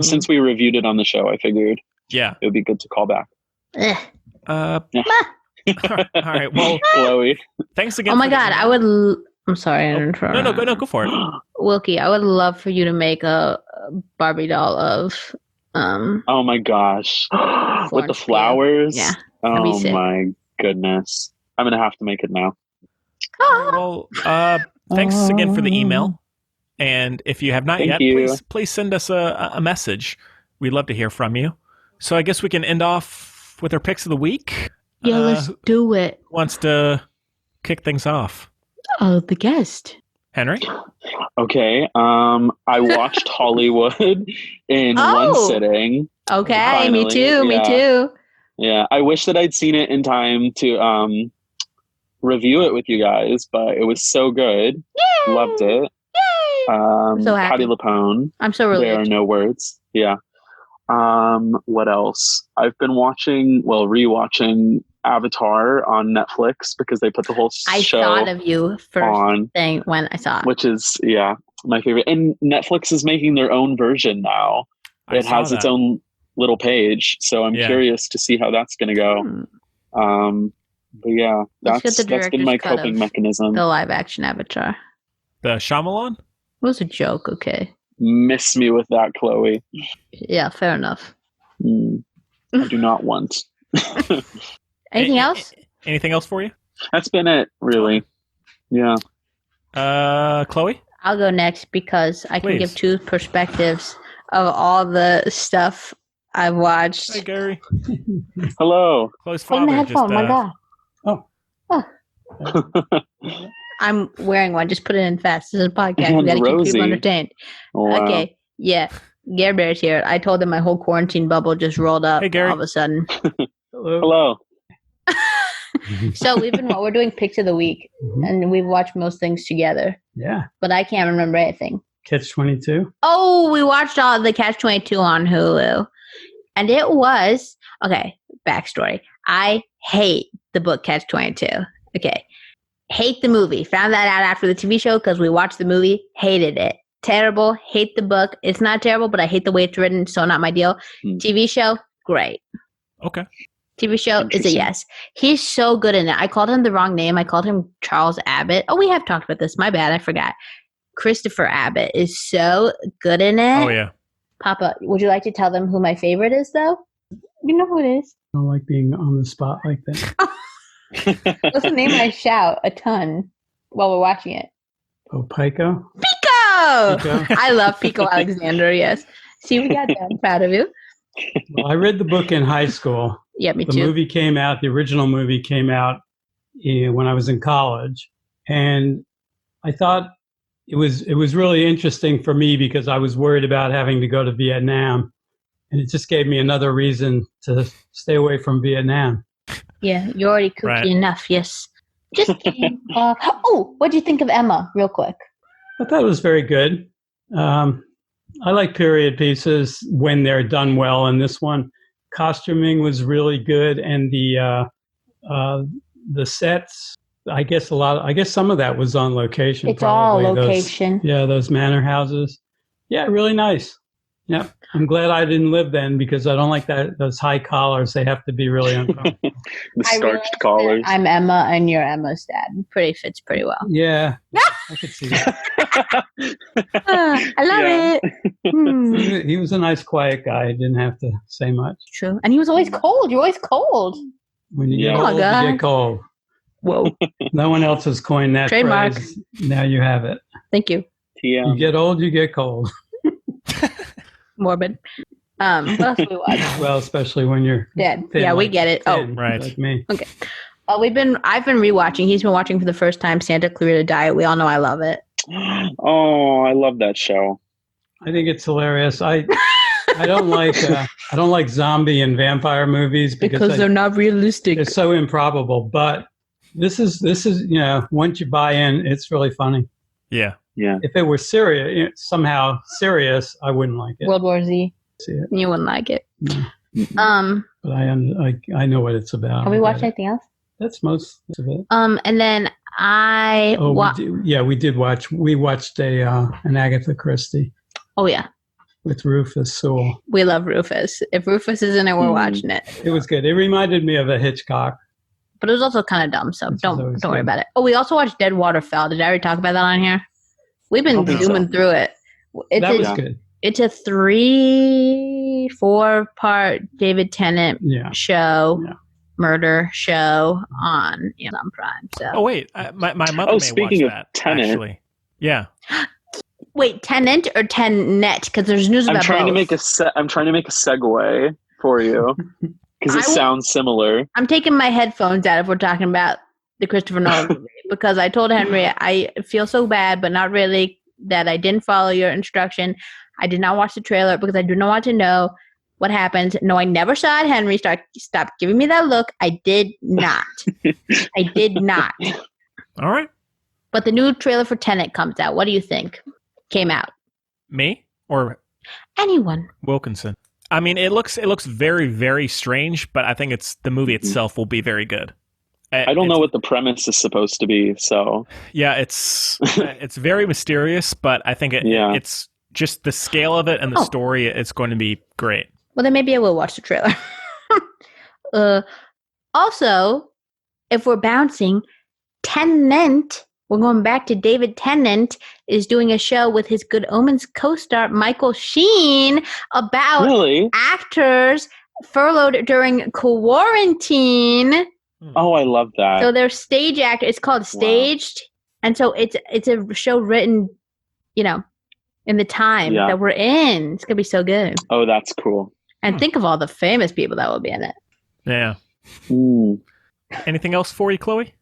Since we reviewed it on the show, I figured yeah, it would be good to call back. Eh. All right. Well, Chloe. Thanks again. Oh my for the God, email. I'm sorry. No, go for it. Wilkie, I would love for you to make a Barbie doll of Oh my gosh. With the flowers? Yeah. Oh my goodness. I'm going to have to make it now. Well, thanks again for the email. And if you have not yet, please send us a message. We'd love to hear from you. So I guess we can end off with our picks of the week. Yeah, let's do it. Who wants to kick things off? Oh, the guest. Henry? Okay. I watched Hollywood in one sitting. Okay, Finally. me too. Me too. Yeah, I wish that I'd seen it in time to review it with you guys, but it was so good. Yay! Loved it. Yay! I'm so happy. Patti LuPone. I'm so relieved. There are no words. Yeah. What else? I've been rewatching Avatar on Netflix because they put the whole show. I thought of you first thing when I saw it. Which is, my favorite. And Netflix is making their own version now. It has its own little page, so I'm curious to see how that's going to go. But yeah, that's been my coping mechanism. The live action Avatar. The Shyamalan? It was a joke, okay. Miss me with that, Chloe. Yeah, fair enough. I do not want. Anything else? Anything else for you? That's been it, really. Yeah. Chloe? I'll go next because I can give two perspectives of all the stuff I've watched. Hey, Gary. Hello. Chloe's father. Oh my God. I'm wearing one. Just put it in fast. This is a podcast. We got to keep people entertained. Wow. Okay. Yeah. Gary Bear's here. I told him my whole quarantine bubble just rolled up all of a sudden. Hello. So we're doing picks of the week, and we've watched most things together. Yeah. But I can't remember anything. Catch-22. Oh, we watched all the Catch-22 on Hulu. And it was, okay, backstory. I hate the book Catch-22. Okay. Hate the movie. Found that out after the TV show because we watched the movie. Hated it. Terrible. Hate the book. It's not terrible, but I hate the way it's written, so not my deal. TV show, great. Okay. TV show is a yes. He's so good in it. I called him the wrong name. I called him Charles Abbott. Oh, we have talked about this. My bad. I forgot. Christopher Abbott is so good in it. Oh, yeah. Papa, would you like to tell them who my favorite is, though? You know who it is. I don't like being on the spot like that. What's the name I shout a ton while we're watching it? Oh, Pico? Pico! I love Pico Alexander, yes. See, we got that. I'm proud of you. Well, I read the book in high school. Yeah, me too. The movie came out, the original movie came out when I was in college. And I thought it was really interesting for me because I was worried about having to go to Vietnam. And it just gave me another reason to stay away from Vietnam. Yeah, you're already kooky enough, yes. Just kidding. What do you think of Emma, real quick? I thought it was very good. I like period pieces when they're done well. And this one, costuming was really good, and the sets. I guess some of that was on location. It's probably. all location. Those manor houses. Yeah, really nice. Yeah, I'm glad I didn't live then because I don't like those high collars. They have to be really uncomfortable. The starched collars. I'm Emma, and you're Emma's dad. Fits pretty well. Yeah, I could see that. I love it. He was a nice, quiet guy. He didn't have to say much. True, and he was always cold. You're always cold. When you get old, you get cold. Whoa! No one else has coined that trademark phrase. Now you have it. Thank you. You get old, you get cold. Morbid. What else do we watch? Well, especially when you're dead. Thin, yeah, we get it. Right. Like me. Okay. I've been rewatching. He's been watching for the first time. Santa Clarita Diet. We all know I love it. Oh, I love that show. I think it's hilarious. I don't like zombie and vampire movies because they're not realistic. They're so improbable. But this is once you buy in, it's really funny. Yeah. Yeah. If it were somehow serious, I wouldn't like it. World War Z. See it. You wouldn't like it. No. But I know what it's about. Have we watched anything else? That's most of it. And then we did watch. We watched an Agatha Christie. Oh yeah, with Rufus Sewell. We love Rufus. If Rufus is in it, we're watching it. It was good. It reminded me of a Hitchcock. But it was also kind of dumb, so don't worry about it. Oh, we also watched Deadwater Fell. Did I already talk about that on here? We've been zooming through it. That was good. It's a 3-4 part David Tennant show, murder show on Amazon Prime. So. Oh wait, my mother may speaking watch of that. Tenet. Actually, yeah. Wait, Tenant or Tenet? Because there's news about both. I'm trying to make a segue for you because it sounds similar. I'm taking my headphones out if we're talking about the Christopher Nolan movie because I told Henry I feel so bad, but not really, that I didn't follow your instruction. I did not watch the trailer because I do not want to know what happens. No, I never saw it, Henry. Stop giving me that look. I did not. I did not. All right. But the new trailer for Tenet comes out. What do you think? Came out. Me or anyone? Wilkinson. I mean, it looks very, very strange, but I think the movie itself will be very good. I don't know what the premise is supposed to be, so yeah, it's very mysterious, but I think it's just the scale of it and the story. It's going to be great. Well, then maybe I will watch the trailer. Also, if we're bouncing, Tennant. We're going back to David Tennant is doing a show with his Good Omens co-star Michael Sheen about actors furloughed during quarantine. Oh, I love that. So they're stage actors. It's called Staged, and so it's a show written, in the time that we're in. It's gonna be so good. Oh, that's cool. And think of all the famous people that will be in it. Yeah. Ooh. Anything else for you, Chloe?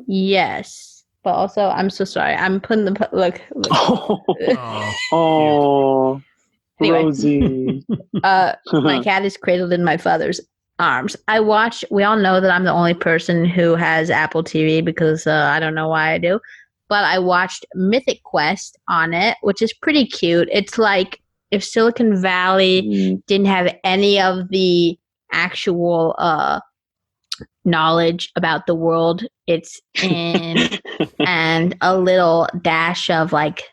Yes. But also, I'm so sorry. I'm putting the look. Oh, anyway. Rosie. My cat is cradled in my father's arms. We all know that I'm the only person who has Apple TV because I don't know why I do. But I watched Mythic Quest on it, which is pretty cute. It's like if Silicon Valley didn't have any of the actual knowledge about the world it's in and a little dash of like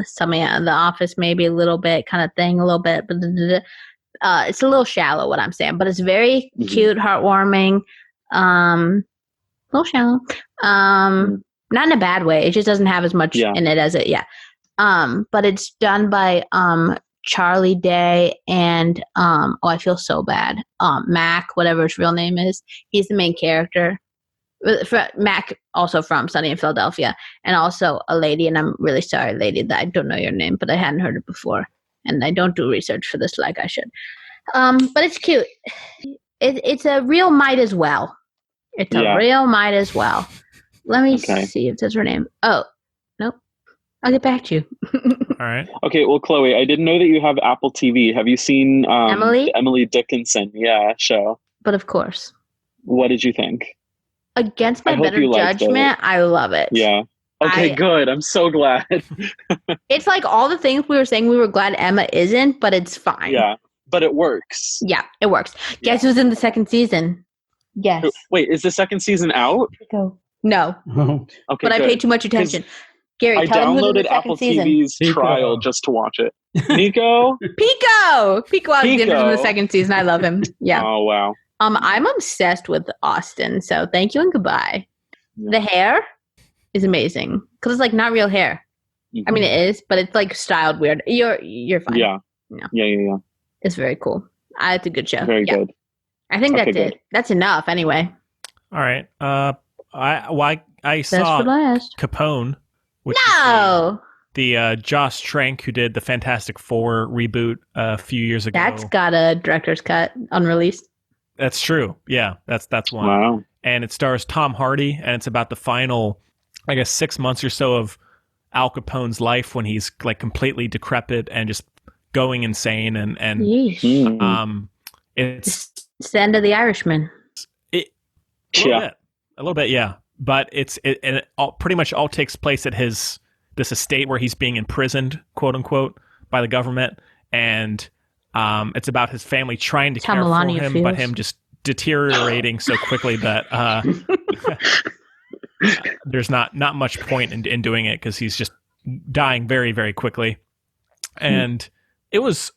something out of The Office, maybe a little bit kind of thing, a little bit, but it's a little shallow what I'm saying, but it's very cute, heartwarming, a little shallow, not in a bad way. It just doesn't have as much in it as it but it's done by Charlie Day and I feel so bad. Mac, whatever his real name is, he's the main character. Mac, also from Sunny in Philadelphia, and also a lady, and I'm really sorry, lady, that I don't know your name, but I hadn't heard it before, and I don't do research for this like I should. But it's cute. It's a real might as well. It's a real might as well. Let me see if that's her name. Oh, nope. I'll get back to you. All right. Okay, well, Chloe, I didn't know that you have Apple TV. Have you seen Emily Dickinson show? But of course. What did you think? Against my better judgment, I love it. Yeah. Okay, good. I'm so glad. It's like all the things we were saying we were glad Emma isn't, but it's fine. Yeah, but it works. Yeah, it works. Guess who's in the second season? Yes. Wait, is the second season out? No. Oh. Okay, but I paid too much attention. Gary, I tell him who's in the downloaded second Apple season. TV's trial just to watch it. Nico? Pico in the second season. I love him. Yeah. Oh, wow. I'm obsessed with Austen, so thank you and goodbye. The hair is amazing because it's like not real hair. I mean, it is, but it's like styled weird. You're fine. Yeah. No. Yeah. It's very cool. It's a good show. Very good. I think that's it. That's enough anyway. All right. I saw Capone. Which is the Josh Trank who did the Fantastic Four reboot a few years ago. That's got a director's cut unreleased. That's true. Yeah, that's one. Wow. And it stars Tom Hardy, and it's about the final, 6 months or so of Al Capone's life when he's like completely decrepit and just going insane. And it's the end of The Irishman. A little bit, yeah. But it pretty much all takes place at this estate where he's being imprisoned, quote unquote, by the government, and It's about his family trying to care for Melania him, feels. but him just deteriorating so quickly that there's not much point in doing it because he's just dying very, very quickly. And it was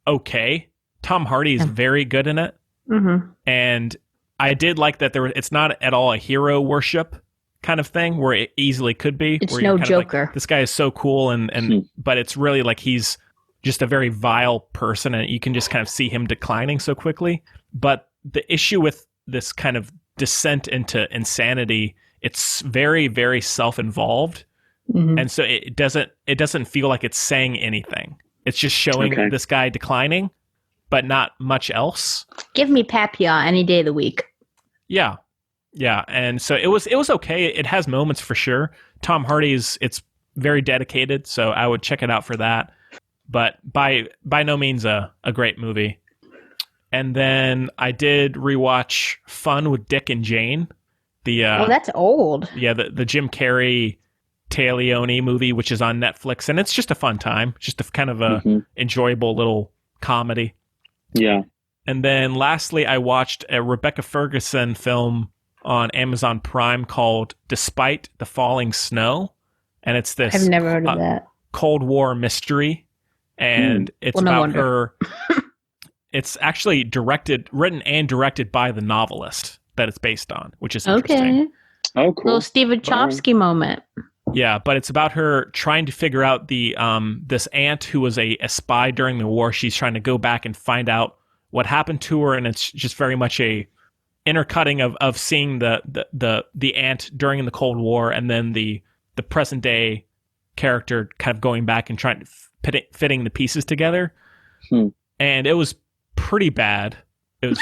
okay. Tom Hardy is very good in it. Mm-hmm. And I did like that it's not at all a hero worship kind of thing where it easily could be. It's where no you're kind of Joker. like, this guy is so cool but it's really like he's just a very vile person and you can just kind of see him declining so quickly. But the issue with this kind of descent into insanity, it's very, very self-involved. Mm-hmm. And so it doesn't feel like it's saying anything. It's just showing this guy declining, but not much else. Give me Papillon any day of the week. Yeah. Yeah. And so it was okay. It has moments for sure. Tom Hardy's, it's very dedicated, so I would check it out for that. But by no means a great movie. And then I did rewatch Fun with Dick and Jane. That's old. Yeah, the Jim Carrey Téa Leoni movie, which is on Netflix, and it's just a fun time, just a kind of a enjoyable little comedy. Yeah. And then lastly, I watched a Rebecca Ferguson film on Amazon Prime called Despite the Falling Snow, and it's this I've never heard of that. Cold War mystery, and it's about her. It's actually written and directed by the novelist that it's based on, which is interesting. Okay. Oh, cool. Little Stephen Chomsky moment. Yeah, but it's about her trying to figure out this aunt who was a spy during the war. She's trying to go back and find out what happened to her, and it's just very much a intercutting of seeing the aunt during the Cold War, and then the present day character kind of going back and trying to fitting the pieces together. And it was pretty bad. It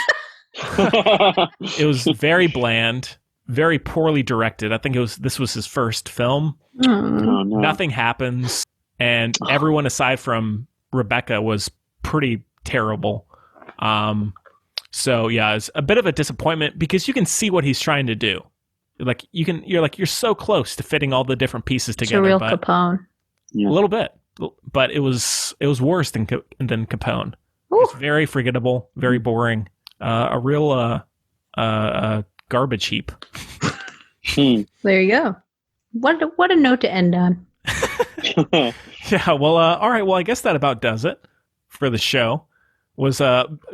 was very bland, very poorly directed. I think this was his first film. Oh, no. Nothing happens, and everyone aside from Rebecca was pretty terrible. So yeah, it's a bit of a disappointment because you can see what he's trying to do. You're so close to fitting all the different pieces together. It's a real Capone. A little bit, but it was worse than Capone. It's very forgettable, very boring. A real garbage heap. There you go. What a note to end on. Yeah. Well. All right. Well, I guess that about does it for the show. Was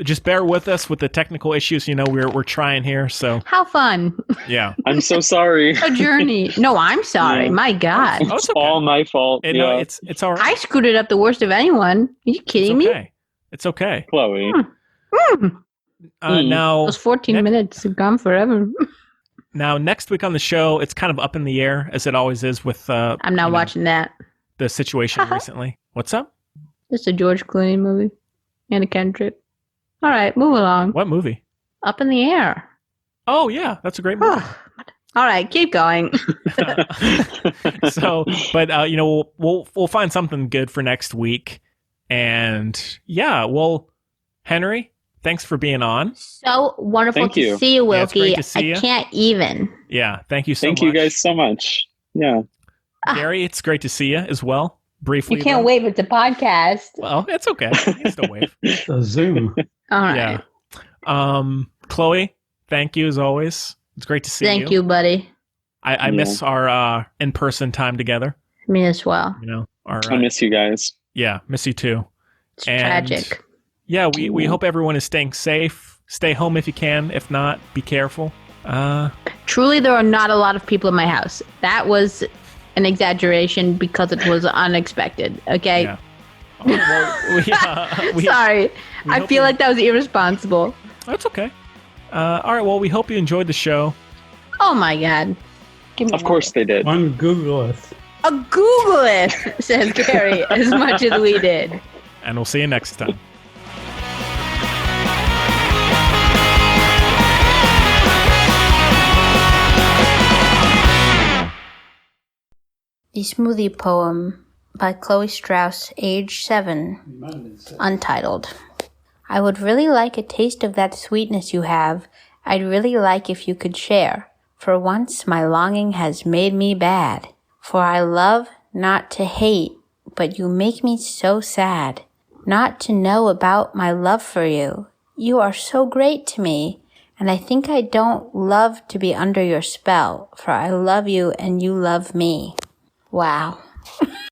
just bear with us with the technical issues. We're trying here. So how fun. Yeah. I'm so sorry. A journey. No, I'm sorry. Yeah. My God. It's all my fault. No, it's all right. I screwed it up the worst of anyone. Are you kidding me? It's okay. Chloe. Now those 14 minutes have gone forever. Now next week on the show, it's kind of up in the air as it always is with. I'm not watching that. The situation recently. What's up? It's a George Clooney movie. Anna Kendrick. All right, move along. What movie? Up in the Air. Oh yeah, that's a great movie. All right, keep going. So, but we'll find something good for next week, and yeah, well, Henry, thanks for being on. So wonderful to see you, Wilkie. Yeah, it's great to see you. I can't even. Yeah, thank you so much. Thank you guys so much. Yeah, Gary, it's great to see you as well. Briefly, you can't wave. It's a podcast. Well, it's okay. You can still wave. It's a Zoom. All right. Yeah. Chloe, thank you as always. It's great to see you. Thank you, buddy. I miss our in-person time together. Me as well. I miss you guys. Yeah, miss you too. It's tragic. Yeah, we hope everyone is staying safe. Stay home if you can. If not, be careful. Truly, there are not a lot of people in my house. That was an exaggeration because it was unexpected. Okay. Yeah. Well, sorry. I feel like that was irresponsible. That's okay. All right. Well, we hope you enjoyed the show. Oh my God. Of course they did. One Googleth. A Googleth, says Gary, as much as we did. And we'll see you next time. The Smoothie poem by Chloe Strauss, age 7, untitled. I would really like a taste of that sweetness you have. I'd really like if you could share. For once my longing has made me bad. For I love not to hate, but you make me so sad. not to know about my love for you. You are so great to me, and I think I don't love to be under your spell, for I love you and you love me. Wow.